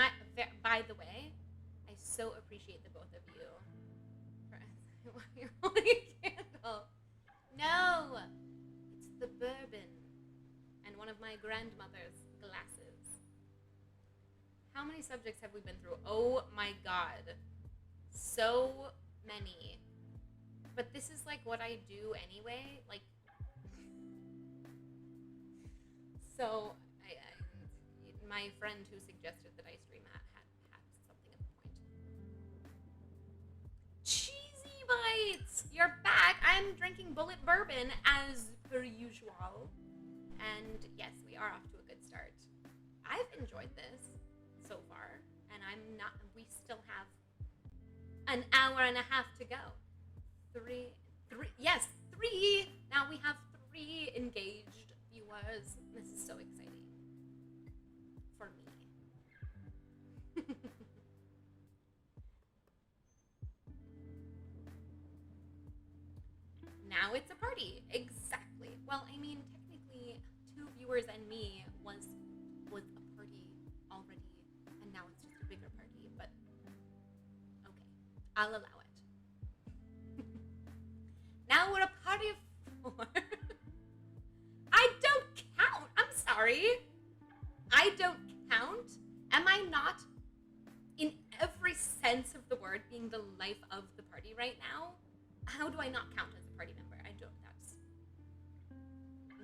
by the way, I so appreciate the both of you for you're holding a grandmother's glasses. How many subjects have we been through? Oh my god. So many. But this is like what I do anyway. Like, so my friend who suggested that I stream had something at the point. Cheesy Bites! You're back! I'm drinking Bullet Bourbon as per usual. And yes, we are off to a good start. I've enjoyed this so far, and we still have an hour and a half to go. Three. Now we have 3 engaged viewers. This is so exciting for me. Now it's a party. Exactly. Well, I mean, technically 2 viewers and me was a party already, and now it's just a bigger party, but okay, I'll allow it. Now we're a party of 4. I don't count. I'm sorry. I don't count. Am I not, in every sense of the word, being the life of the party right now? How do I not count as a party member? I don't. That's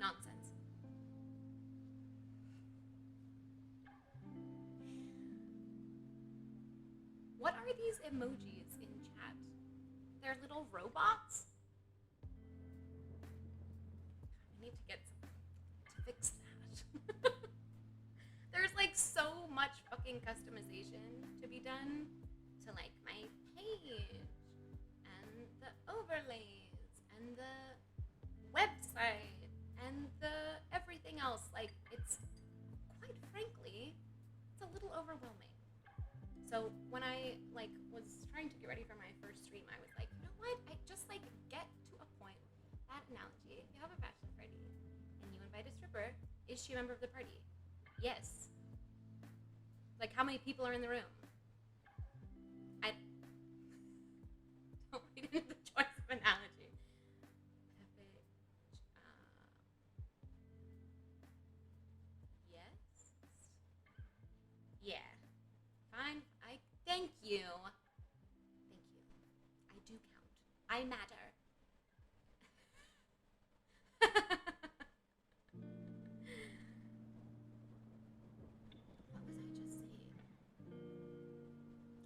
nonsense. What are these emojis in chat? They're little robots? I need to fix that. There's like so much fucking customization to be done to like my page and the overlays and the website and the everything else. Like, it's quite frankly, it's a little overwhelming. So when I like was trying to get ready for my first stream, I was like, you know what? I just like get to a point. That analogy. If you have a bachelor party and you invite a stripper, is she a member of the party? Yes. Like, how many people are in the room? I don't read into the choice of analogy. Yes. Yeah. Fine. Thank you. Thank you. I do count. I matter. What was I just saying?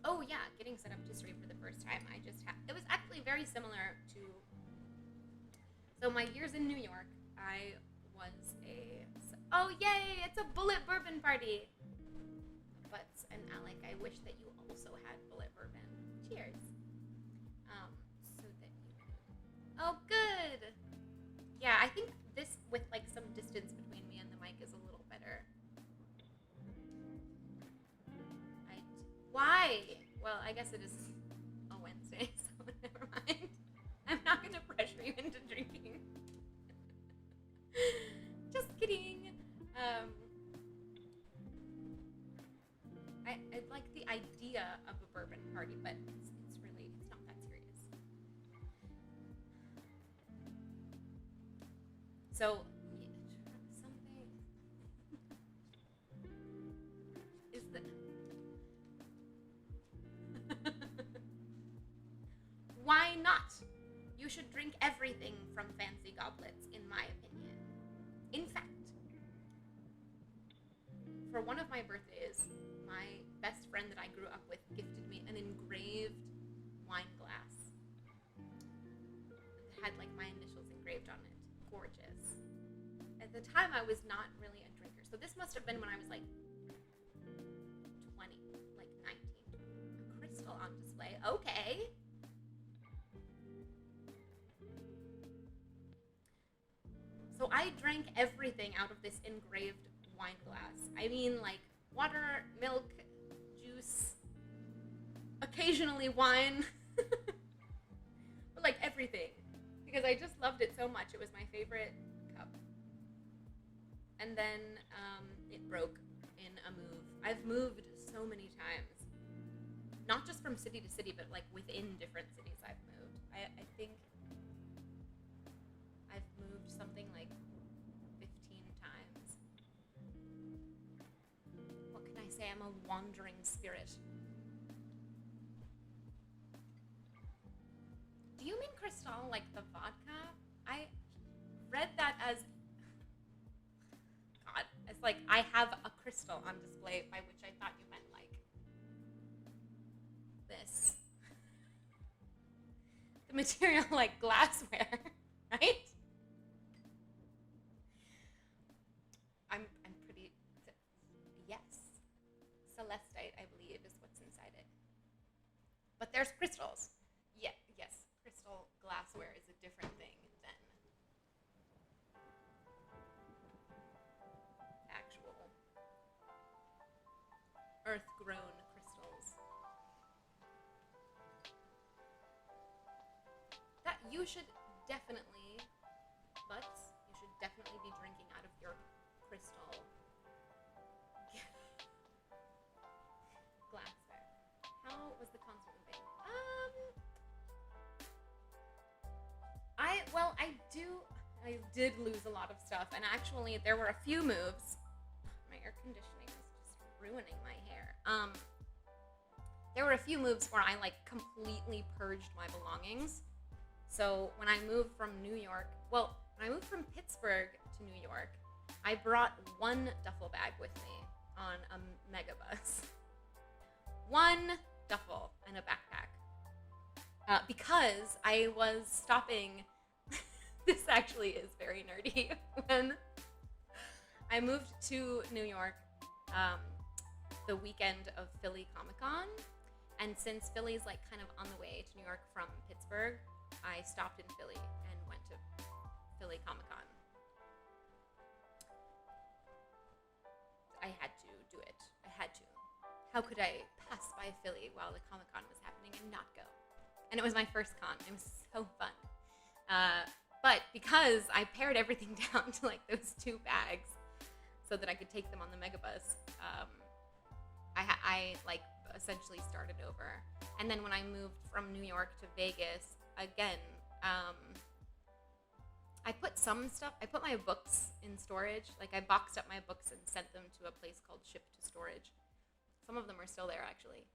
Oh yeah, getting set up to stream for the first time. It was actually very similar to, so my years in New York, I was oh yay, it's a Bullet Bourbon party. Butts and Alec, I wish that you also had Bullet Bourbon. Cheers. So that you could. Oh, good. Yeah, I think this with like some distance between me and the mic is a little better. Why? Well, I guess it is a Wednesday, so never mind. I'm not gonna pressure you into drinking. Just kidding. I like the idea of a bourbon party, but it's not that serious. So, yeah, something is the why not? You should drink everything from fancy goblets, in my opinion. In fact, for one of my birthdays, my best friend that I grew up with gifted me an engraved wine glass. It had like my initials engraved on it. Gorgeous. At the time, I was not really a drinker. So this must have been when I was like 20, like 19. A crystal on display. Okay. So I drank everything out of this engraved wine glass. I mean, like water, milk, juice, occasionally wine, but like everything, because I just loved it so much. It was my favorite cup. And then it broke in a move. I've moved so many times, not just from city to city, but like within different cities I've moved. I think I've moved something like 15 times. say I'm a wandering spirit. Do you mean Cristal like the vodka? I read that as... God, it's like I have a crystal on display, by which I thought you meant like this. The material like glassware, right? I'm pretty... Yes. Celestite, I believe, is what's inside it. But there's crystals. Yeah, yes. Crystal glassware is a different thing than actual earth-grown crystals. That you should definitely, Butts, you should definitely be drinking out of your crystal glassware. How was the concert moving? I did lose a lot of stuff, and actually there were a few moves. My air conditioning is just ruining my hair. There were a few moves where I like completely purged my belongings. So when I moved from Pittsburgh to New York, I brought one duffel bag with me on a megabus. One duffel and a backpack. Because I was stopping... This actually is very nerdy. When I moved to New York the weekend of Philly Comic-Con, and since Philly's like kind of on the way to New York from Pittsburgh, I stopped in Philly and went to Philly Comic-Con. I had to do it. I had to. How could I pass by Philly while the Comic-Con was happening and not go? And it was my first con. It was so fun. But because I pared everything down to like those two bags so that I could take them on the megabus, I like essentially started over. And then when I moved from New York to Vegas, again, I put my books in storage. Like I boxed up my books and sent them to a place called Ship to Storage. Some of them are still there actually.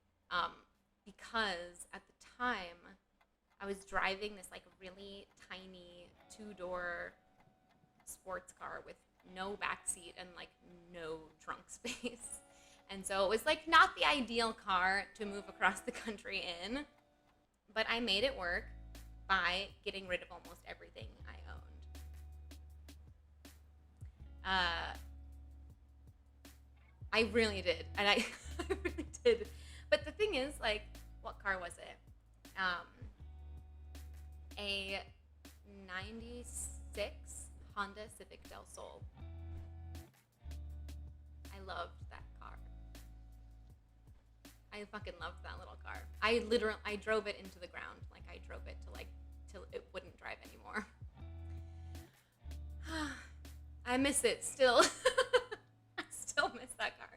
Because at the time I was driving this like really tiny 2-door sports car with no backseat and like no trunk space. And so it was like not the ideal car to move across the country in, but I made it work by getting rid of almost everything I owned. I really did. And I really did. But the thing is, like, what car was it? A 96 Honda Civic Del Sol. I loved that car. I fucking loved that little car. I drove it into the ground. Like I drove it till it wouldn't drive anymore. I miss it still. I still miss that car.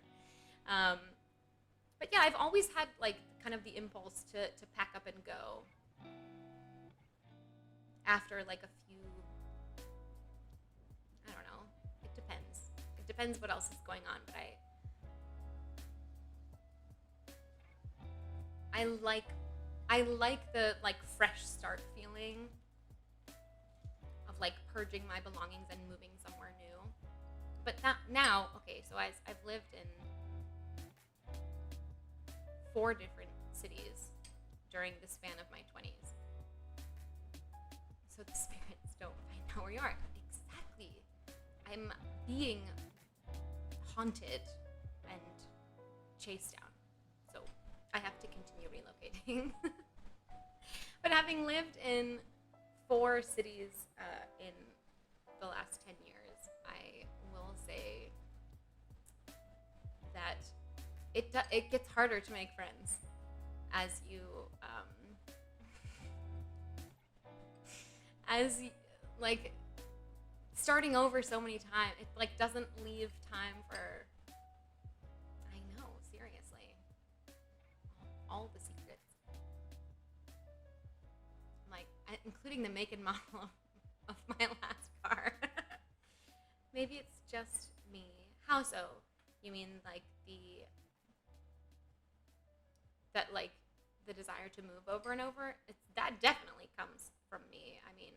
But yeah, I've always had like kind of the impulse to pack up and go after like a few, I don't know, it depends. It depends what else is going on, but I like the like fresh start feeling of like purging my belongings and moving somewhere new. But now, okay, so I've lived in 4 different cities during the span of my 20s. So the spirits don't find out where you are. Exactly. I'm being haunted and chased down. So I have to continue relocating. But having lived in 4 cities in the last 10 years, I will say that it gets harder to make friends as you like starting over so many times. It like doesn't leave time for, I know, seriously, all the secrets, like including the make and model of my last car. Maybe it's just me. How so? You mean like the that like the desire to move over and over, that definitely comes from me. I mean,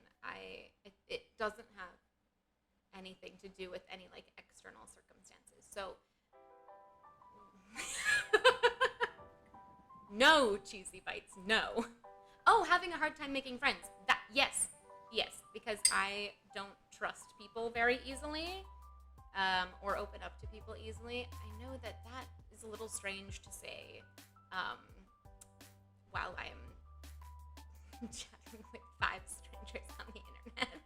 it doesn't have anything to do with any like external circumstances. So no, Cheesy Bites, no. Oh, having a hard time making friends. That yes, because I don't trust people very easily, or open up to people easily. I know that is a little strange to say while I'm chatting with 5 strangers on the internet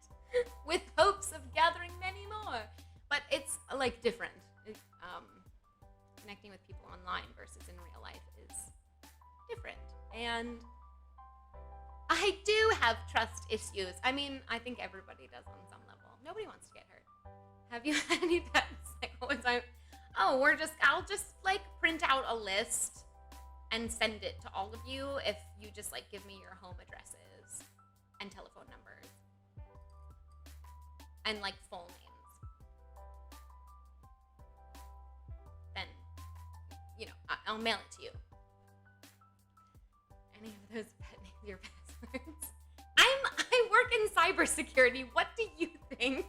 with hopes of gathering many more. But it's like different. Connecting with people online versus in real life is different. And I do have trust issues. I mean, I think everybody does on some level. Nobody wants to get hurt. Have you had any pets? Like, what was I? Oh, I'll just like print out a list and send it to all of you if you just like give me your home addresses and telephone numbers and like full names. Then, I'll mail it to you. Any of those pet names, your passwords? I work in cybersecurity. What do you think?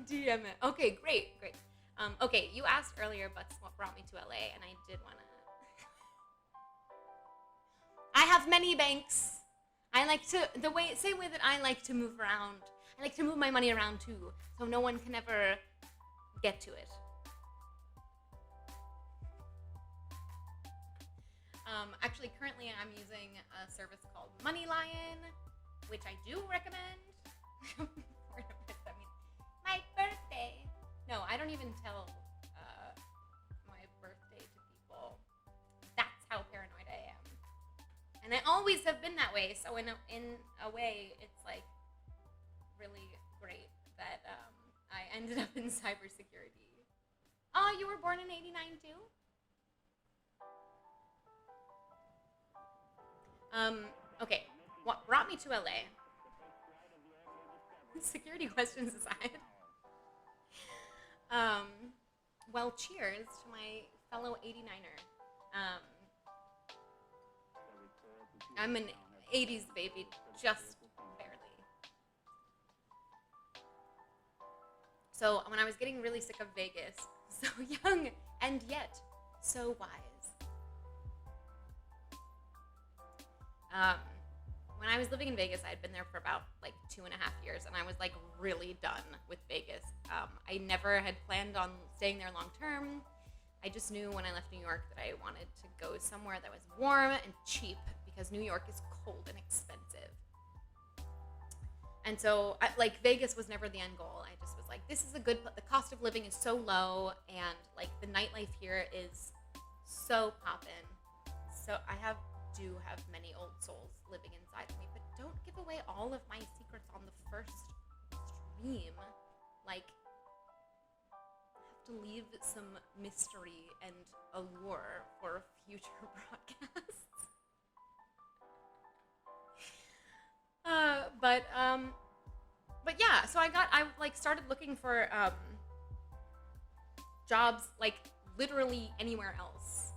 DM it. Okay, great. Okay, you asked earlier, but what brought me to LA, and I did want to. I have many banks. I like to same way that I like to move around. I like to move my money around too, so no one can ever get to it. Actually, currently I'm using a service called MoneyLion, which I do recommend. I mean, my birthday. No, I don't even tell my birthday to people. That's how paranoid I am. And I always have been that way, so in a way, it's like really great that I ended up in cybersecurity. Oh, you were born in '89 too? Okay, what brought me to LA? Security questions aside. Well, cheers to my fellow 89er. I'm an 80s baby, just barely. So when I was getting really sick of Vegas, so young and yet so wise. When I was living in Vegas, I had been there for about like 2.5 years, and I was like really done with Vegas. I never had planned on staying there long term. I just knew when I left New York that I wanted to go somewhere that was warm and cheap, because New York is cold and expensive. And so, Vegas was never the end goal. I just was like, this is a good, the cost of living is so low, and like the nightlife here is so poppin'. So I do have many old souls living inside of me, but don't give away all of my secrets on the first stream. Like, I have to leave some mystery and allure for future broadcasts. But yeah, so I started looking for jobs like literally anywhere else.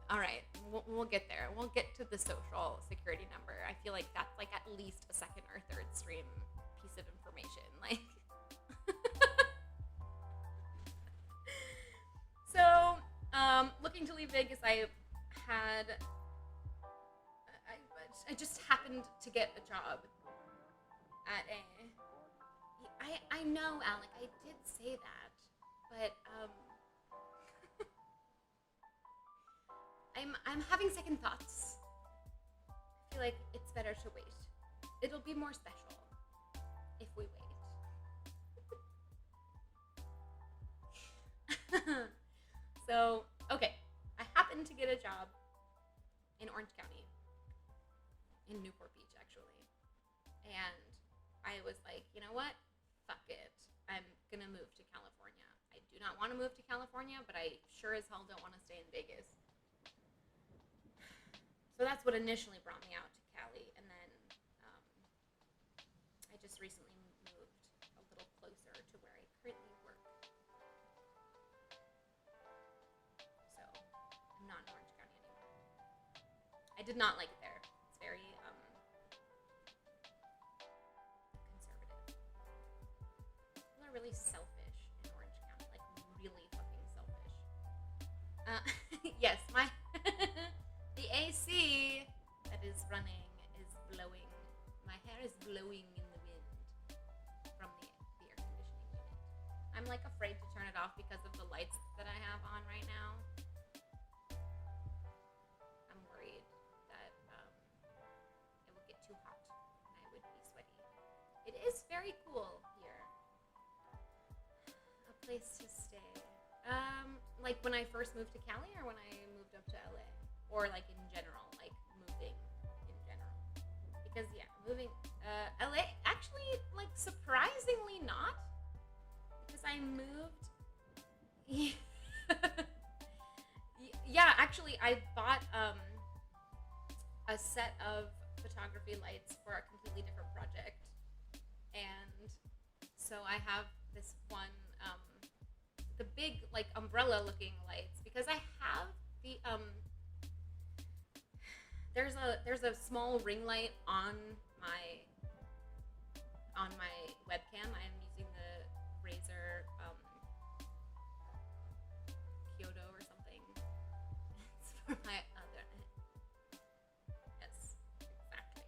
All right, we'll get there. We'll get to the social security number. I feel like that's like at least a second or third stream piece of information. Like, so looking to leave Vegas, I just happened to get a job at I know, Alec, I did say that, but I'm having second thoughts. I feel like it's better to wait. It'll be more special if we wait. So, okay. I happened to get a job in Orange County. In Newport Beach, actually. And I was like, you know what? Fuck it. I'm gonna move to California. I do not want to move to California, but I sure as hell don't want to stay in Vegas. So that's what initially brought me out to Cali, and then I just recently moved a little closer to where I currently work. did not like it there. It's very conservative. People are really selfish in Orange County, like really fucking selfish. Yes, my the AC that is running is blowing. My hair is blowing in the wind from the air conditioning unit. I'm like afraid to turn it off because of the lights that I have on right now. I'm worried that it would get too hot and I would be sweaty. It is very cool here. A place to stay. Like when I first moved to Cali or when I moved up to LA? Or like in general, like moving in general? Because yeah, moving, LA, actually like surprisingly not. Because I moved, yeah, actually I bought a set of photography lights for a completely different project. And so I have this one, the big like umbrella looking lights, because I have the there's a small ring light on my webcam. I am using the Razer Kyoto or something. It's for my other. Yes, exactly.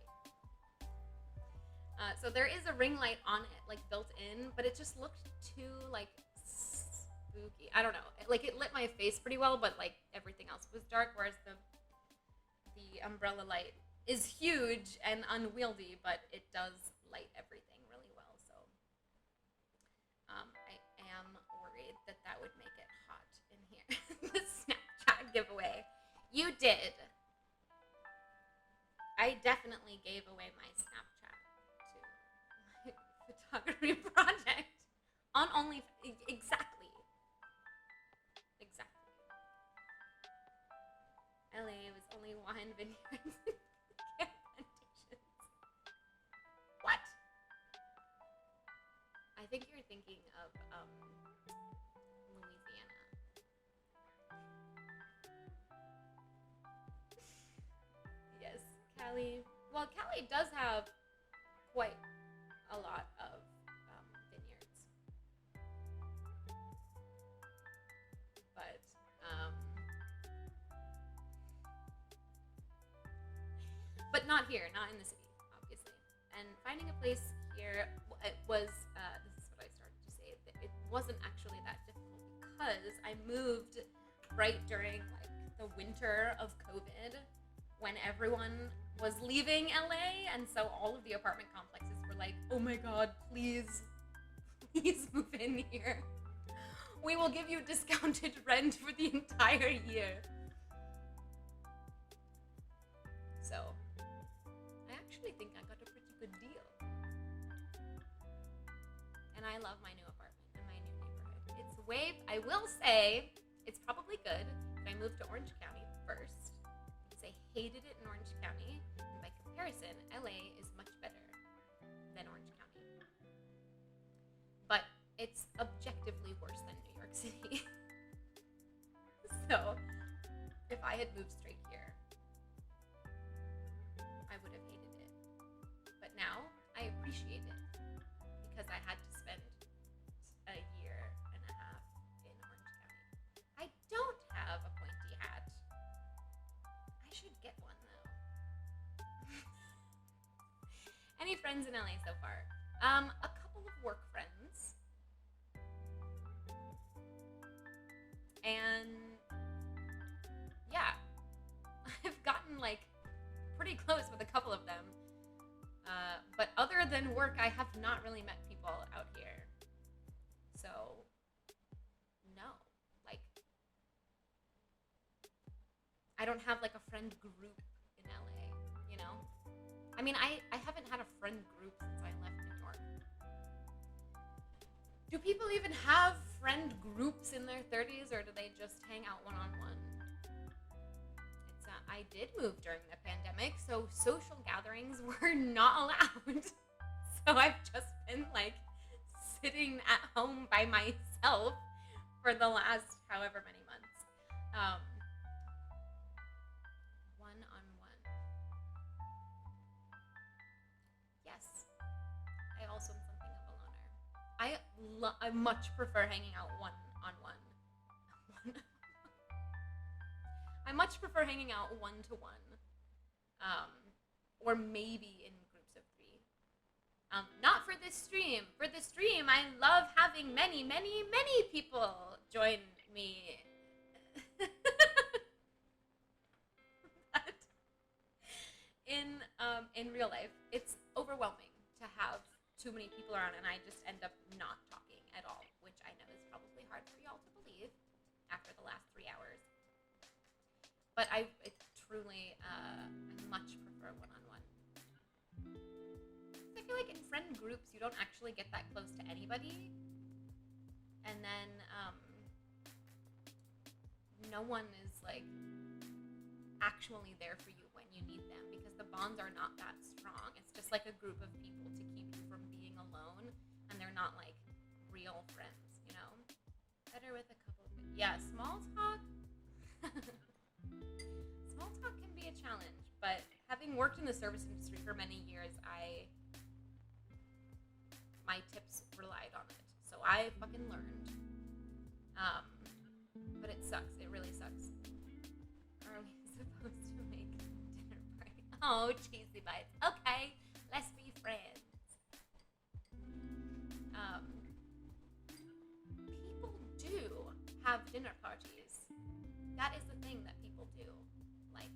So there is a ring light on it, like built in, but it just looked too like spooky. I don't know. Like it lit my face pretty well, but like everything else was dark. Whereas the umbrella light is huge and unwieldy, but it does light everything really well. So I am worried that that would make it hot in here. The Snapchat giveaway. You did. I definitely gave away my Snapchat to my photography project on exactly. LA was only wine vineyards and plantations. What? I think you're thinking of Louisiana. Yes, Cali. Well, Cali does have quite a lot of vineyards, but not here, not in the city, obviously. And finding a place here, it was, this is what I started to say, that it wasn't actually that difficult because I moved right during like the winter of COVID when everyone was leaving LA, and so all of the apartment complexes were like, oh my god, please move in here. We will give you discounted rent for the entire year. So I actually think I got a pretty good deal. And I love my new apartment and my new neighborhood. It's I will say, it's probably good that I moved to Orange County first, because I hated it in Orange County, and by comparison, LA is much better than Orange County. But it's objectively worse than New York City. So, if I had moved straight here, I would have hated it. But now, I appreciate it, because I had to spend a year and a half in Orange County. I don't have a pointy hat. I should get one, though. Any friends in LA so far? A couple of work friends. And yeah, I've gotten like pretty close with a couple of them. But other than work, I have not really met people out here. So, no. Like, I don't have like a friend group in LA, you know? I mean, I haven't had a friend group since I left New York. Do people even have friend groups in their 30s, or do they just hang out one-on-one? I did move during the pandemic, so social gatherings were not allowed. So I've just been like sitting at home by myself for the last however many months. One-on-one. I much prefer hanging out one-on-one. I much prefer hanging out one-to-one. Or maybe in groups of 3. Not for this stream. For the stream, I love having many, many, many people join me. But in real life, it's overwhelming to have too many people around, and I just end up not talking at all, which I know is probably hard for y'all to believe after the last 3 hours. But I truly, I much prefer one-on-one. I feel like in friend groups, you don't actually get that close to anybody. And then, no one is, like, actually there for you when you need them because the bonds are not that strong. It's just, like, a group of people to keep you from being alone, and they're not, like, real friends, you know? Better with a couple of... Yeah, small talk... Small talk can be a challenge, but having worked in the service industry for many years, my tips relied on it. So I fucking learned. But it sucks. It really sucks. Are we supposed to make dinner party? Oh, cheesy bites. Okay, let's be friends. People do have dinner parties. That is the thing that people do, like,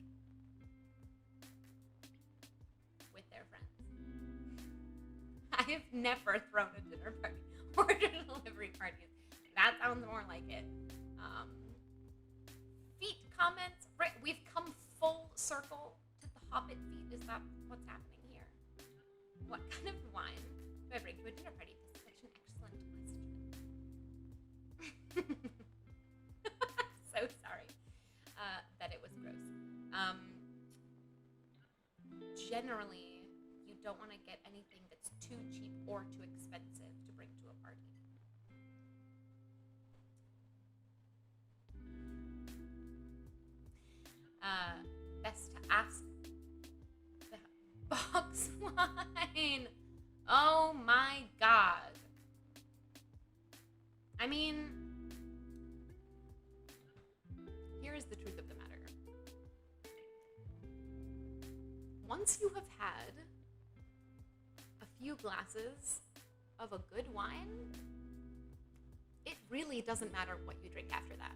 with their friends. I have never thrown a dinner party or delivery parties. That sounds more like it. Feet comments. Right, we've come full circle to the Hobbit feet. Is that what's happening here? What kind of wine do I bring to a dinner party? That's such an excellent question. So sorry that it was gross. Generally, you don't want to get anything that's too cheap or too expensive to bring to a party. Best to ask the box wine. Oh my god. I mean, here is the truth of the matter. Once you have had a few glasses of a good wine, it really doesn't matter what you drink after that.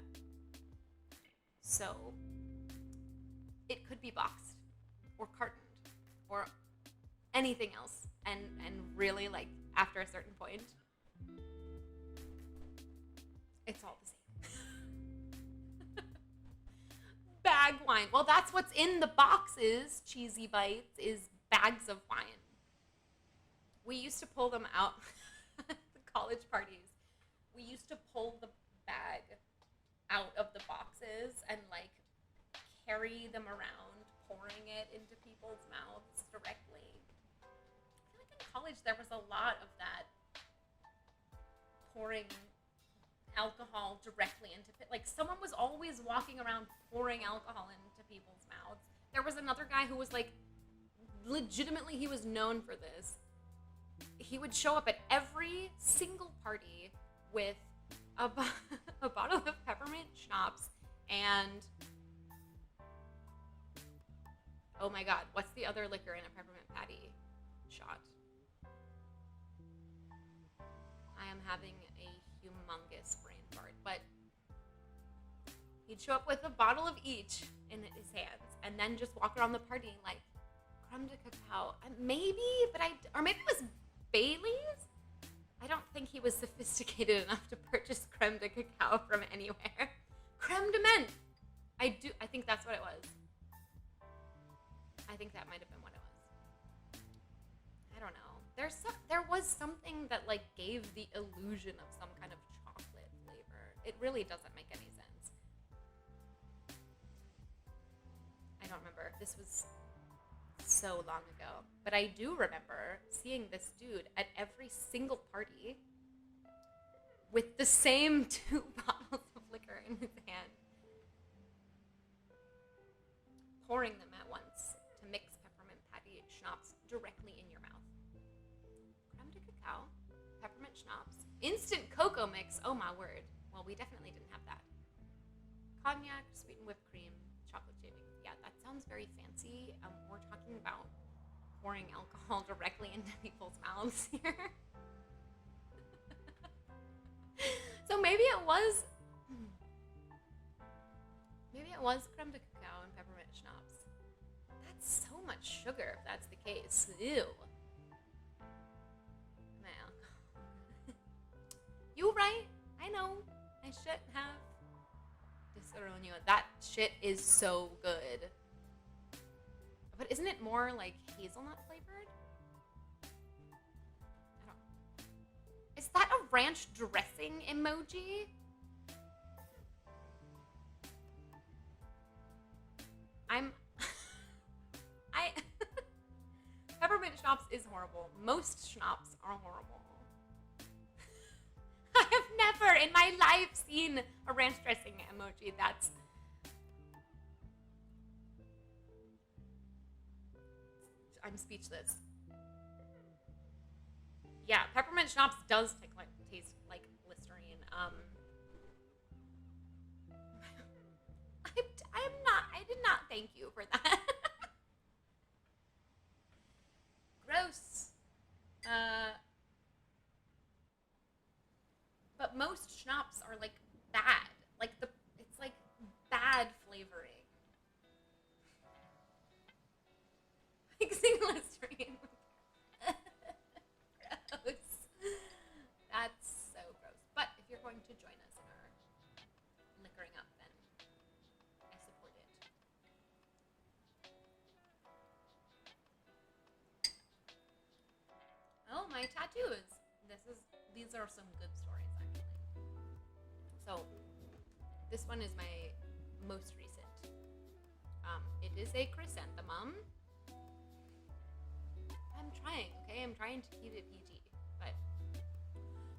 So, it could be boxed or cartoned or anything else. And really, like, after a certain point, it's all the same. Bag wine. Well, that's what's in the boxes, Cheesy Bites, is bags of wine. We used to pull them out at the college parties. We used to pull the bag out of the boxes and, like, carry them around, pouring it into people's mouths directly. I feel like in college there was a lot of that, pouring alcohol directly into, like, someone was always walking around pouring alcohol into people's mouths. There was another guy who was, like, legitimately, he was known for this. He would show up at every single party with a bottle of peppermint schnapps and, oh my god, what's the other liquor in a peppermint patty shot? I am having a humongous brain fart, but he'd show up with a bottle of each in his hands and then just walk around the party like creme de cacao. Maybe, or maybe it was Bailey's? I don't think he was sophisticated enough to purchase creme de cacao from anywhere. Creme de menthe! I think that's what it was. I think that might have been what it was. I don't know. There was something that, like, gave the illusion of some kind of chocolate flavor. It really doesn't make any sense. I don't remember. This was so long ago. But I do remember seeing this dude at every single party with the same 2 bottles of liquor in his hand, pouring them at once to mix peppermint patty schnapps directly in your mouth. Creme de cacao, peppermint schnapps. Instant cocoa mix. Oh my word. Well, we definitely didn't have that. Cognac, sweetened whipped cream, chocolate shavings. Yeah, that sounds very fancy. We're talking about pouring alcohol directly into people's mouths here. So maybe it was creme de cacao and peppermint schnapps. That's so much sugar if that's the case. Ew. My alcohol. You right. I know. I shouldn't have. Disaronio. That shit is so good. But isn't it more like hazelnut flavored? I don't. Is that a ranch dressing emoji? Peppermint schnapps is horrible. Most schnapps are horrible. I have never in my life seen a ranch dressing emoji. I'm speechless. Yeah, peppermint schnapps does taste like Listerine. I did not thank you for that. Gross. But most schnapps are like bad. It's like bad flavoring. Mixing Listerine. Gross. That's so gross. But if you're going to join us in our liquoring up, then I support it. Oh, my tattoos. These are some good stories, actually. So, this one is my most recent. It is a chrysanthemum. I'm trying, okay? I'm trying to keep it PG, but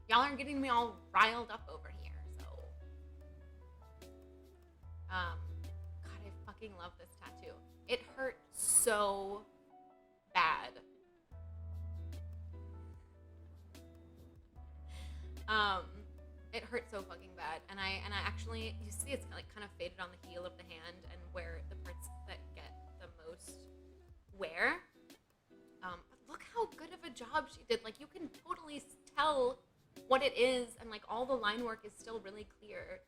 y'all are getting me all riled up over here, so. God, I fucking love this tattoo. It hurt so bad. It hurt so fucking bad, and I actually, you see, it's like kind of faded on the heel of the hand, and where the parts that get the most wear. But look how good of a job she did. Like, you can totally tell what it is, and like all the line work is still really clear.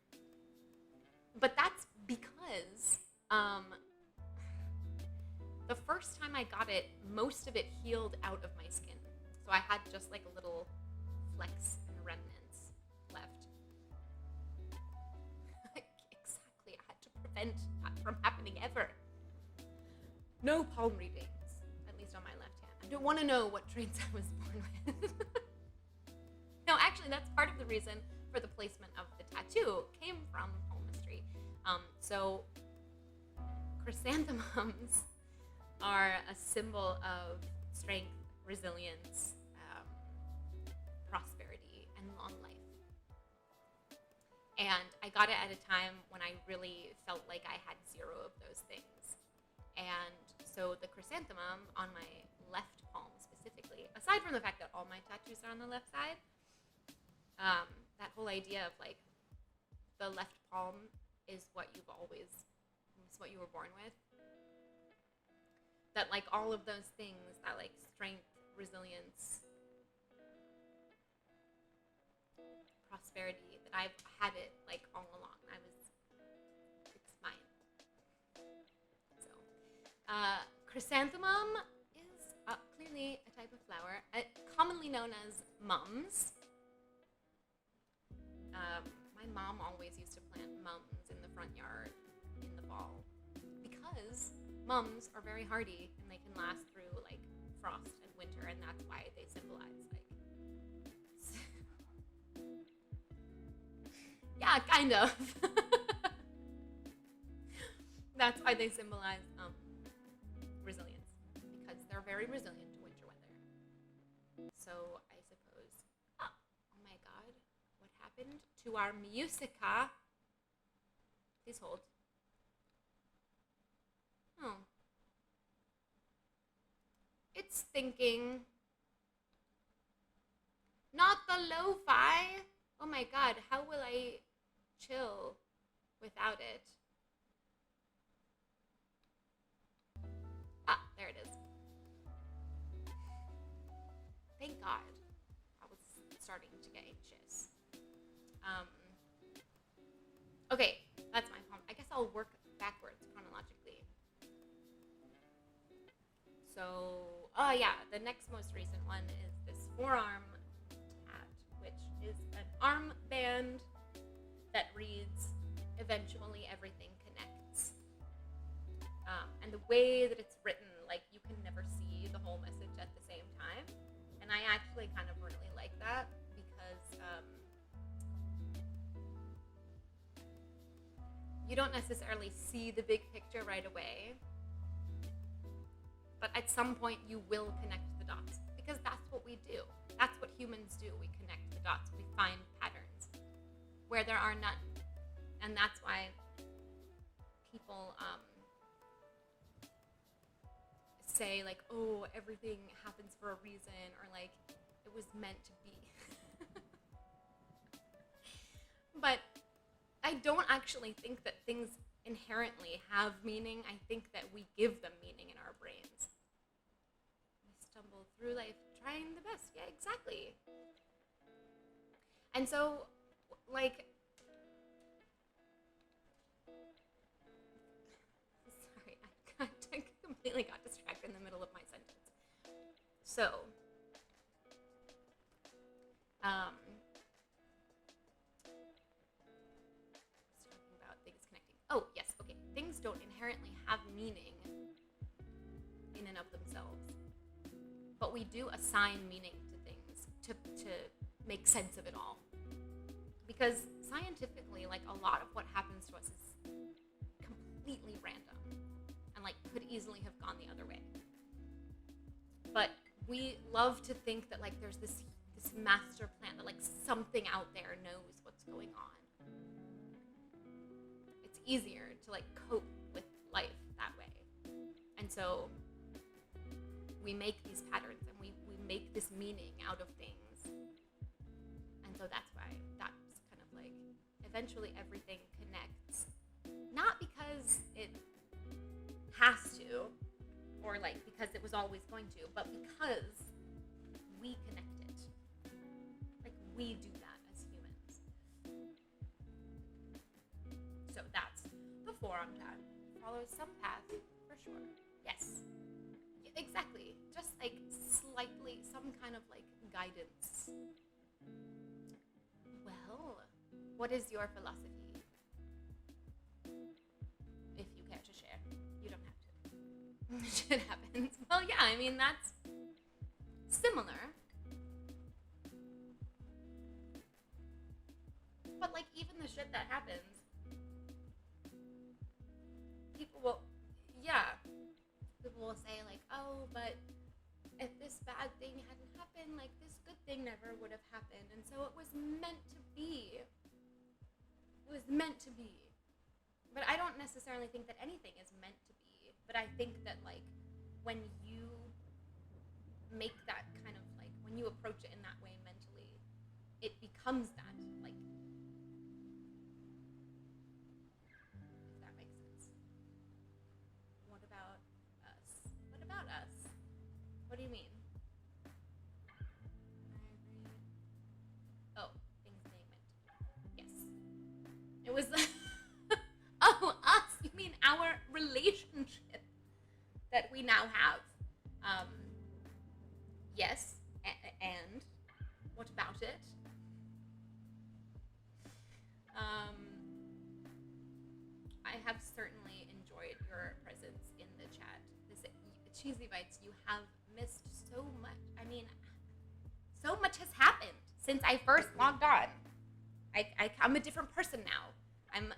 But that's because the first time I got it, most of it healed out of my skin, so I had just like a little flecks and remnants left. Exactly, I had to prevent that from happening ever. No palm readings, at least on my left hand. I don't want to know what traits I was born with. No, actually, that's part of the reason for the placement of the tattoo came from palmistry. So chrysanthemums are a symbol of strength, resilience, prosperity, and long life. And I got it at a time when I really felt like I had zero of those things. And so the chrysanthemum on my left palm specifically, aside from the fact that all my tattoos are on the left side, that whole idea of like the left palm is what you were born with. That like all of those things, that like strength, resilience, prosperity, that I've had it like all along. It's mine. So, chrysanthemum is clearly a type of flower, commonly known as mums. My mom always used to plant mums in the front yard in the fall because mums are very hardy and they can last through like frost and winter, and that's why they symbolize like yeah, kind of. That's why they symbolize resilience, because they're very resilient to winter weather. So I suppose, oh my god, what happened to our musica? Please hold. Oh. It's thinking. Not the lo-fi. Oh my god, how will I chill without it? Ah, there it is. Thank God. I was starting to get anxious. Okay, that's my poem. I guess I'll work backwards chronologically. So, yeah, the next most recent one is this forearm tat, which is an armband that reads, "Eventually everything connects." And the way that it's written, like, you can never see the whole message at the same time. And I actually kind of really like that because you don't necessarily see the big picture right away. But at some point, you will connect the dots because that's what we do. That's what humans do. We connect the dots. We find patterns where there are none. And that's why people say, like, oh, everything happens for a reason, or like, it was meant to be. But I don't actually think that things inherently have meaning. I think that we give them meaning in our brains. We stumble through life trying the best. Yeah, exactly. And so, like, sorry, I completely got distracted in the middle of my sentence. So, talking about things connecting. Oh, yes, okay. Things don't inherently have meaning in and of themselves. But we do assign meaning to things to make sense of it all. Because scientifically, like, a lot of what happens to us is completely random and, like, could easily have gone the other way. But we love to think that, like, there's this master plan, that, like, something out there knows what's going on. It's easier to, like, cope with life that way. And so we make these patterns and we make this meaning out of things. And so that's why that's kind of like, eventually everything connects. Not because it has to, or like because it was always going to, but because we connect it. Like, we do that as humans. So that's the forearm tat. Follows some path, for sure. Yes. Yeah, exactly. Just like slightly, some kind of like guidance. Well, what is your philosophy? If you care to share. You don't have to. Shit happens. Well, yeah, I mean, that's similar. But, like, even the shit that happens, people will, yeah, people will say, like, oh, but if this bad thing hadn't happened, like, this good thing never would have happened. And so it was meant to be. It was meant to be. But I don't necessarily think that anything is meant to be. But I think that, like, when you make that kind of, like, when you approach it in that way mentally, it becomes that, like, if that makes sense. What about us? What about us? What do you mean? I agree. Oh, things being meant to be. Yes. It was... Oh, us! You mean our relationship that we now have? Yes, and what about it? I have certainly enjoyed your presence in the chat. This Cheesy Bites, you have missed so much. I mean, so much has happened since I first logged on. I'm a different person now. I'm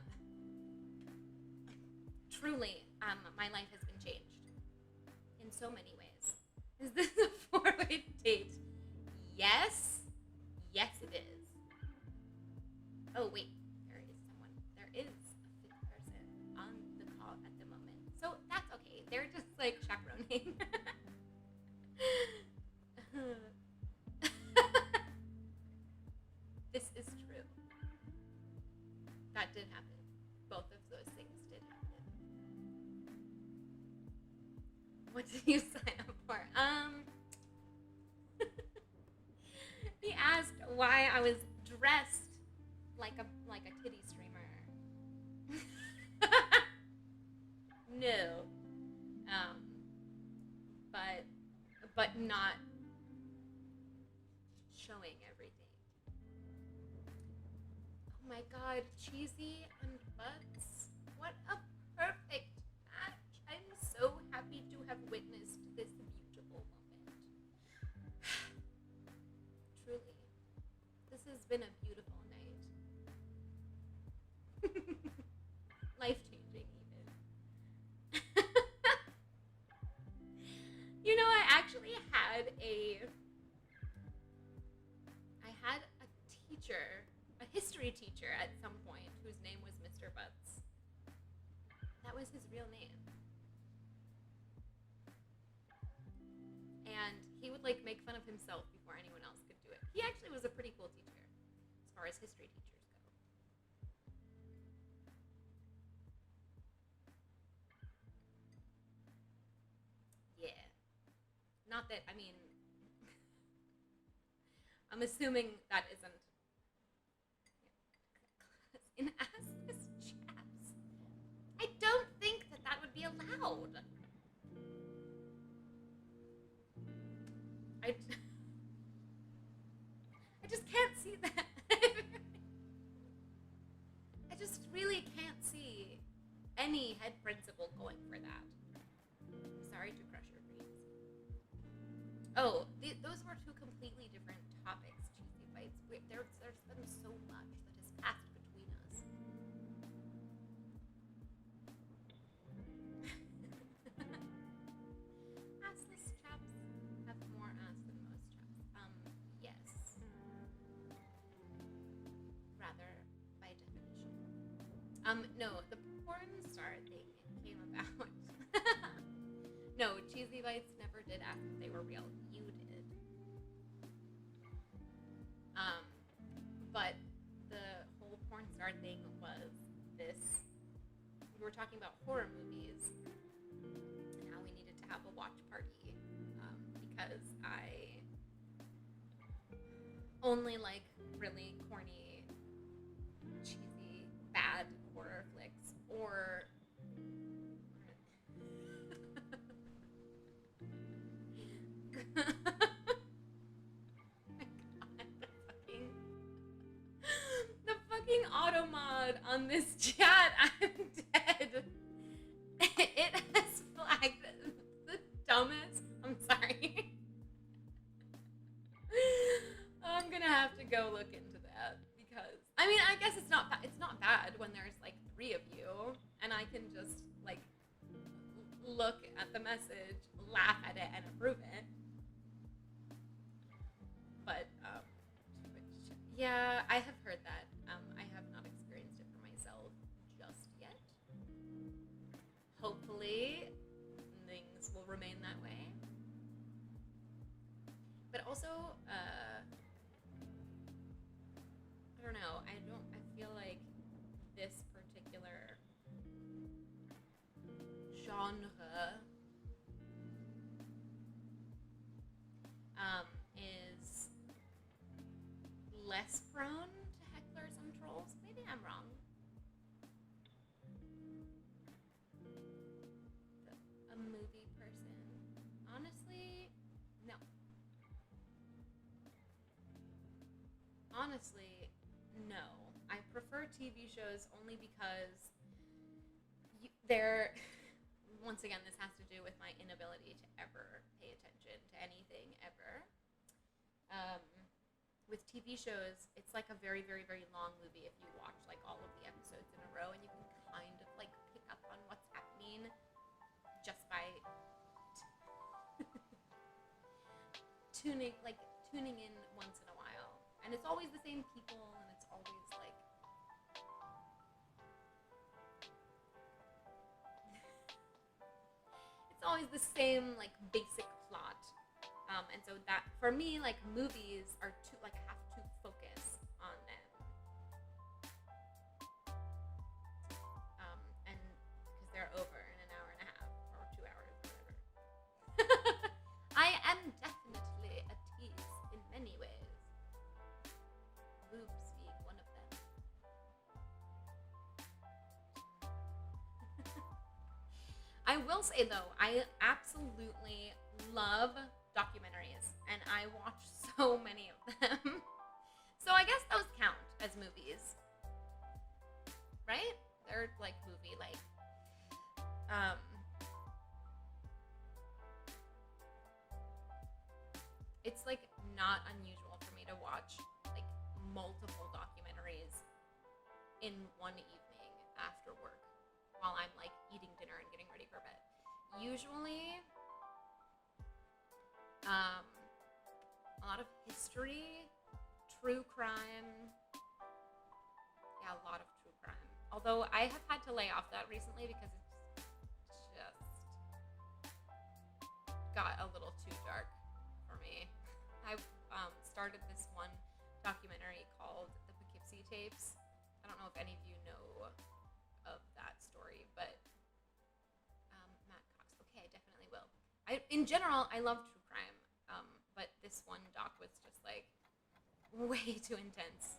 truly, my life has been changed in so many ways. Is this a 4-way date? Yes. Yes, it is. Oh, wait. There is someone. There is a fifth person on the call at the moment. So that's okay. They're just like chaperoning. What did you sign up for? He asked why I was dressed like a titty streamer. No. But not showing everything. Oh my god, cheesy and butts. What a perfect match. I'm so happy to have witnessed this beautiful moment. Truly. This has been a beautiful night. Life-changing even. You know, I actually had a teacher, a history teacher at some point whose name was Mr. Butts. That was his real name. And he would like make fun of himself before anyone else could do it. He actually was a pretty cool teacher as far as history teachers go. Yeah. Not that, I mean, I'm assuming that isn't in assless chaps. I don't think that would be allowed. I just can't see that. I just really can't see any head principal going for that. I'm sorry to crush your dreams. Oh, those were two completely different topics, cheesy fights. There's been so much that has passed between us. Assless chaps have more ass than most chaps. Yes. Rather, by definition. No, the porn star thing came about. No, Cheesy Bites never did ask if they were real. You did. But the whole porn star thing was this. We were talking about horror movies, and how we needed to have a watch party because I only like really corny, cheesy, bad horror flicks, or oh my god, the fucking auto mod on this chat, I'm dead. It has flagged the dumbest. I'm sorry. I'm gonna have to go look into that because I mean I guess it's not bad when there's like 3 of you and I can just like look at the message, laugh at it, and approve it. But yeah, I have heard that. I have not experienced it for myself just yet. Hopefully, things will remain that way. But also, I don't know. I feel like this particular genre is less prone to hecklers and trolls. Maybe I'm wrong. A movie person. Honestly, no. Honestly, no. I prefer TV shows only because they're... Once again, this has to do with my inability to ever pay attention to anything ever. With TV shows, it's like a very, very, very long movie if you watch like all of the episodes in a row, and you can kind of like pick up on what's happening just by tuning in once in a while. And it's always the same people, and it's always like it's always the same like basic plot. And so that for me, like movies are too like I have to focus on them. And because they're over in an hour and a half or 2 hours, whatever. will say though, I absolutely love documentaries, and I watch so many of them. So I guess those count as movies, right? They're like movie like. It's like not unusual for me to watch like multiple documentaries in one evening after work while I'm like eating dinner and getting ready for bed. Usually, a lot of history, true crime. Yeah, a lot of true crime. Although I have had to lay off that recently because it's just got a little too dark for me. I started this one documentary called The Poughkeepsie Tapes. I don't know if any of you know of that story, but Matt Cox. Okay, I definitely will. In general, I love true crime, but this one doc was just like way too intense.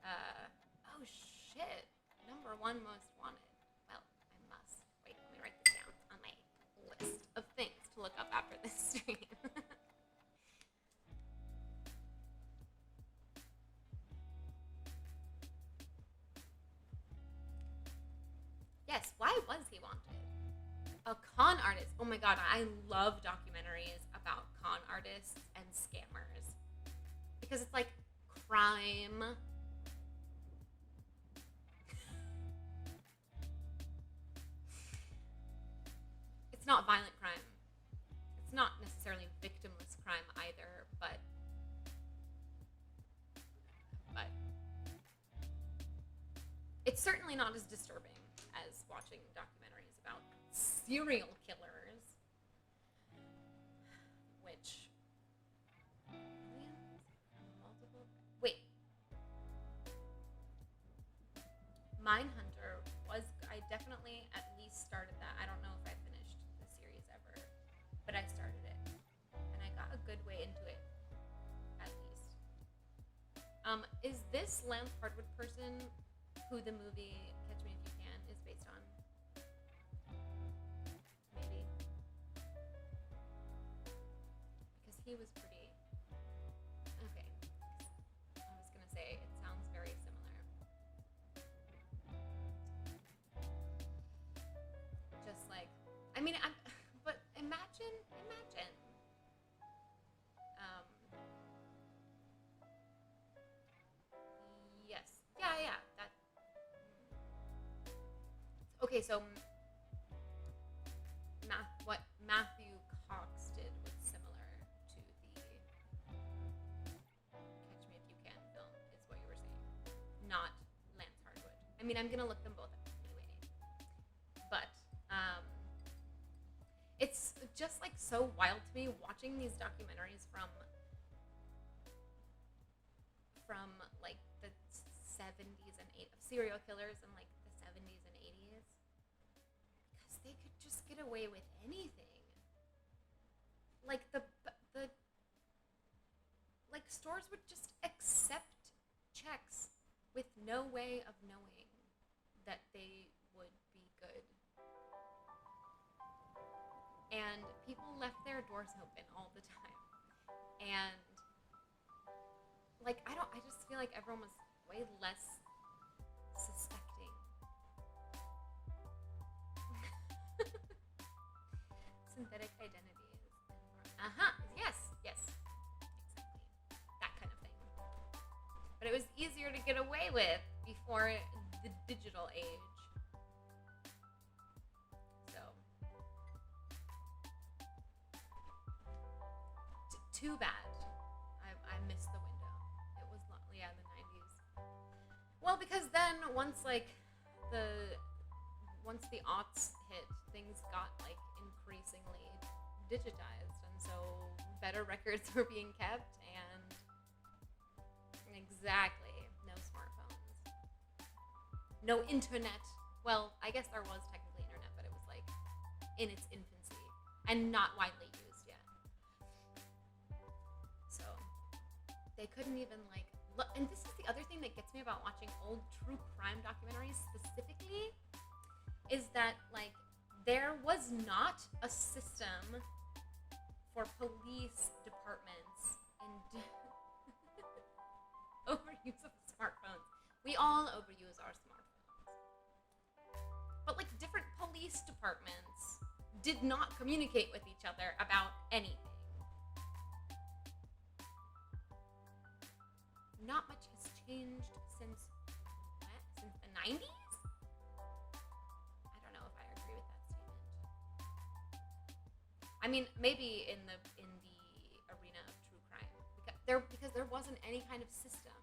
Oh shit! #1 most wanted. Well, I must wait. Let me write this down on my list of things to look up after this stream. Yes, why was he wanted? A con artist. Oh my god, I love documentaries about con artists and scammers. Because it's like crime. It's not violent crime. It's not necessarily victimless crime either, but it's certainly not as disturbing as watching documentaries about serial killers, which multiple. Wait, Mindhunter was. I definitely at least started that. I don't know if I finished the series ever, but I started it, and I got a good way into it, at least. Is this Lance Hardwood person who the movie Catch Me If You Can is based on? Maybe. Because he was pretty... Okay. I was going to say, it sounds very similar. Just like... I mean, but imagine... Yes. Yeah, that... Okay, so what Matthew Cox did was similar to the Catch Me If You Can film, is what you were saying. Not Lance Hardwood. I mean, I'm going to look them both up anyway. But it's just like so wild to me watching these documentaries from like the 70s and 80s of serial killers and like the 70s and 80s, because they could just get away with anything. Like the like stores would just accept checks with no way of knowing that they would be good. And people left their doors open all the time. And like I just feel like everyone was way less suspecting. Synthetic identities. Yes, exactly. That kind of thing. But it was easier to get away with before the digital age. So, too bad. I missed the window. It was in the 90s. Well, because then once the aughts hit, things got like increasingly digitized, and so better records were being kept, and exactly, no smartphones, no internet. Well, I guess there was technically internet, but it was like in its infancy and not widely used yet. So they couldn't even like look. And this is the other thing that gets me about watching old true crime documentaries specifically, is that like there was not a system for police departments and overuse of smartphones. We all overuse our smartphones. But like different police departments did not communicate with each other about anything. Not much has changed since the 90s? I don't know if I agree with that statement. I mean, maybe in the arena of true crime, because there wasn't any kind of system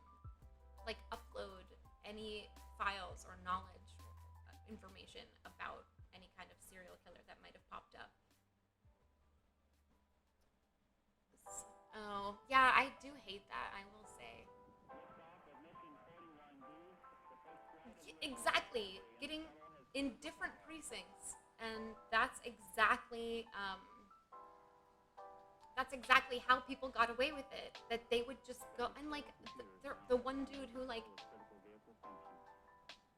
to like upload any files or knowledge or information about any kind of serial killer that might have popped up. Oh, yeah, I do hate that, I will say. Exactly. Getting in different precincts, and that's exactly how people got away with it. That they would just go and like the one dude who like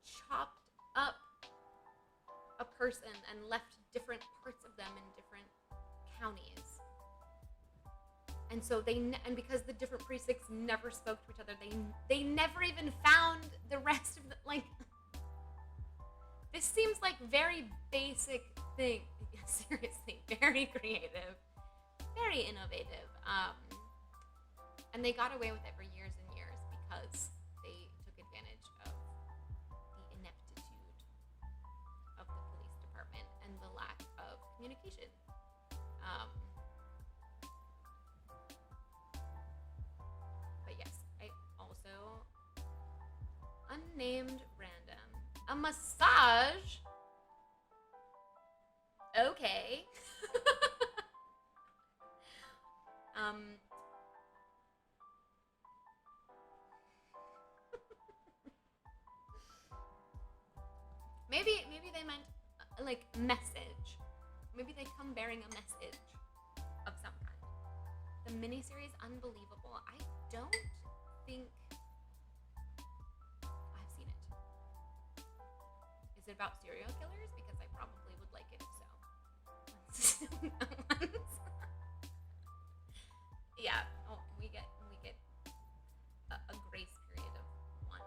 chopped up a person and left different parts of them in different counties. And so and because the different precincts never spoke to each other, they never even found the rest of the, like, this seems like very basic thing. Seriously, very creative, very innovative. And they got away with it for years and years because they took advantage of the ineptitude of the police department and the lack of communication. But yes, I also, unnamed random, a massage? Okay. Maybe they meant like message. Maybe they come bearing a message of some kind. The miniseries, unbelievable. I don't think I've seen it. Is it about serial killers? Because I probably would like it if so. Yeah. Oh, we get a grace period of 1.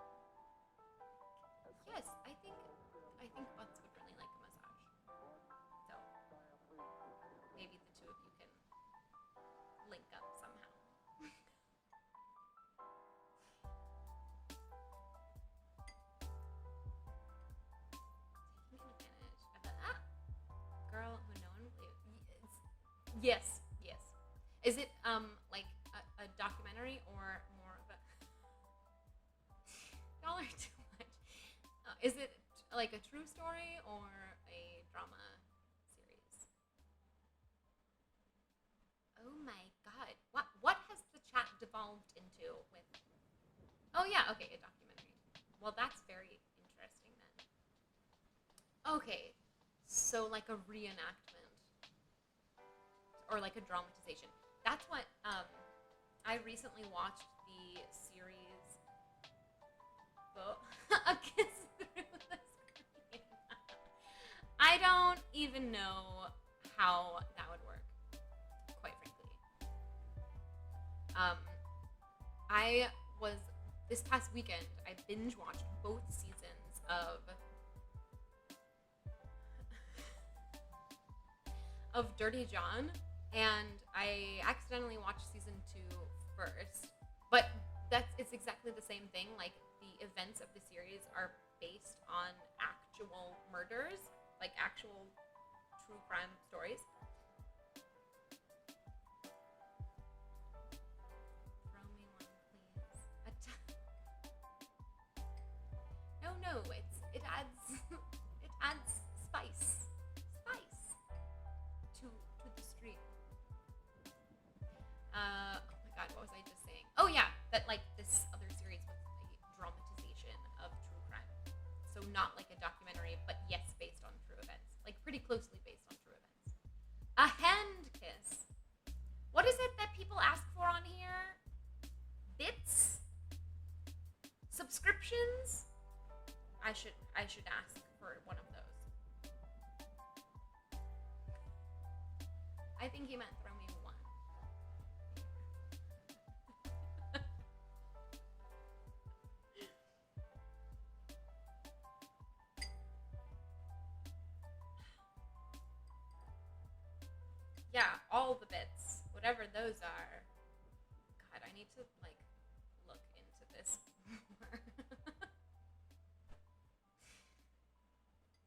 Yes, I think Butts would really like a massage. So maybe the two of you can link up somehow. Taking advantage of that girl who no one believes. Yes. Is it like a documentary or more of a? Y'all are too much. Is it like a true story or a drama series? Oh my god. What has the chat devolved into with? Oh yeah, okay, a documentary. Well, that's very interesting then. Okay, so like a reenactment or like a dramatization. That's what I recently watched the series A Kiss Through the Screen. I don't even know how that would work, quite frankly. This past weekend, I binge watched both seasons of Dirty John, and I accidentally watched season 2 first. But it's exactly the same thing. Like, the events of the series are based on actual murders, like actual true crime stories. Throw me one, please. No, it adds spice to the stream. Oh my god, what was I just saying? Oh yeah, that like this other series was a dramatization of true crime. So not like a documentary, but yes, based on true events. Like pretty closely based on true events. A hand kiss. What is it that people ask for on here? Bits? Subscriptions? I should ask for one of those. I think he meant throw me one. Yeah, all the bits, whatever those are. God, I need to like look into this more.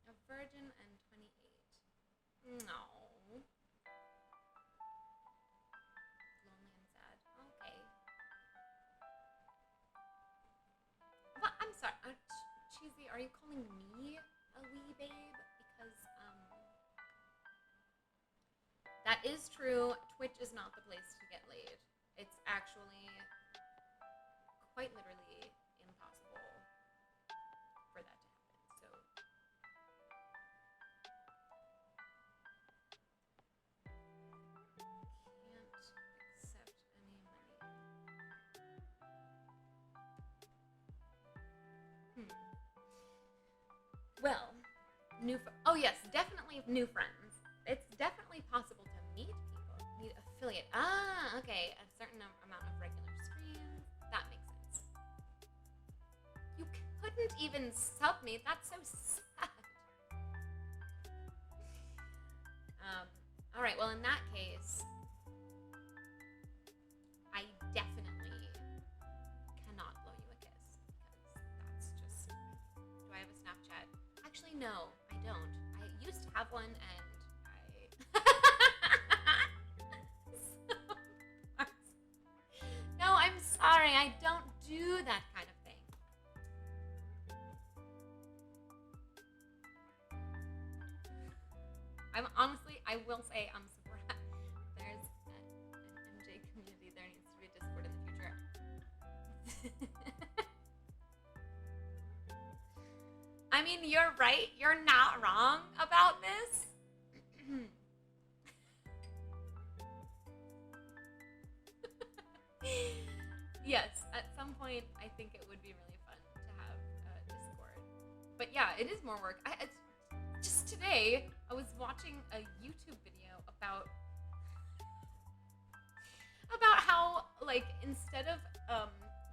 A virgin and 28. No. Lonely and sad. Okay. What? I'm sorry. Cheesy, are you calling me a wee babe? Because, that is true. Twitch is not the place to get laid. It's actually quite literally impossible for that to happen. So, can't accept any money. Well, oh yes, definitely new friends. It's definitely possible to meet people, meet affiliate. Ah, okay, a certain amount of regular streams. That makes sense. You couldn't even sub me. That's so sad. All right. Well, in that case, I definitely cannot blow you a kiss because that's just. Do I have a Snapchat? Actually, no, I don't. I used to have one, and no, I'm sorry. I don't do that kind of thing. I will say I'm surprised. There's an MJ community. There needs to be a Discord in the future. I mean, you're right. You're not wrong about this. Yes, at some point, I think it would be really fun to have a Discord. But yeah, it is more work. Just today, I was watching a YouTube video about how, like, instead of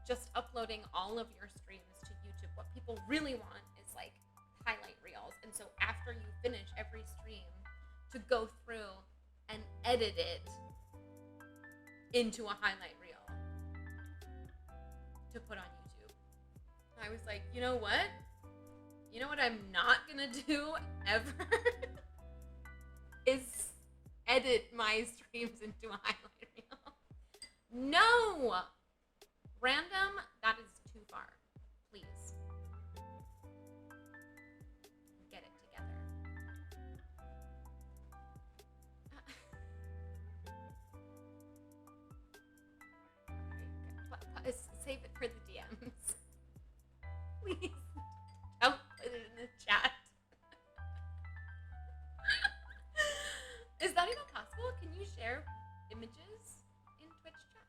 just uploading all of your streams to YouTube, what people really want is, like, highlight reels. And so after you finish every stream, to go through and edit it into a highlight reel to put on YouTube. I was like, you know what? You know what I'm not gonna do ever? Is edit my streams into a highlight reel. No! Random, that is too far. Please. Get it together. Save it for the DMs. Please don't put it in the chat. Is that even possible? Can you share images in Twitch chat?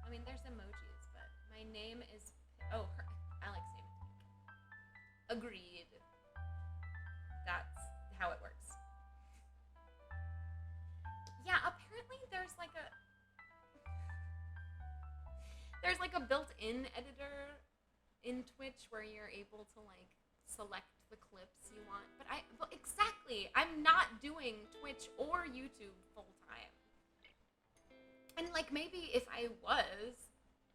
I mean, there's emojis, but my name is... Oh, Alex's name is Pink. Agreed. That's how it works. Yeah, apparently there's like a built-in editor in Twitch where you're able to like select the clips you want. But exactly, I'm not doing Twitch or YouTube full time. And like maybe if I was,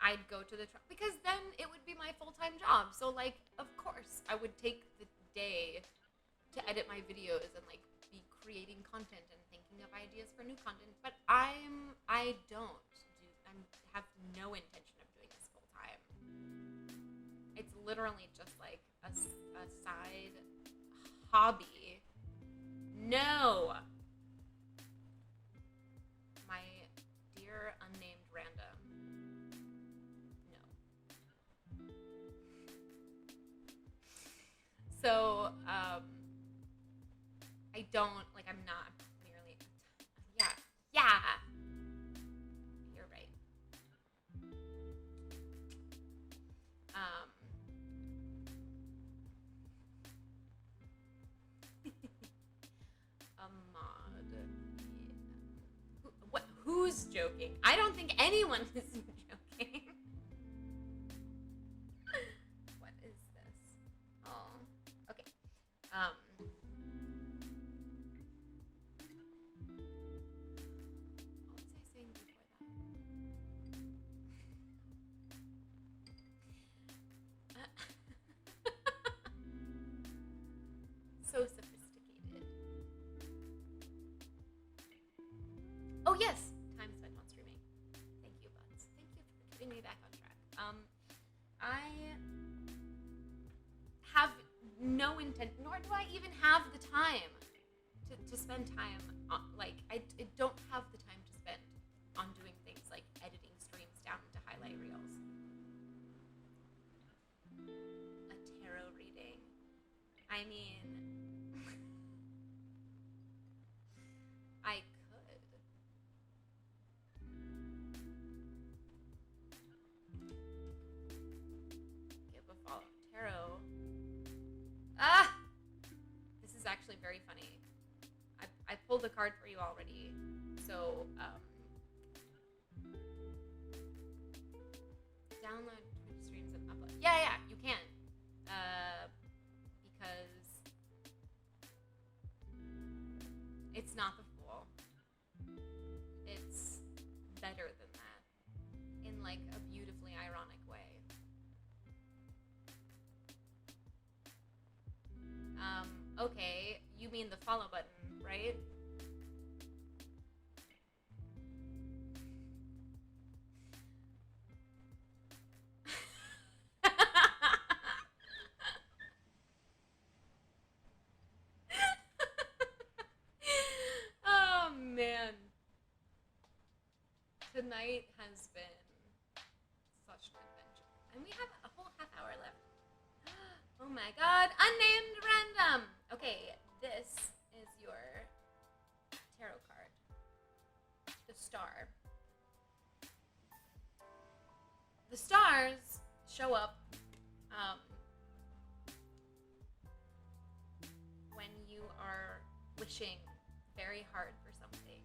I'd go to the because then it would be my full-time job. So like of course I would take the day to edit my videos and like be creating content and thinking of ideas for new content. But I have no intention of doing this full time. It's literally just like a side hobby. No. My dear unnamed random. No. So, I don't, like, I'm not nearly, yeah. You're right. A mod. Who's joking? I don't think anyone is joking. What is this? Oh, okay. What was I saying before that? So sophisticated. Oh yes, time spent on streaming. Thank you, Buds. Thank you for getting me back on track. I have no intent, nor do I even have the time to spend time on, I don't have the time to spend on doing things like editing streams down into highlight reels. A tarot reading. I mean, I could. Give a follow. Tarot. Ah! This is actually very funny. I pulled a card for you already. So, download Twitch streams and upload. Yeah, you can. Because it's not the Fool. It's better than that. In like a beautifully ironic way. Okay, you mean the follow button, right? Oh man. Tonight has been such an adventure. And we have a whole half hour left. Oh my god. Unnamed random. Okay, this is your tarot card. The Star. The stars show up when you are wishing very hard for something.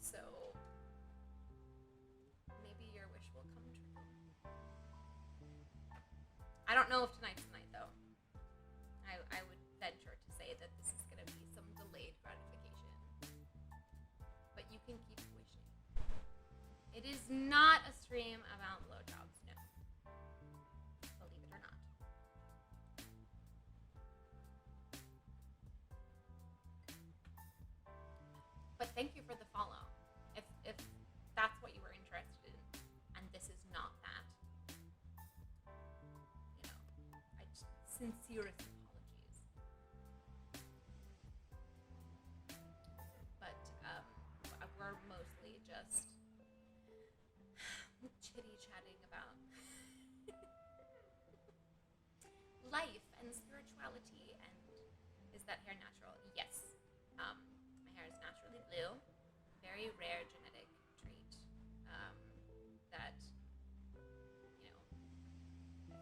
So maybe your wish will come true. I don't know if tonight's the night though. I would venture to say that this is going to be some delayed gratification. But you can keep wishing. It is not a stream about blowjobs, no. Believe it or not. But thank you for the follow. If that's what you were interested in, and this is not that, you know, I just, sincerest apologies. But we're mostly just chitty-chatting about life and spirituality. And is that hair natural? Yes. My hair is naturally blue. Very rare genetic trait that, you know,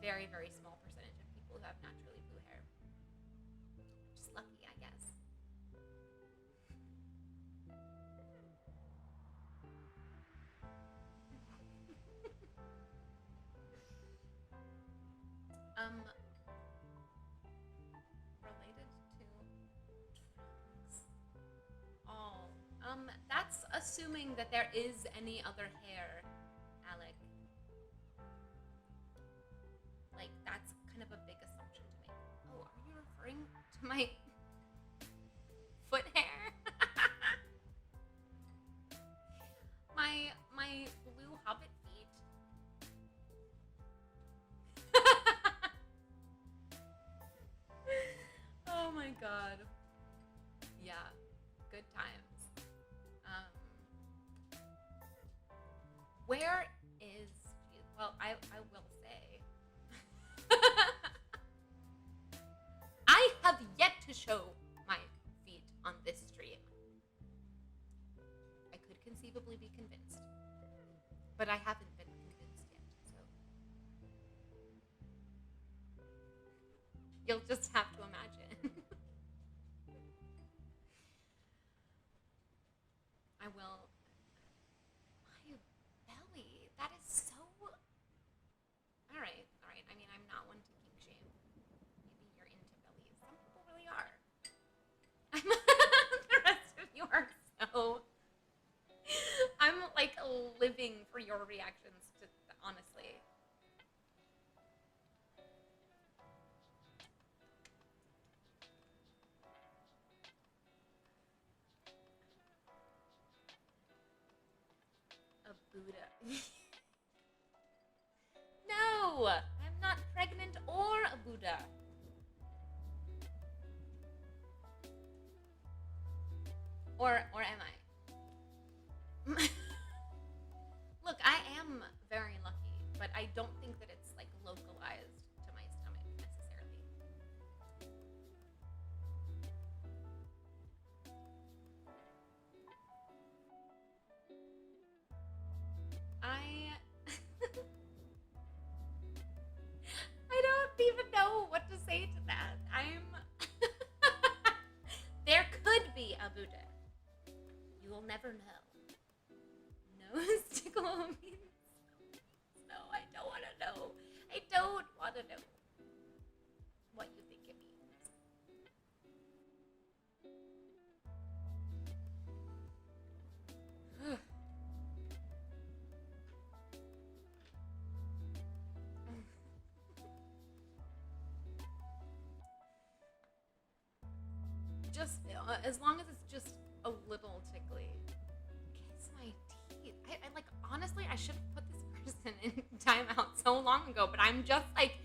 very, very small percentage of people who have naturally blue hair. Just lucky, I guess. Related to drugs. Oh, that's assuming that there is any other hair, Alec. Like, that's kind of a big assumption to make. Oh, are you referring to my foot hair? my blue hobbit feet? Oh my god. Yeah, good times. Where is... Well, I will say... I have yet to show my feet on this stream. I could conceivably be convinced. But I haven't been convinced yet, so... You'll just have to imagine. I will. My belly. That is so. All right, all right. I mean, I'm not one to kink shame. Maybe you're into bellies. Some people really are. The rest of you are so. I'm like living for your reactions to, honestly. A Buddha. No, I'm not pregnant or a Buddha. Or am I? Look, I am very lucky, but I don't think that it's like localized to my stomach necessarily. I I don't even know what to say to that. There could be a Buddha. You will never know. Nose tickle means no. I don't want to know. I don't want to know what you think it means. Just as long as it's just a little tickly. Kiss my teeth. I like honestly, I should have put this person in timeout so long ago, but I'm just like,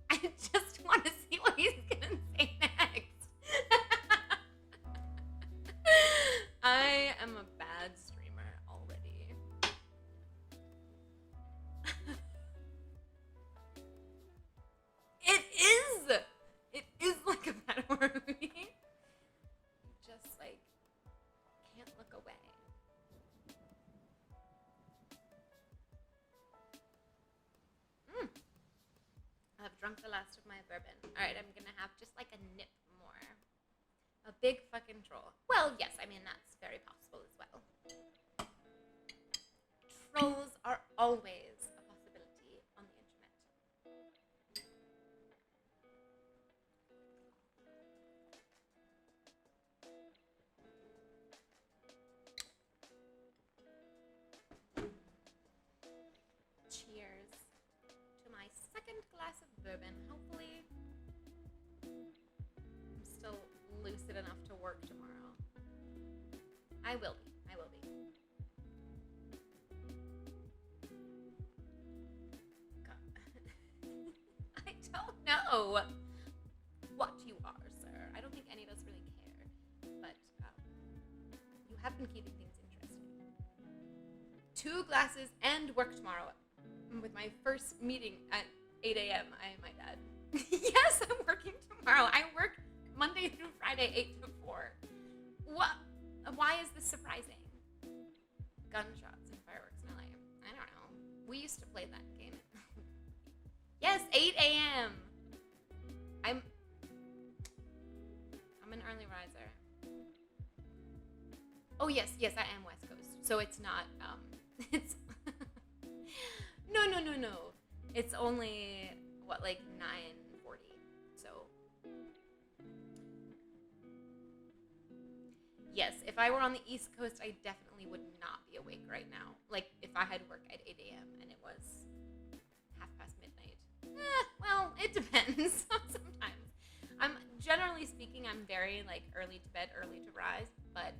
I just want to see what he's gonna say next. I am a bad streamer already. It is. It is like a bad horror movie. Just like can't look away. I've drunk the last of my bourbon. All right, I'm gonna have just like a nip more. A big fucking troll. Well, yes, I mean that's very possible as well. Trolls are always a possibility on the internet. Cheers to my second glass of bourbon. Hopefully, I'm still lucid enough to work tomorrow. I will be. I will be. God. I don't know what you are, sir. I don't think any of us really care. But you have been keeping things interesting. 2 glasses and work tomorrow with my first meeting at 8 a.m., I might add. Yes, I'm working tomorrow. I work Monday through Friday, 8 to 4. What? Why is this surprising? Gunshots and fireworks in LA. I don't know. We used to play that game. Yes, 8 a.m. I'm an early riser. Oh yes, I am West Coast. So it's not it's No. It's only what, like 9:40. So yes, if I were on the East Coast, I definitely would not be awake right now. Like if I had work at 8 a.m. and it was 1:30 midnight. Well, it depends. Sometimes. Generally speaking, I'm very like early to bed, early to rise, but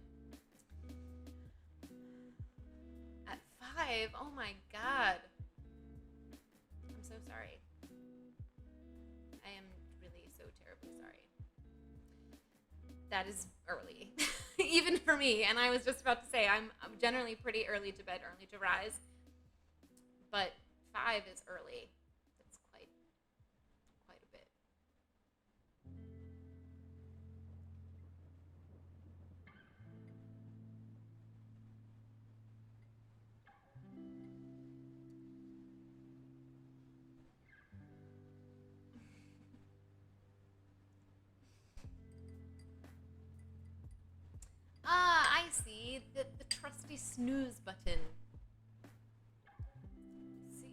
at 5, oh my god. I'm so sorry. I am really so terribly sorry. That is early, even for me. And I was just about to say, I'm generally pretty early to bed, early to rise. But 5 is early. That's quite a bit. See, the trusty snooze button. See?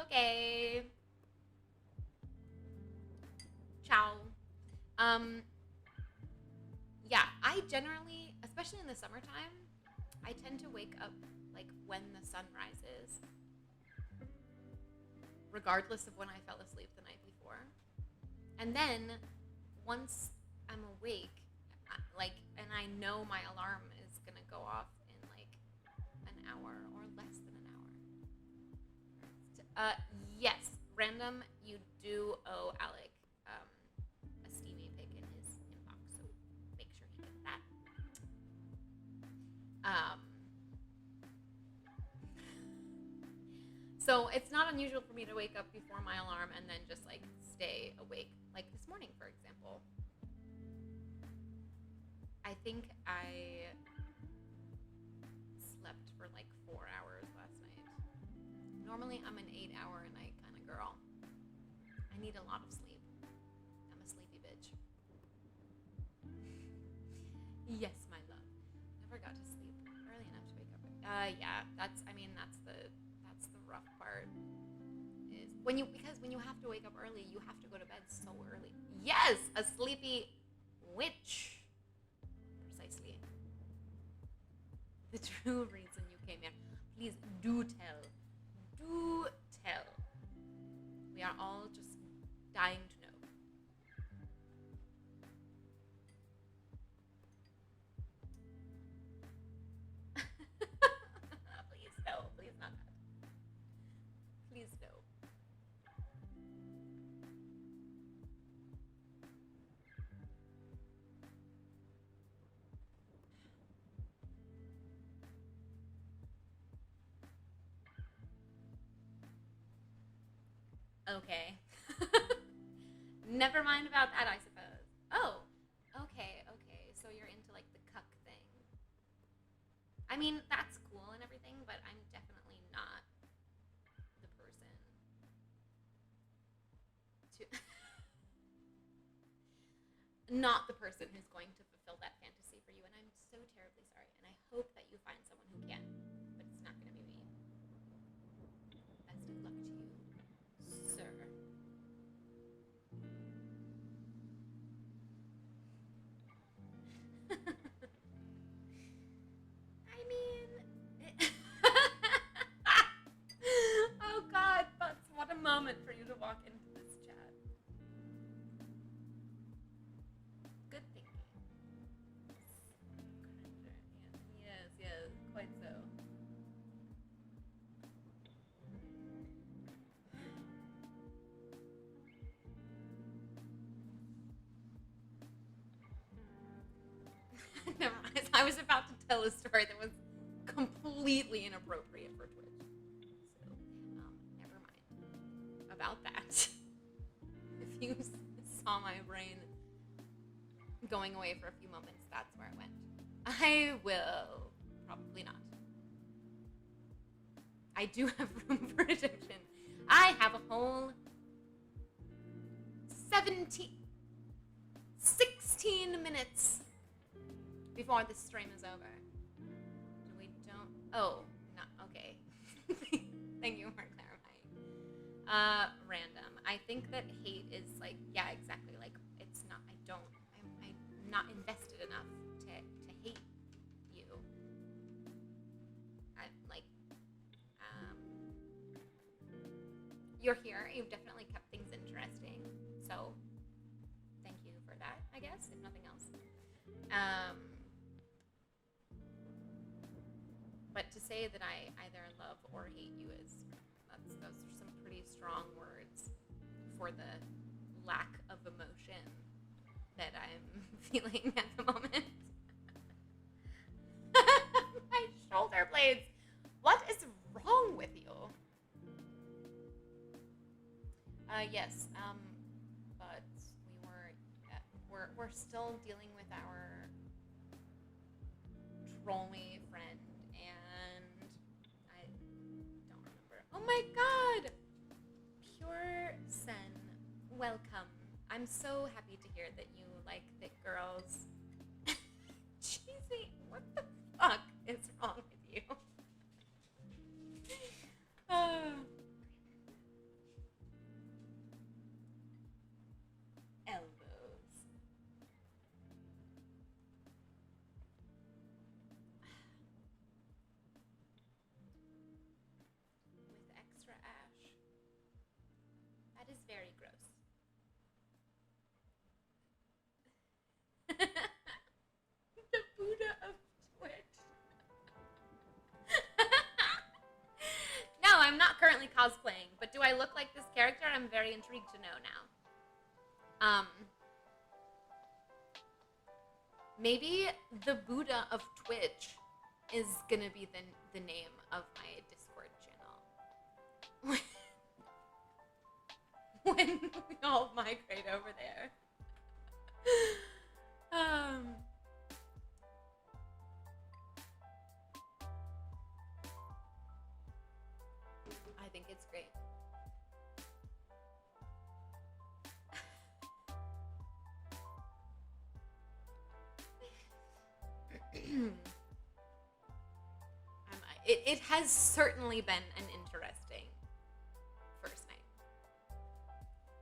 Okay. Ciao. Yeah, I generally, especially in the summertime, I tend to wake up like when the sun rises, regardless of when I fell asleep the night before. And then once I'm awake, and I know my alarm is gonna go off in like an hour or less than an hour. Yes, random, you do owe Alec a steamy pic in his inbox, so make sure he gets that. So it's not unusual for me to wake up before my alarm and then just like stay awake. Like this morning, for example. I think I slept for like 4 hours last night. Normally I'm an 8-hour a night kind of girl. I need a lot of sleep. I'm a sleepy bitch. Yes, my love. Never got to sleep early enough to wake up. Yeah, that's the rough part. Is because when you have to wake up early, you have to go to bed so early. Yes, a sleepy witch. Precisely. The true reason you came here. Please do tell. Do tell. We are all just dying to know. Please no. Please not that. Please no. Okay. Never mind about that, I suppose. Oh, okay. So you're into like the cuck thing. I mean, that's cool and everything, but I'm definitely not the person to not the person who's going to fulfill that fantasy for you, and I'm so terribly sorry, and I hope that you find someone who can, but it's not going to be me. Best of luck to you, sir. I mean, oh God, Butts, what a moment for you to walk into this chat. Good thinking. Yes, quite so. Never mind. I was about to tell a story that was completely inappropriate for Twitch. So, never mind about that. If you saw my brain going away for a few moments, that's where it went. I will probably not. I do have room for redemption. I have a whole 16 minutes before this stream is over. Oh, not okay. Thank you for clarifying. Random. I think that hate is like, yeah, exactly. Like, it's not. I'm not invested enough to hate you. You're here. You've definitely kept things interesting. So, thank you for that, I guess, if nothing else. But to say that I either love or hate you those are some pretty strong words for the lack of emotion that I'm feeling at the moment. My shoulder blades. What is wrong with you? Yes. But we're still dealing with our trolly friend, and I don't remember. Oh my God! Pure Sen, welcome. I'm so happy to hear that you like thick girls. Cheesy, what the fuck is wrong with you? Oh. Elbows. With extra ash. That is very gross. The Buddha of Twitch. No, I'm not currently cosplaying, but do I look like this character? I'm very intrigued to know now. Maybe the Buddha of Twitch is gonna be the name of my Discord channel. When we all migrate over there. I think it's great. It has certainly been an interesting first night,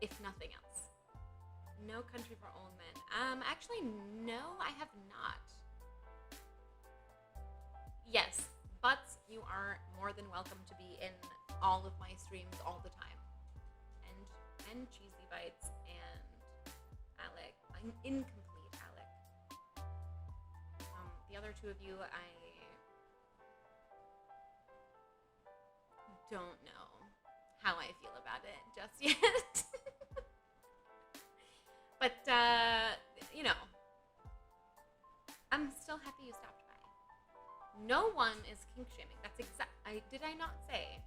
if nothing else. No Country for Old Men. Actually, no, I have not. Yes, Butts, you are more than welcome to be in all of my streams all the time. And Cheesy Bites and Alec. I'm incomplete, Alec. The other two of you, I don't know how I feel about it just yet. But, you know, I'm still happy you stopped by. No one is kink shaming. That's did I not say?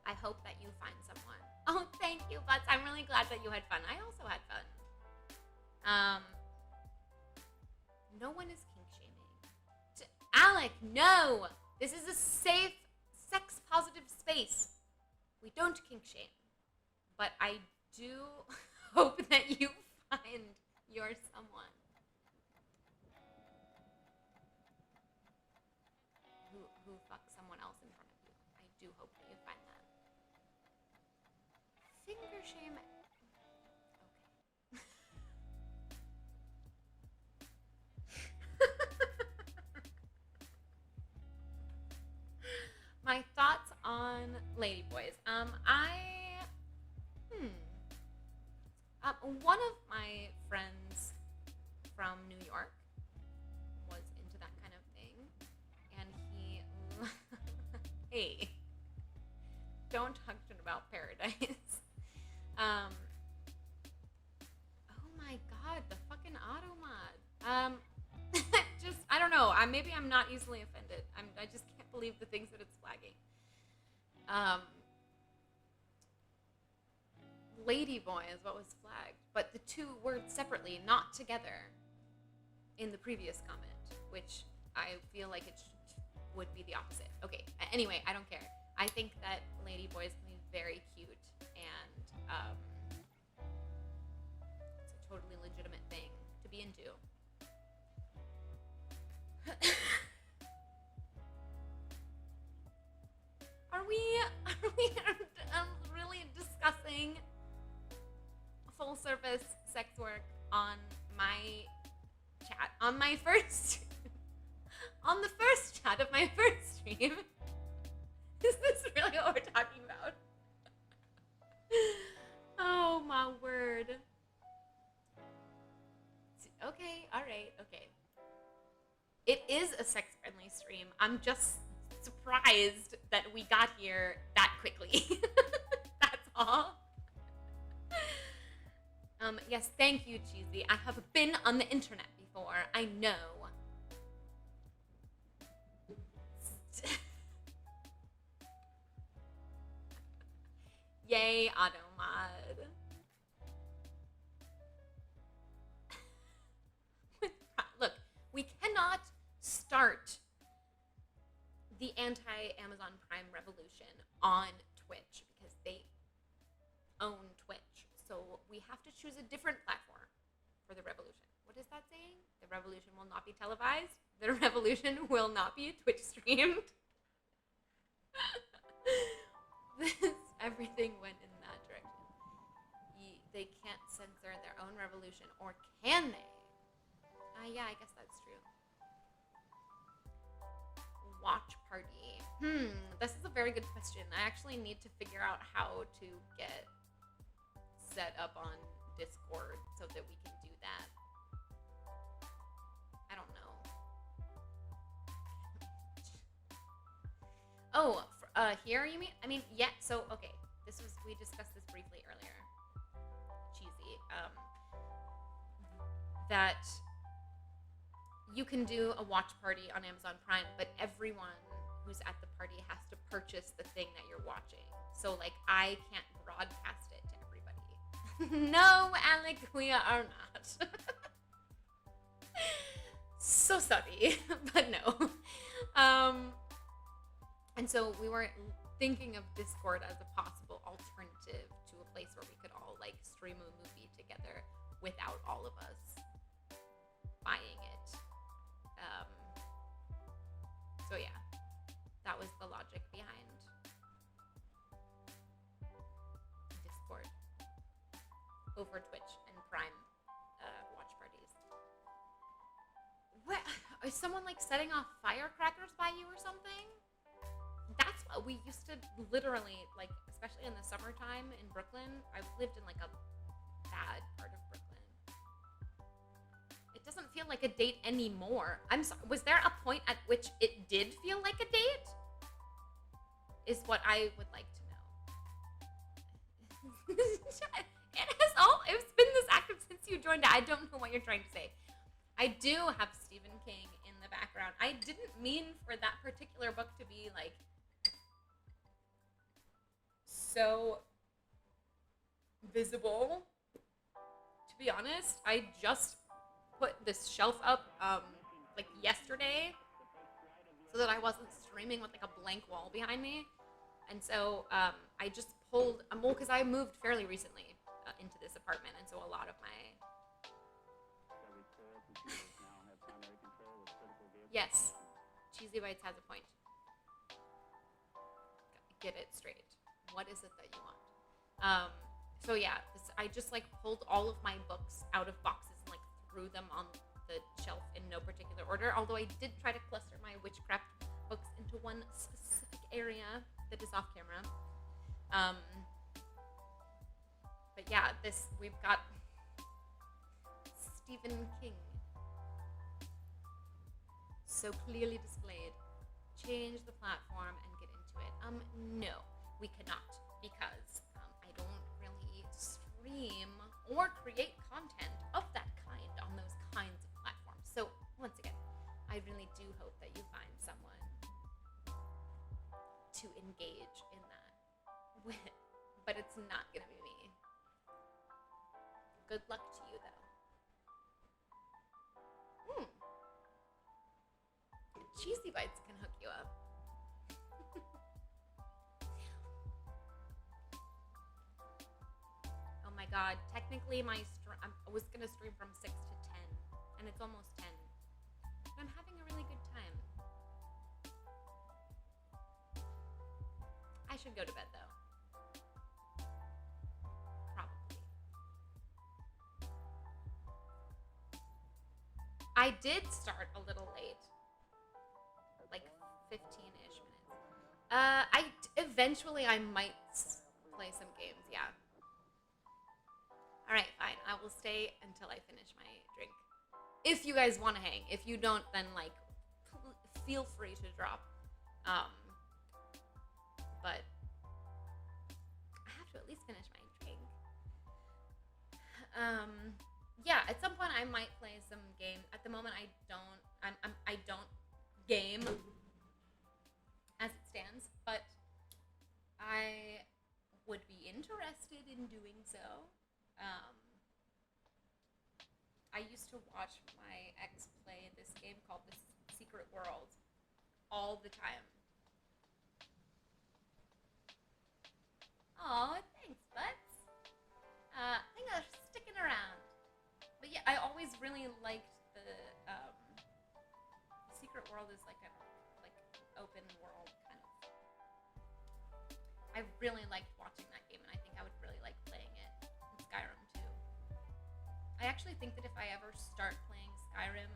I hope that you find someone. Oh, thank you, Butts. I'm really glad that you had fun. I also had fun. No one is kink shaming. Alec, no! This is a safe, sex-positive space. We don't kink shame. But I do hope that you find your someone who fucks someone else in front of you. I do hope that you find that. Finger shame. Okay. My thoughts on Ladyboys. One of my friends from New York was into that kind of thing, and he, hey, don't talk shit about Paradise. Oh my god, the fucking auto mod. Just, I don't know. Maybe I'm not easily offended. I just can't believe the things that it's flagging. Ladyboy is what was flagged, but the two words separately, not together, in the previous comment, which I feel like it would be the opposite. Okay, anyway, I don't care. I think that Ladyboys can be very cute, and it's a totally legitimate thing to be into. Are we really discussing full service sex work on my chat, on my first on the first chat of my first stream? Is this really what we're talking about? Oh my word. Okay, alright, okay. It is a sex-friendly stream. I'm just surprised that we got here that quickly. That's all. Yes, thank you, Cheesy. I have been on the internet before. I know. Yay, Automod. Look, we cannot start the anti-Amazon Prime revolution on Twitch because they own Twitch. So we we have to choose a different platform for the revolution. What is that saying? The revolution will not be televised. The revolution will not be Twitch streamed. Everything went in that direction. They can't censor their own revolution, or can they? Yeah, I guess that's true. Watch party. This is a very good question. I actually need to figure out how to get set up on Discord so that we can do that. I don't know. Oh, here you mean? I mean, yeah. So okay, we discussed this briefly earlier. Cheesy. That you can do a watch party on Amazon Prime, but everyone who's at the party has to purchase the thing that you're watching. So like, I can't broadcast it to everybody. No, Alec, we are not. So sorry, but no. And so we were thinking of Discord as a possible alternative to a place where we could all like stream a movie together without all of us buying it. So yeah, that was the logic behind Discord over Twitch and Prime watch parties. What? Is someone like setting off firecrackers by you or something? That's what we used to literally, like, especially in the summertime in Brooklyn. I lived in like a bad part of Brooklyn. It doesn't feel like a date anymore. I'm sorry. Was there a point at which it did feel like a date? Is what I would like to know. It's been this active since you joined. I don't know what you're trying to say. I do have Stephen King in the background. I didn't mean for that particular book to be like so visible. To be honest, I just put this shelf up like yesterday so that I wasn't streaming with like a blank wall behind me. And so I just pulled, well, because I moved fairly recently into this apartment, and so a lot of my... Yes, Cheesy Bites has a point. Get it straight. What is it that you want? So yeah, I just like pulled all of my books out of boxes and like threw them on the shelf in no particular order. Although I did try to cluster my witchcraft books into one specific area that is off camera. But yeah, we've got Stephen King so clearly displayed. Change the platform and get into it. No, we cannot, because I don't really stream or create content of that kind on those kinds of platforms. So once again, I really do hope that you find someone to engage in that with, but it's not gonna be me. Good luck to you, though. Cheesy Bites can hook you up. Oh my god, technically I was gonna stream from 6 to 10, and it's almost 10. But I'm having a really good time. I should go to bed, though. Probably. I did start a little late. Like 15-ish minutes. Eventually I might play some games, yeah. Alright, fine. I will stay until I finish my drink. If you guys want to hang. If you don't, then like, feel free to drop. But I have to at least finish my drink. Yeah, at some point I might play some games. At the moment I don't game as it stands, but I would be interested in doing so. I used to watch my ex play this game called The Secret World all the time. Aw, thanks, Butts. I think there's was like an open world kind of. I really liked watching that game, and I think I would really like playing it in Skyrim too. I actually think that if I ever start playing Skyrim,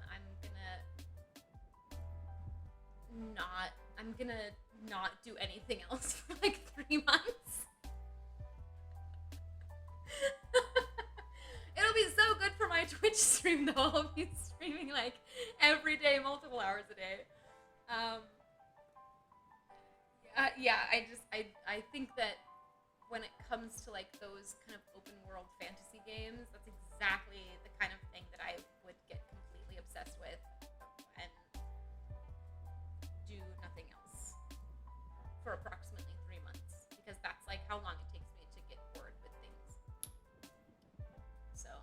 I'm gonna not do anything else for like 3 months. It'll be so good for my Twitch stream though. I'll be streaming like every day, multiple hours a day. Yeah, I think that when it comes to like those kind of open world fantasy games, that's exactly the kind of thing that I would get completely obsessed with and do nothing else for approximately 3 months, because that's like how long it takes me to get bored with things. So,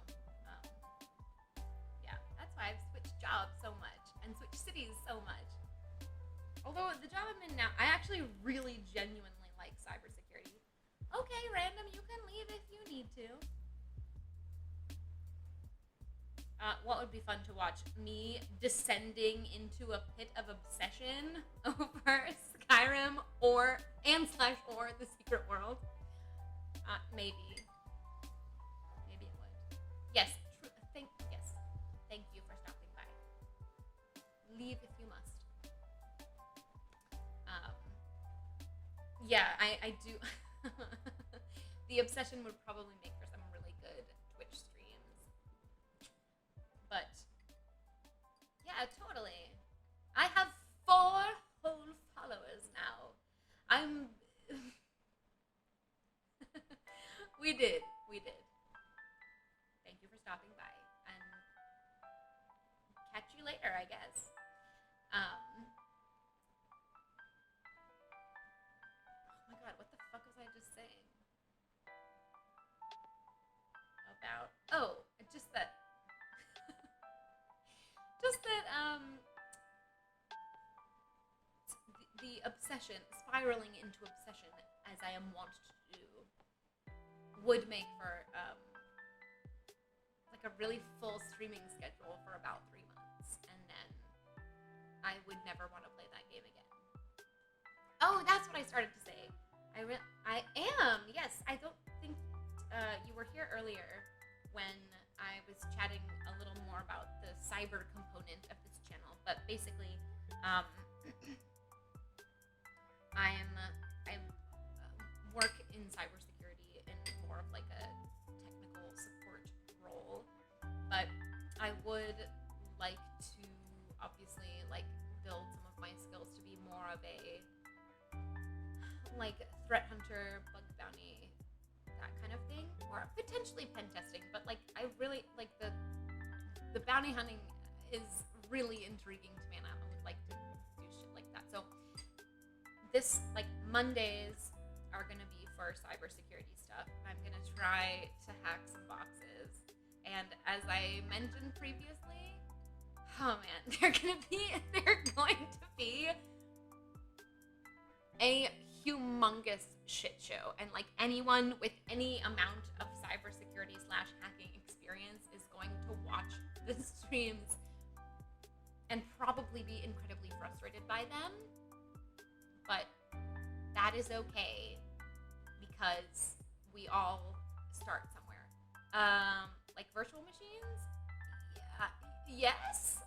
yeah, that's why I've switched jobs so much and switched cities so much. Although the job I'm in now, I actually really genuinely like cybersecurity. Okay, random, you can leave if you need to. What would be fun to watch? Me descending into a pit of obsession over Skyrim or The Secret World. Maybe. Maybe it would. Yes. Yes. Thank you for stopping by. Leave if you must. Yeah, I do. The obsession would probably make for some really good Twitch streams. But, yeah, totally. I have 4 whole followers now. We did. Thank you for stopping by. And catch you later, I guess. Oh my god, what the fuck was I just saying? About, just that the obsession, spiraling into obsession, as I am wont to do, would make for like a really full streaming schedule for about 3 months, and then I would never want to play that game again. Oh, that's what I started to say. I am, yes. I don't think you were here earlier when I was chatting a little more about the cyber component of this channel, but basically, I work in cybersecurity in more of like a technical support role, but I would like to obviously like build some of my skills to be more of a like threat hunter, bug bounty, that kind of thing, or potentially pen testing. But like I really like the bounty hunting is really intriguing to me, and I would like to do shit like that. So this like Mondays are gonna be for cybersecurity stuff. I'm gonna try to hack some boxes, and as I mentioned previously, oh man, they're going to be a humongous shit show, and like anyone with any amount of cybersecurity / hacking experience is going to watch the streams and probably be incredibly frustrated by them, but that is okay because we all start somewhere. Like virtual machines? Yeah, yes.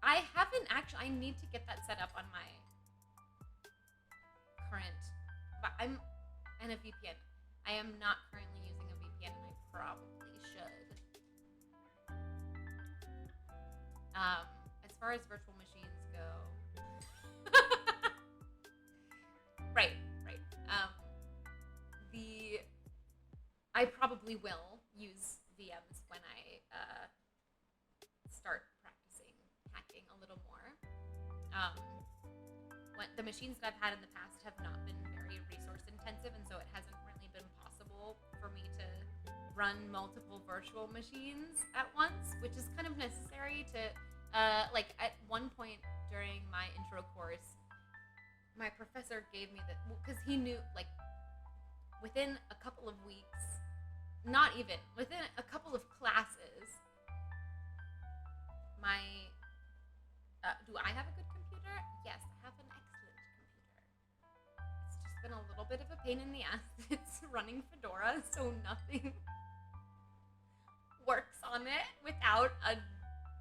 I haven't actually, I need to get that set up on my current, but I'm in a VPN. I am not currently using a VPN, and I probably should. As far as virtual machines go, right. I probably will use VMs when I start practicing hacking a little more. When the machines that I've had in the past have not been very resource intensive, and so it hasn't really been possible for me to run multiple virtual machines at once, which is kind of necessary to, like at one point during my intro course, my professor gave me the, because he knew, like, within a couple of weeks, not even, within a couple of classes, my, do I have a good computer? been a little bit of a pain in the ass. It's running Fedora, so nothing works on it without a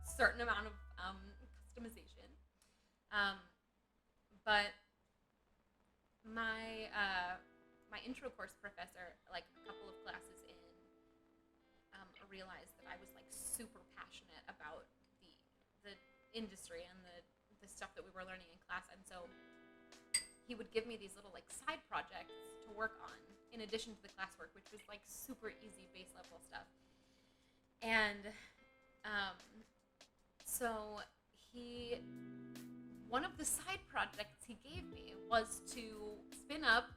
certain amount of customization. But my intro course professor, like a couple of classes in, realized that I was like super passionate about the industry and the stuff that we were learning in class, and so he would give me these little like side projects to work on in addition to the classwork, which was like super easy base level stuff. And so one of the side projects he gave me was to spin up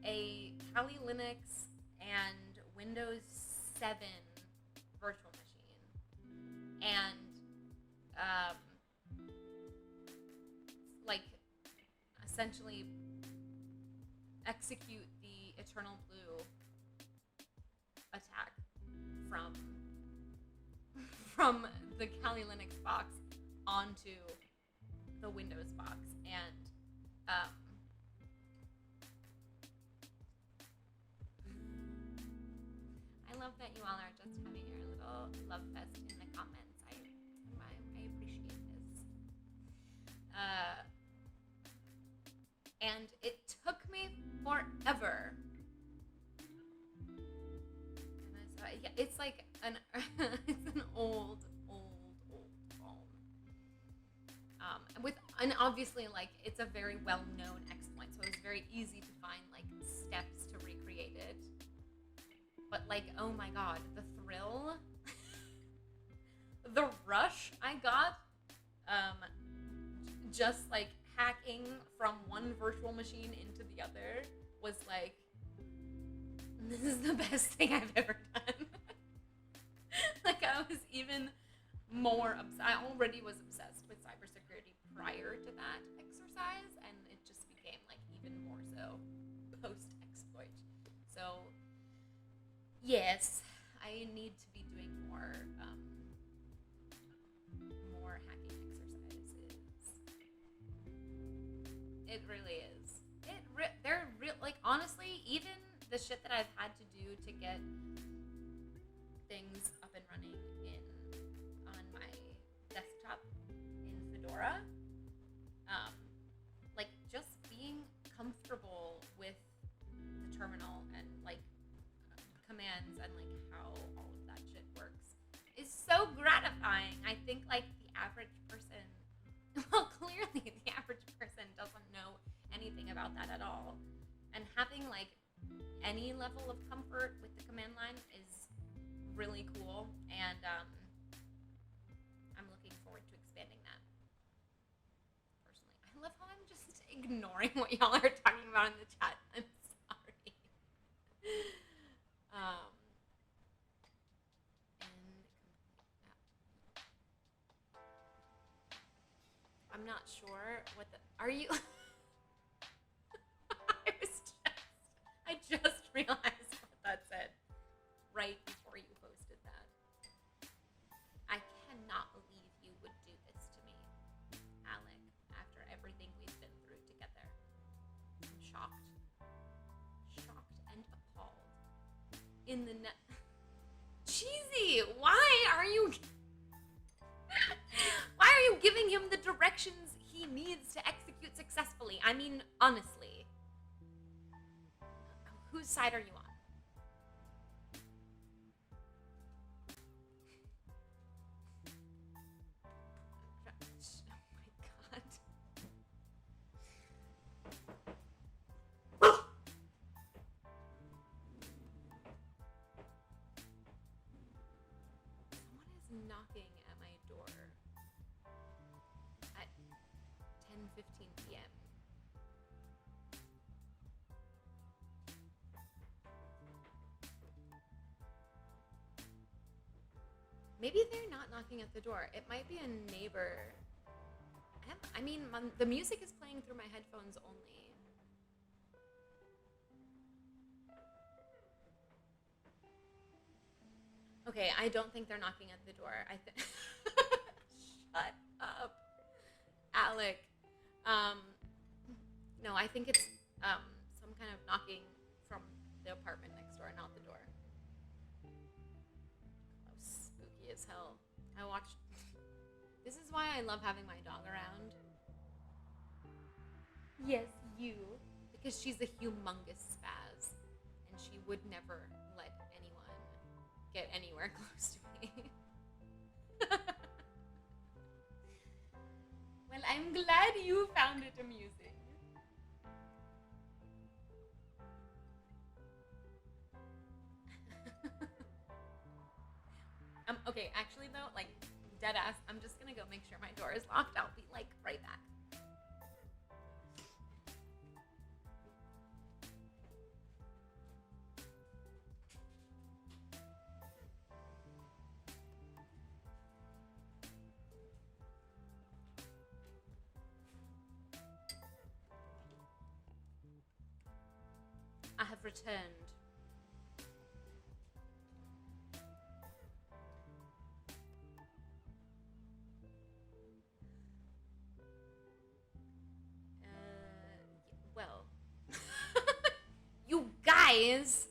a Kali Linux and Windows 7 virtual machine, and like essentially execute the Eternal Blue attack from the Kali Linux box onto the Windows box. And I love that you all are just having your little love fest in the comments. I appreciate this. And it took me forever. Yeah, it's like it's an old phone. And obviously, like, it's a very well-known exploit, so it was very easy to find like steps to recreate it. But like, oh my god, the thrill, the rush I got, just like hacking from one virtual machine into the other was like, this is the best thing I've ever done. Like, I was even more I already was obsessed with cybersecurity prior to that exercise, and it just became like even more so post-exploit. So yes, I need to be doing more hacking exercises. It really is. They're real. Like, honestly, even the shit that I've had to do to get things up and running on my desktop in Fedora, like just being comfortable with the terminal and like commands and like how all of that shit works is so gratifying. I think like the average person, well, clearly the average person doesn't know anything about that at all, and having like any level of comfort with the command line is really cool, and I'm looking forward to expanding that personally. I love how I'm just ignoring what y'all are talking about in the chat. I'm sorry. I'm not sure what the are you. I just realized what that said right before you posted that. I cannot believe you would do this to me, Alec, after everything we've been through together. I'm shocked. Shocked and appalled. In the net. Cheesy, why are you giving him the directions he needs to execute successfully? I mean, honestly. Whose side are you on? Oh my god. Someone is knocking at my door at 10:15 p.m. Maybe they're not knocking at the door. It might be a neighbor. I mean, the music is playing through my headphones only. Okay, I don't think they're knocking at the door. Shut up, Alec. No, I think it's apartment next door, not the door. Oh, spooky as hell. I watched... This is why I love having my dog around. Yes, you. Because she's a humongous spaz. And she would never let anyone get anywhere close to me. Well, I'm glad you found it amusing. Okay, actually though, like, dead ass, I'm just gonna go make sure my door is locked. I'll be like right back. I have returned. Well, you guys,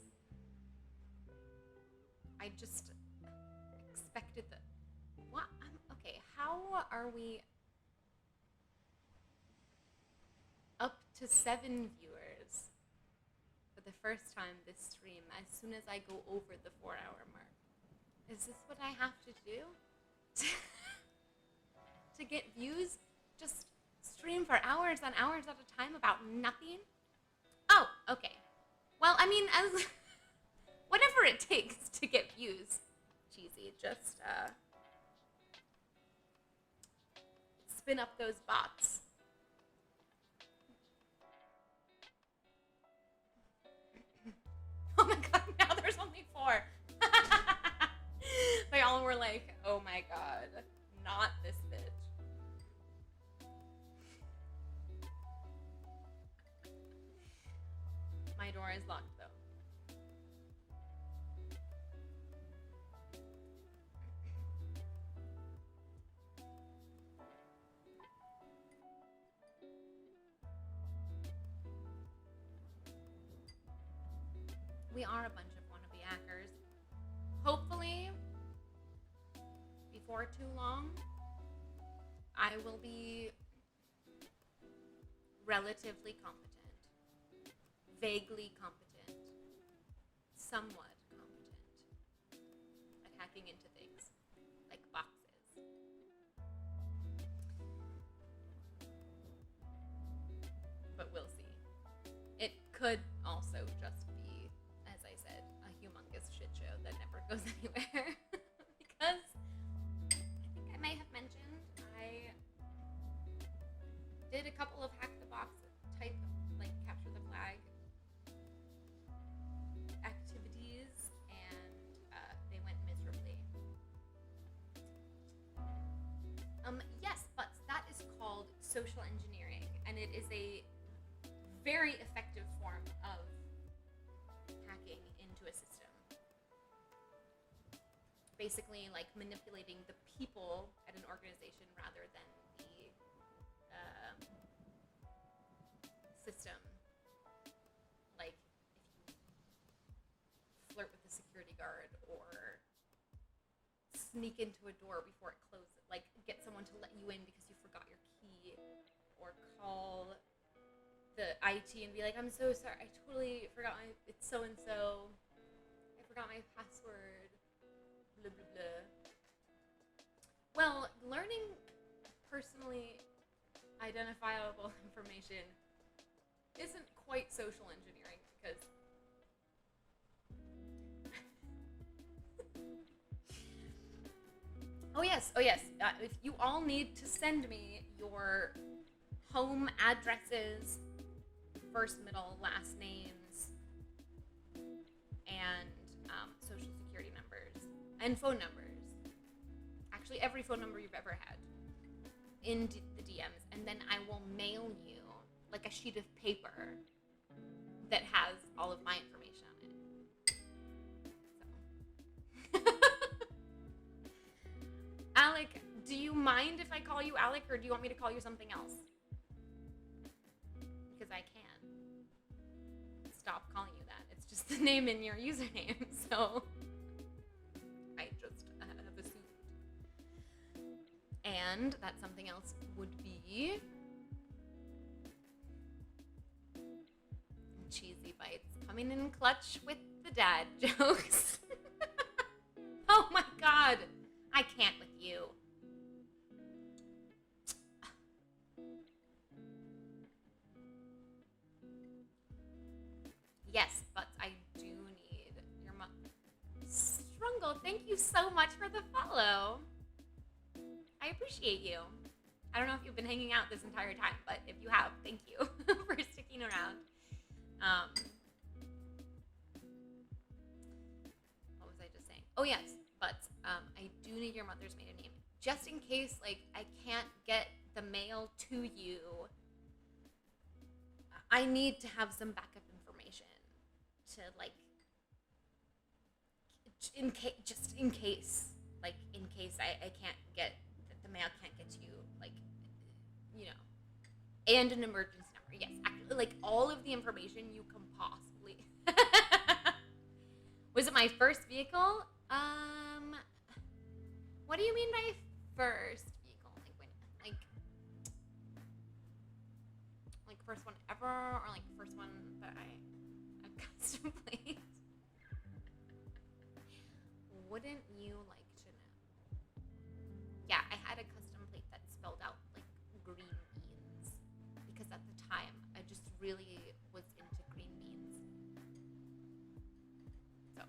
I just expected the, what, okay, how are we up to 7 viewers for the first time this stream as soon as I go over the 4-hour mark? Is this what I have to do to get views? Just stream for hours and hours at a time about nothing? Oh, okay. Well, I mean, as whatever it takes to get views. Cheesy, just spin up those bots. Oh my god, now there's only 4. They all were like, oh my god, not this bitch. My door is locked, though. We are a bunch of wannabe hackers. Hopefully, before too long, I will be relatively competent. Vaguely competent, somewhat competent at hacking into things like boxes. But we'll see. It could also just be, as I said, a humongous shit show that never goes anywhere. Because I think I may have mentioned I did a couple of hack the box type, like capture the flag activities, and they went miserably. Yes, but that is called social engineering, and it is a very effective form of hacking into a system. Basically, like manipulating the people at an organization rather than the system. Like, if you flirt with the security guard or sneak into a door before it closes, like get someone to let you in because you forgot your key, or call the IT and be like, I'm so sorry, I totally forgot it's so-and-so, I forgot my password, blah, blah, blah. Well, learning personally identifiable information isn't quite social engineering, because oh yes, if you all need to send me your home addresses, first, middle, last names, and social security numbers, and phone numbers, actually every phone number you've ever had, in the DMs, and then I will mail you like a sheet of paper that has all of my information on it. So. Alec, do you mind if I call you Alec, or do you want me to call you something else? Because I can. Stop calling you that. It's just the name in your username, so I just have assumed. And that something else would be Cheesy Bites coming in clutch with the dad jokes. Oh my god, I can't with you. Yes, but I do need your Strungle, thank you so much for the follow. I appreciate you. I don't know if you've been hanging out this entire time, but if you have, thank you for sticking around. What was I just saying? Oh yes, but I do need your mother's maiden name. Just in case, like, I can't get the mail to you, I need to have some backup information to, like, in case I can't get, the mail can't get to you, like, you know, and an emergency number. Yes, actually, like, all of the information you can possibly. Was it my first vehicle? What do you mean by first vehicle? Like first one ever, or like first one that I custom plate? Wouldn't you like to know? Yeah, I had a custom plate that spelled out like green beans because at the time I just really was into green beans. So,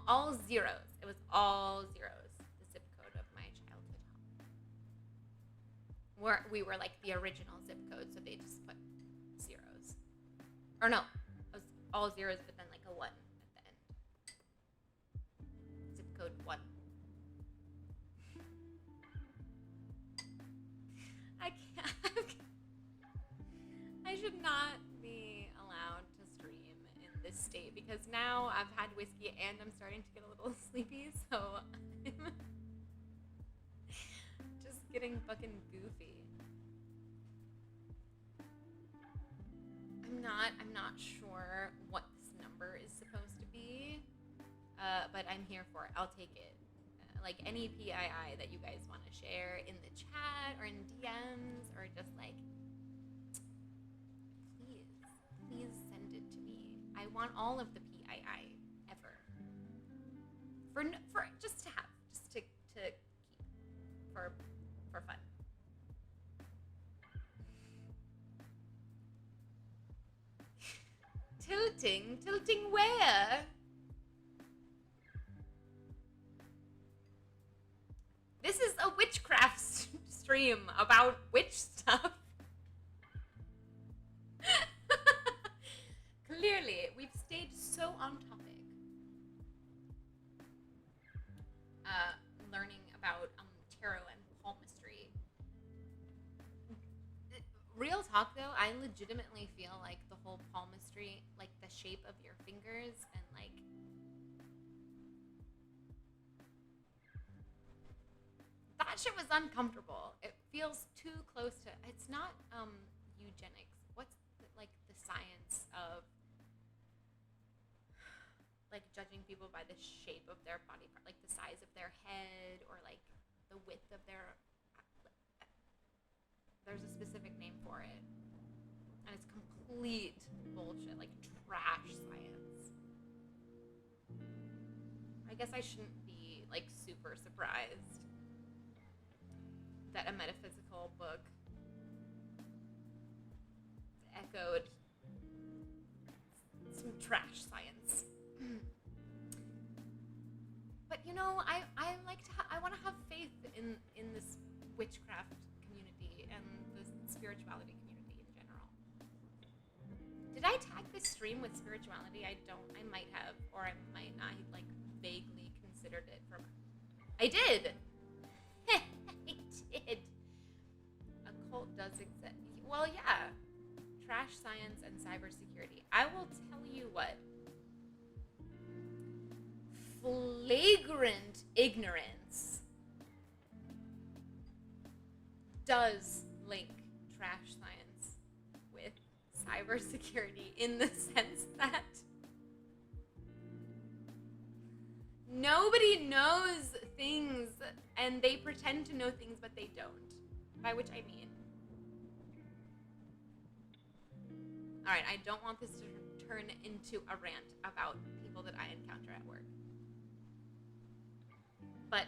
all zeros. It was all zeros. The zip code of my childhood home. We were like the original zip code, so they just put zeros. Or no, it was all zeros, but then like a 1 at the end. Zip code 1. I can't. I should not be allowed to stream in this state because now I've had whiskey and I'm starting to get a little sleepy, so I'm just getting fucking goofy. I'm not sure what this number is supposed to be, but I'm here for it. I'll take it. Like any PII that you guys want to share in the chat or in DMs or just like, please send it to me. I want all of the PII ever. For just to have, just to keep for fun. Tilting where? This is a witchcraft stream about witch stuff. Clearly, we've stayed so on topic. Learning about tarot and palmistry. Real talk though, I legitimately feel like the whole palmistry, like the shape of your fingers and like that shit was uncomfortable. It feels too close to, it's not eugenics. What's the science of like judging people by the shape of their body part, like the size of their head or like the width of their, there's a specific name for it. And it's complete bullshit, like trash science. I guess I shouldn't be like super surprised that a metaphysical book echoed some trash science. But you know, I like to I want to have faith in this witchcraft community and the spirituality community in general. Did I tag this stream with spirituality? I might have, or I might not. I like vaguely considered it for. I did. I did. A cult does exist. Well, yeah. Trash science and cybersecurity. I will tell you what. Flagrant ignorance does link trash science cybersecurity in the sense that nobody knows things and they pretend to know things but they don't. By which I mean, all right, I don't want this to turn into a rant about people that I encounter at work. But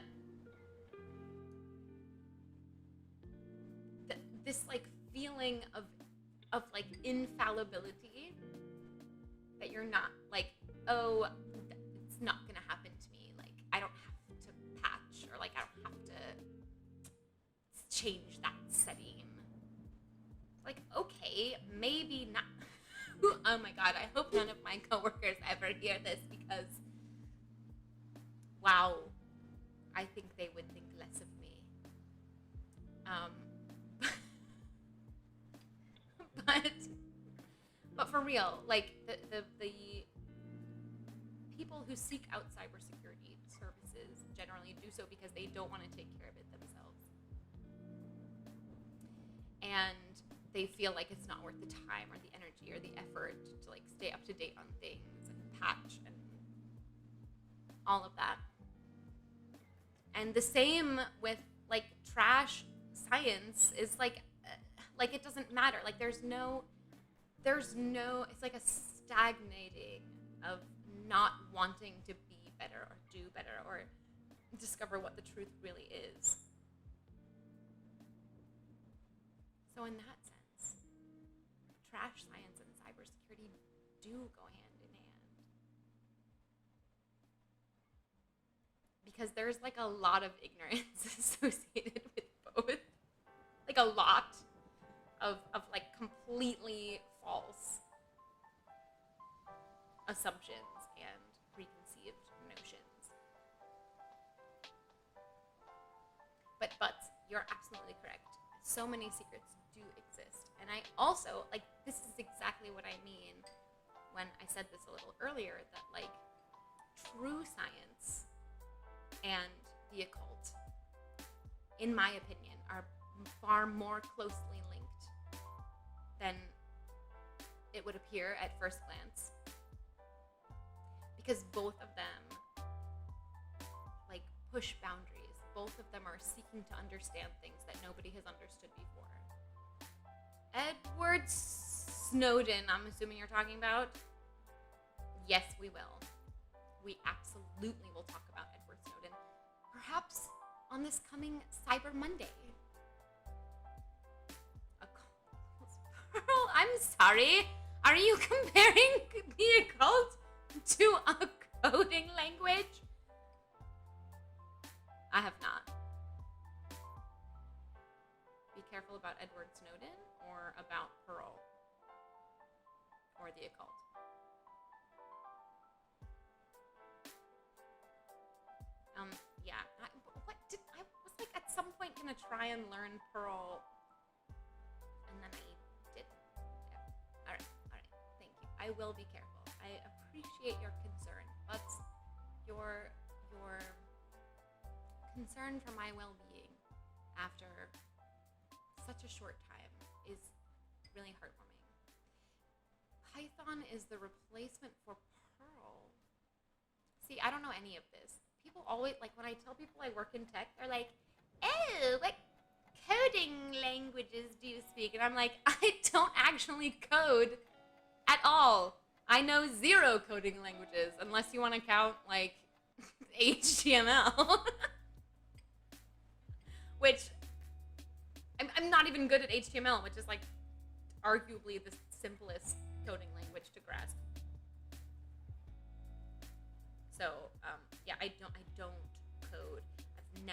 this like feeling of like infallibility, that you're not like, oh, it's not gonna happen to me. Like I don't have to patch, or like I don't have to change that setting. Like, okay, maybe not. Oh my god, I hope none of my coworkers ever hear this, because wow, I think they would think less of me. But for real, like the people who seek out cybersecurity services generally do so because they don't want to take care of it themselves. And they feel like it's not worth the time or the energy or the effort to like stay up to date on things and patch and all of that. And the same with like trash science is like it doesn't matter. Like there's no, it's like a stagnating of not wanting to be better or do better or discover what the truth really is. So in that sense, trash science and cybersecurity do go hand in hand. Because there's like a lot of ignorance associated with both. Like a lot of like completely false assumptions and preconceived notions. But you're absolutely correct. So many secrets do exist. And I also, like, this is exactly what I mean when I said this a little earlier, that like true science and the occult, in my opinion, are far more closely linked than it would appear at first glance, because both of them like push boundaries. Both of them are seeking to understand things that nobody has understood before. Edward Snowden, I'm assuming you're talking about? Yes, we will. We absolutely will talk about Edward Snowden, perhaps on this coming Cyber Monday. Pearl, I'm sorry. Are you comparing the occult to a coding language? I have not. Be careful about Edward Snowden or about Pearl or the occult. Yeah. I was like at some point gonna try and learn Pearl, and then I didn't. Yeah. All right. Thank you. I will be careful. I appreciate your concern, but your concern for my well-being after such a short time is really heartwarming. Python is the replacement for Perl. See, I don't know any of this. People always, like when I tell people I work in tech, they're like, oh, what coding languages do you speak? And I'm like, I don't actually code at all. I know 0 coding languages, unless you want to count like HTML. Which, I'm not even good at HTML, which is like arguably the simplest coding language to grasp. So, yeah, I don't code. I've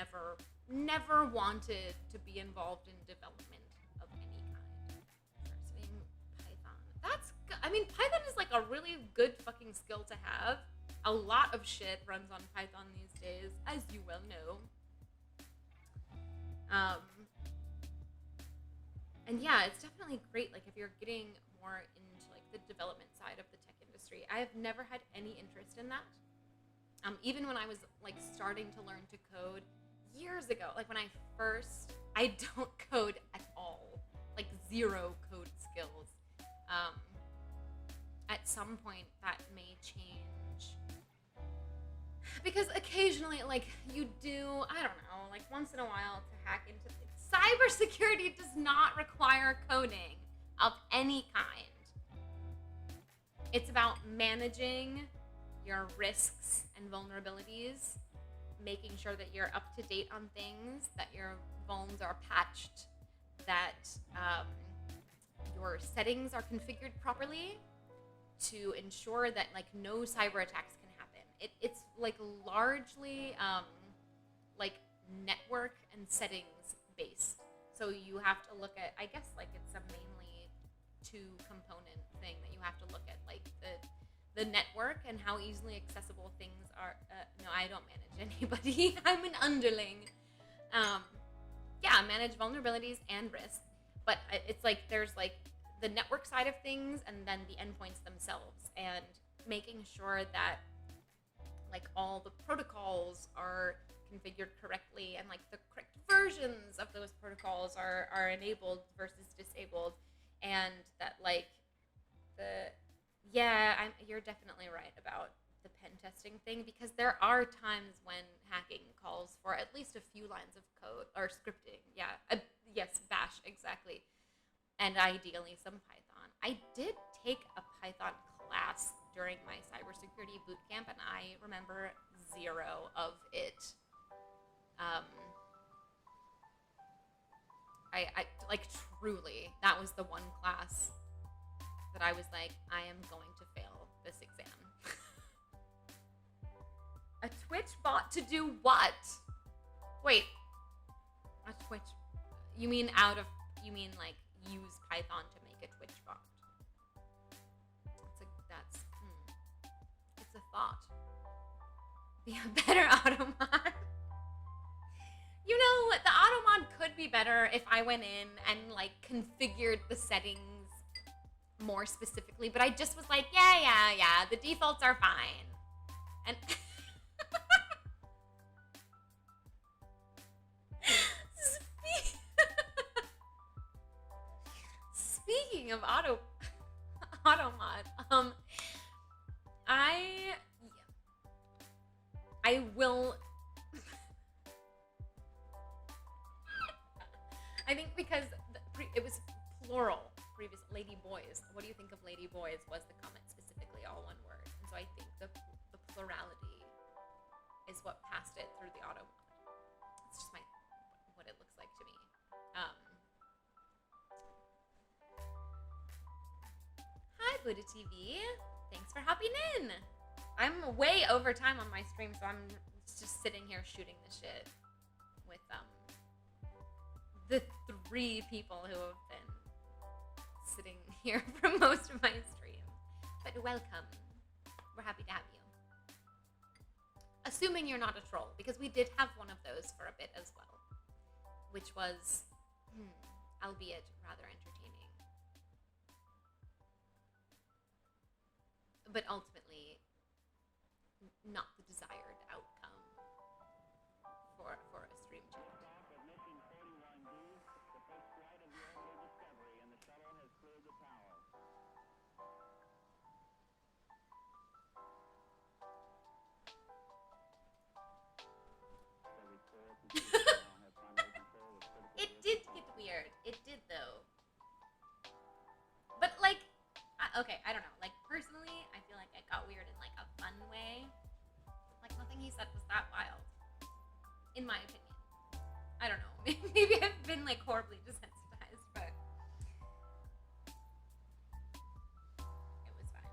never wanted to be involved in development of any kind. Start studying Python. Python is like a really good fucking skill to have. A lot of shit runs on Python these days, as you well know. And yeah, it's definitely great, like, if you're getting more into, like, the development side of the tech industry. I have never had any interest in that. Even when I was, like, starting to learn to code years ago, like, when I don't code at all. Like, 0 code skills. At some point that may change. Because occasionally, like, you do, I don't know, like once in a while to hack into cybersecurity does not require coding of any kind. It's about managing your risks and vulnerabilities, making sure that you're up to date on things, that your vulns are patched, that your settings are configured properly to ensure that like no cyber attacks can happen. It's like largely like network and settings based. So you have to look at, I guess like it's a mainly two component thing that you have to look at, like the network and how easily accessible things are. No, I don't manage anybody. I'm an underling. Yeah, manage vulnerabilities and risks. But it's like there's like the network side of things and then the endpoints themselves, and making sure that like all the protocols are configured correctly and like the correct versions of those protocols are enabled versus disabled, and that like you're definitely right about the pen testing thing, because there are times when hacking calls for at least a few lines of code or scripting. Yes, bash, exactly. And ideally some Python. I did take a Python class during my cybersecurity bootcamp, and I remember zero of it. I like truly, that was the one class that I was like, I am going to fail this exam. A Twitch bot to do what? Wait, a Twitch? You mean like use Python to make a Twitch bot? It's a thought. Be a better automod. You know, the automod could be better if I went in and like configured the settings more specifically, but I just was like, yeah, the defaults are fine. And speaking of automod, I will. I think because it was plural previous, lady boys. What do you think of lady boys was the comment specifically, all one word. And so I think the plurality is what passed it through the auto mod. It's just what it looks like to me. Hi, Buddha TV. Thanks for hopping in. I'm way over time on my stream, so I'm just sitting here shooting the shit with the 3 people who have been sitting here for most of my stream. But welcome. We're happy to have you. Assuming you're not a troll, because we did have one of those for a bit as well, which was, albeit rather entertaining. But ultimately, not the desired outcome for a stream change. Off at mission 41D, the first flight of the early Discovery, and the shuttle has cleared the tower. Discovery 4 computers now have primary control of critical It vehicle did power. get weird. It did, though. But, like, okay, I don't know. Like, personally, I feel like it got weird in, like, a fun way. Like, nothing he said was that wild. In my opinion. I don't know. Maybe I've been, like, horribly desensitized, but it was fine.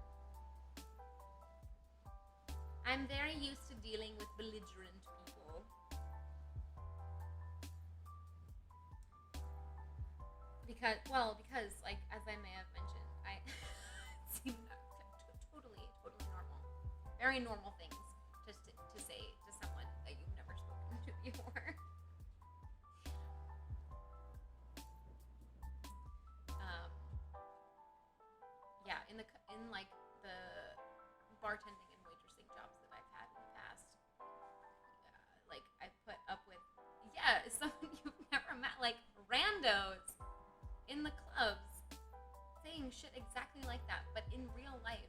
I'm very used to dealing with belligerent people. Because, like, as I may have mentioned, I seem totally normal. Very normal things just to say to someone that you've never spoken to before. Yeah, in like the bartending and waitressing jobs that I've had in the past, like I put up with someone you've never met, like randos in the clubs. Say saying shit exactly like that, but in real life,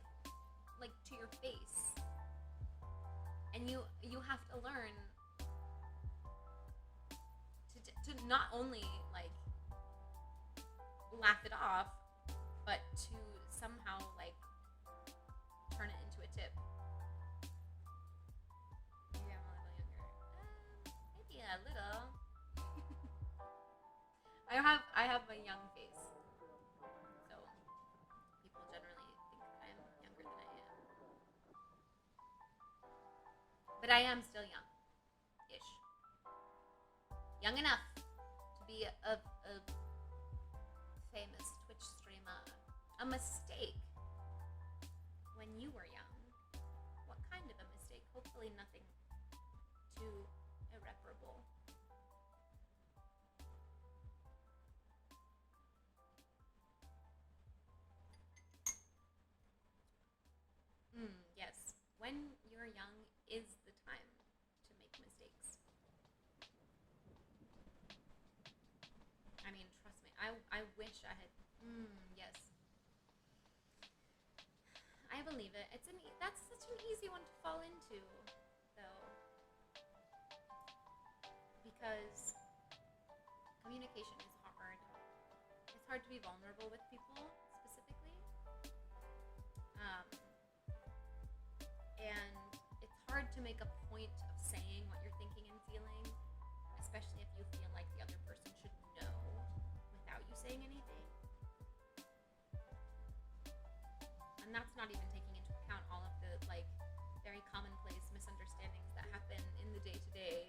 like to your face. And you have to learn to not only like laugh it off, but to somehow like turn it into a tip. Maybe I'm a little younger. Maybe a little. I have a young face, so people generally think I'm younger than I am. But I am still young-ish. Young enough to be a famous Twitch streamer. A mistake when you were young. What kind of a mistake? Hopefully nothing too irreparable. Yes. When you're young is the time to make mistakes. I mean, trust me. I wish I had. Yes. I believe it. That's such an easy one to fall into, though, because communication is hard. It's hard to be vulnerable with people specifically, and it's hard to make a point of saying what you're thinking and feeling, especially if you feel like the other person should know without you saying anything. And that's not even taking into account all of the like very commonplace misunderstandings that happen in the day-to-day.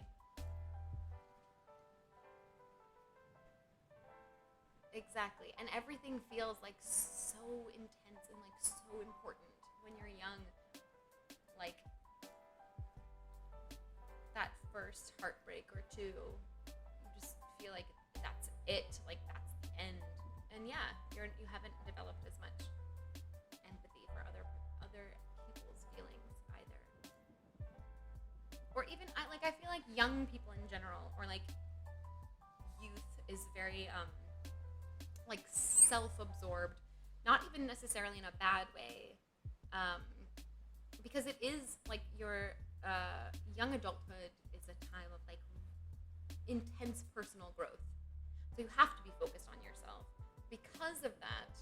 Exactly. And everything feels like so intense and like so important when you're young. Like that first heartbreak or two, you just feel like that's it, like that's the end. And yeah, you haven't developed as much empathy for other people's feelings either. Or even I feel like young people in general, or like youth, is very like self-absorbed, not even necessarily in a bad way, because it is like your young adulthood is a time of like intense personal growth, so you have to be focused on yourself. Because of that,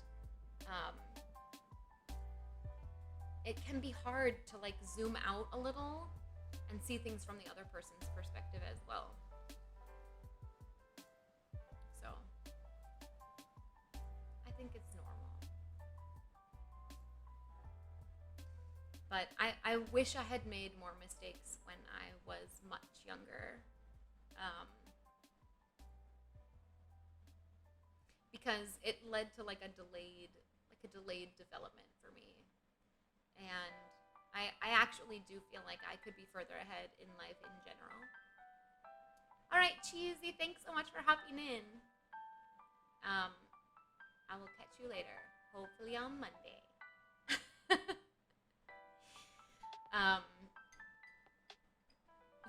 it can be hard to like zoom out a little and see things from the other person's perspective as well. So I think it's normal. But I wish I had made more mistakes when I was much younger. Because it led to like a delayed development for me. And I actually do feel like I could be further ahead in life in general. All right, Cheesy, thanks so much for hopping in. I will catch you later, hopefully on Monday.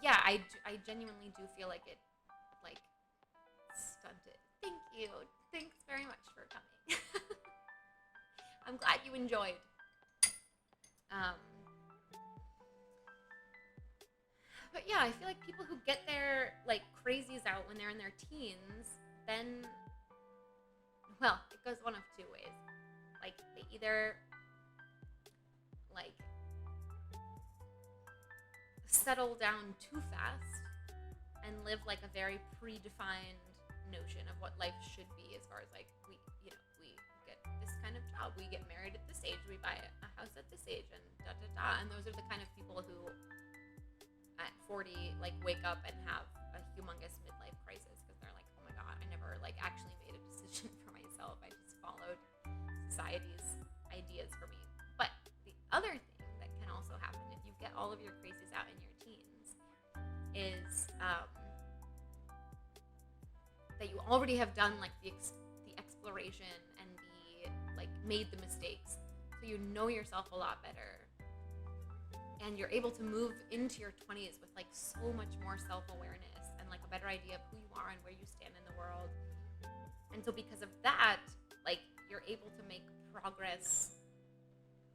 Yeah, I genuinely do feel like it, like, stunted. Thank you. Thanks very much for coming. I'm glad you enjoyed. But yeah, I feel like people who get their like crazies out when they're in their teens, then, well, it goes one of two ways. Like they either like settle down too fast and live like a very predefined notion of what life should be, as far as like we get this kind of job, we get married at this age, we buy a house at this age, and da da da. And those are the kind of people who at 40 like wake up and have a humongous midlife crisis because they're like, oh my god, I never like actually made a decision for myself, I just followed society's ideas for me. But the other thing that can also happen if you get all of your crazies out in your teens is that you already have done like the exploration and the like made the mistakes, so you know yourself a lot better, and you're able to move into your 20s with like so much more self-awareness and like a better idea of who you are and where you stand in the world. And so because of that, like you're able to make progress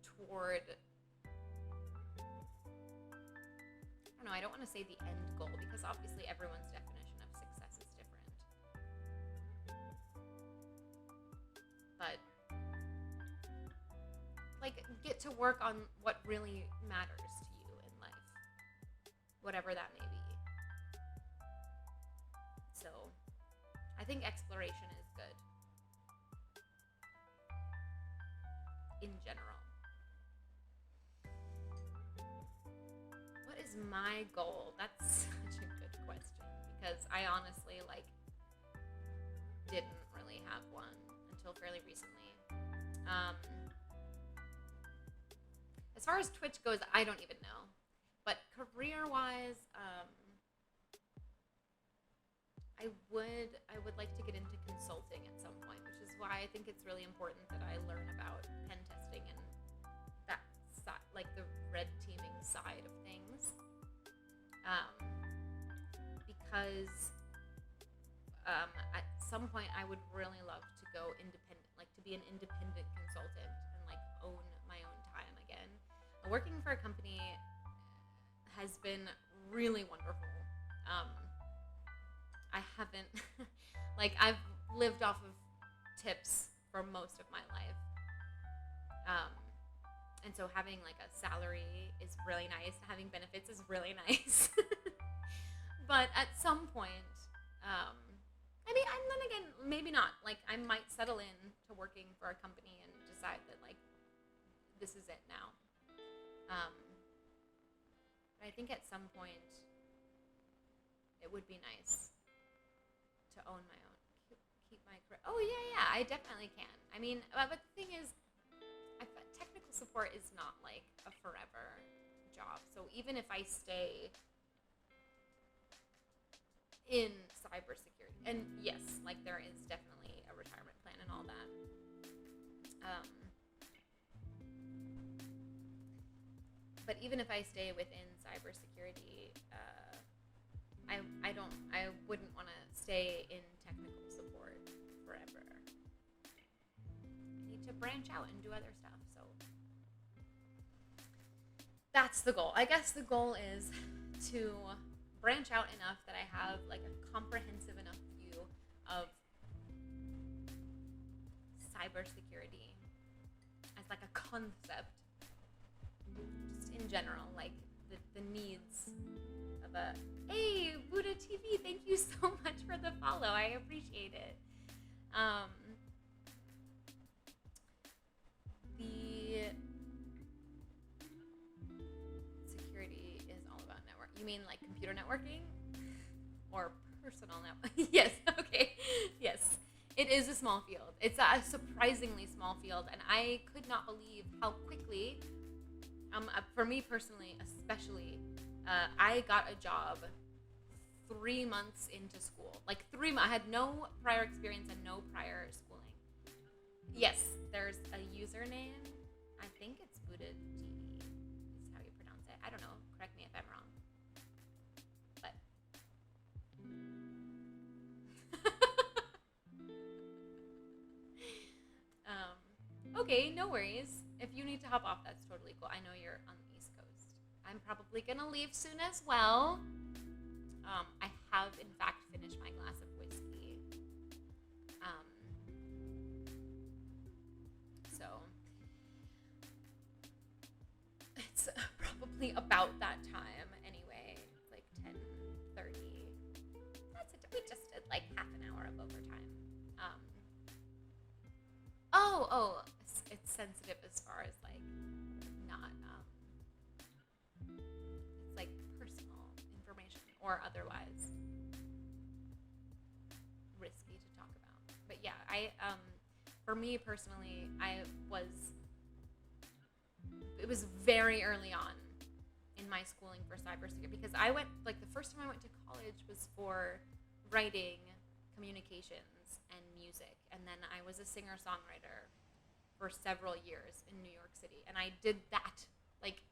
toward, I don't know, I don't want to say the end goal, because obviously everyone's definition of success is different. But like, get to work on what really matters to you in life, whatever that may be. So I think exploration is good in general. What is my goal? That's such a good question, because I honestly didn't really have one until fairly recently. As far as Twitch goes, I don't even know. But career-wise, I would like to get into consulting at some point, which is why I think it's really important that I learn about pen testing and that side, like the red teaming side of things. Because at some point I would really love to go independent, like to be an independent consultant and like own my own time again. Working for a company has been really wonderful. I haven't, I've lived off of tips for most of my life. And so having like a salary is really nice. Having benefits is really nice. But at some point, and then again, maybe not. Like, I might settle in to working for a company and decide that, like, this is it now. But I think at some point, it would be nice to own my own, keep my career. Oh, yeah, I definitely can. I mean, but the thing is, technical support is not, like, a forever job. So even if I stay in cybersecurity, and yes, like, there is definitely a retirement plan and all that. But even if I stay within cybersecurity, I wouldn't want to stay in technical support forever. I need to branch out and do other stuff. So that's the goal. I guess the goal is to branch out enough that I have like a comprehensive enough view of cybersecurity as like a concept, just in general, like the needs of a, hey, Buddha TV, thank you so much for the follow. I appreciate it. The security is all about network. You mean like computer networking or personal network? Yes. Okay. Yes. It is a small field. It's a surprisingly small field, and I could not believe how quickly, for me personally, especially, I got a job 3 months into school. Like 3 months. I had no prior experience and no prior schooling. Yes, there's a username. I think it's Buddha TV is how you pronounce it. I don't know. Correct me if I'm wrong. But okay, no worries. If you need to hop off, that's totally cool. I know you're on the East Coast. I'm probably gonna leave soon as well. I have in fact finished my glass of whiskey. So it's probably about that time anyway. It's like 10:30. That's it. We just did like half an hour of overtime. It's sensitive as far as like not it's like personal information or otherwise risky to talk about. But yeah, I for me personally, it was very early on in my schooling for cybersecurity, because I went, like, the first time I went to college was for writing, communications, and music. And then I was a singer-songwriter for several years in New York City. And I did that, like,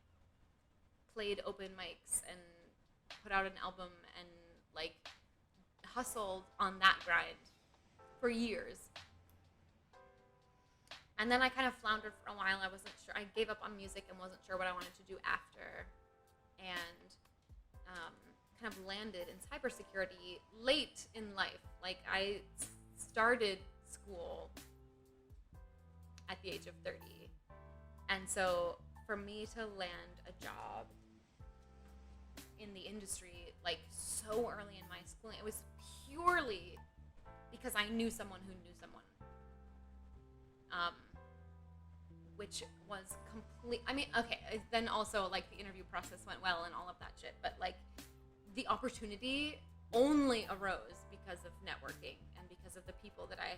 played open mics and put out an album and, like, hustled on that grind for years. And then I kind of floundered for a while. I wasn't sure. I gave up on music and wasn't sure what I wanted to do after. And kind of landed in cybersecurity late in life. Like I started school at the age of 30. And so for me to land a job in the industry like so early in my schooling, it was purely because I knew someone who knew someone. Which was complete. I mean, okay, then also like the interview process went well and all of that shit, but like the opportunity only arose because of networking and because of the people that I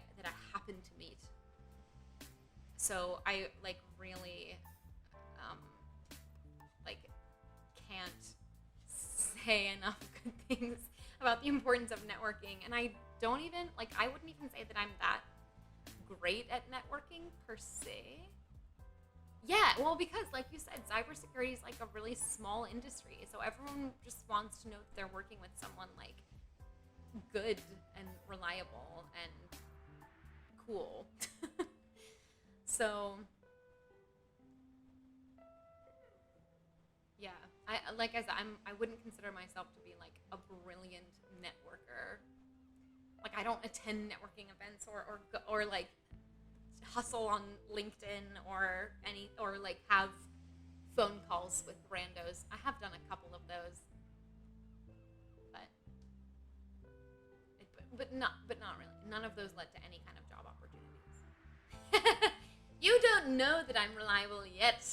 happened to meet. So I like really like can't say enough good things about the importance of networking, and I don't even like I wouldn't even say that I'm that great at networking per se. Yeah, well, because like you said, cybersecurity is like a really small industry, so everyone just wants to know that they're working with someone like good and reliable and cool. So yeah, I like I said, I wouldn't consider myself to be like a brilliant networker. Like I don't attend networking events or like hustle on LinkedIn or like have phone calls with randos. I have done a couple of those, but not really. None of those led to any kind of job opportunities. You don't know that I'm reliable yet.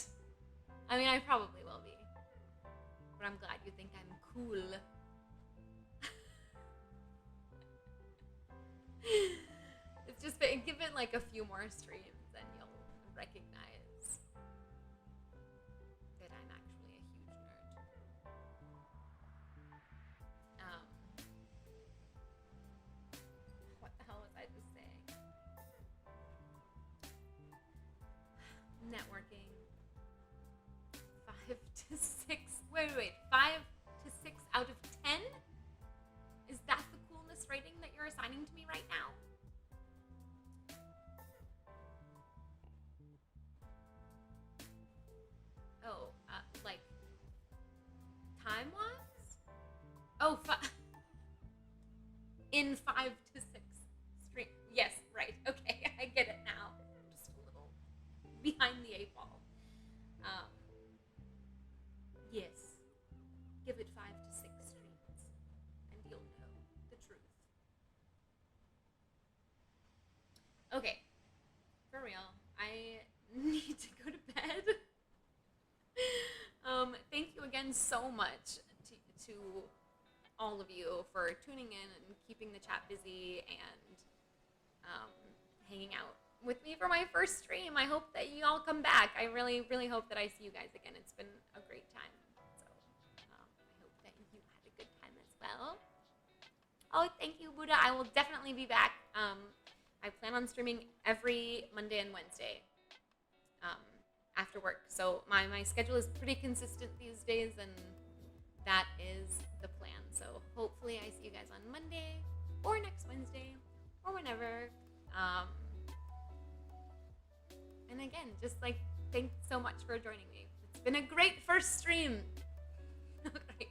I mean, I probably will be, but I'm glad you think I'm cool. It's just give it like a few more streams and you'll recognize that I'm actually a huge nerd. What the hell was I just saying? Networking. 5 to 6. Wait. 5 to 6 out of 10? Is that the coolness rating that you're assigning to me right now? Oh, like time-wise? Oh, in 5 to 6 stream. Yes, right. Okay, I get it now. Just a little behind the 8 ball. Yes. Give it 5 to 6 streams, and you'll know the truth. Okay, for real. I need to go to bed. Thank you again so much to all of you for tuning in and keeping the chat busy and hanging out with me for my first stream. I hope that you all come back. I really, really hope that I see you guys again. It's been a great time. So I hope that you had a good time as well. Oh, thank you, Buddha. I will definitely be back. I plan on streaming every Monday and Wednesday after work. So my schedule is pretty consistent these days, and that is the plan. So hopefully I see you guys on Monday or next Wednesday or whenever. And again, just like thanks so much for joining me. It's been a great first stream. Great.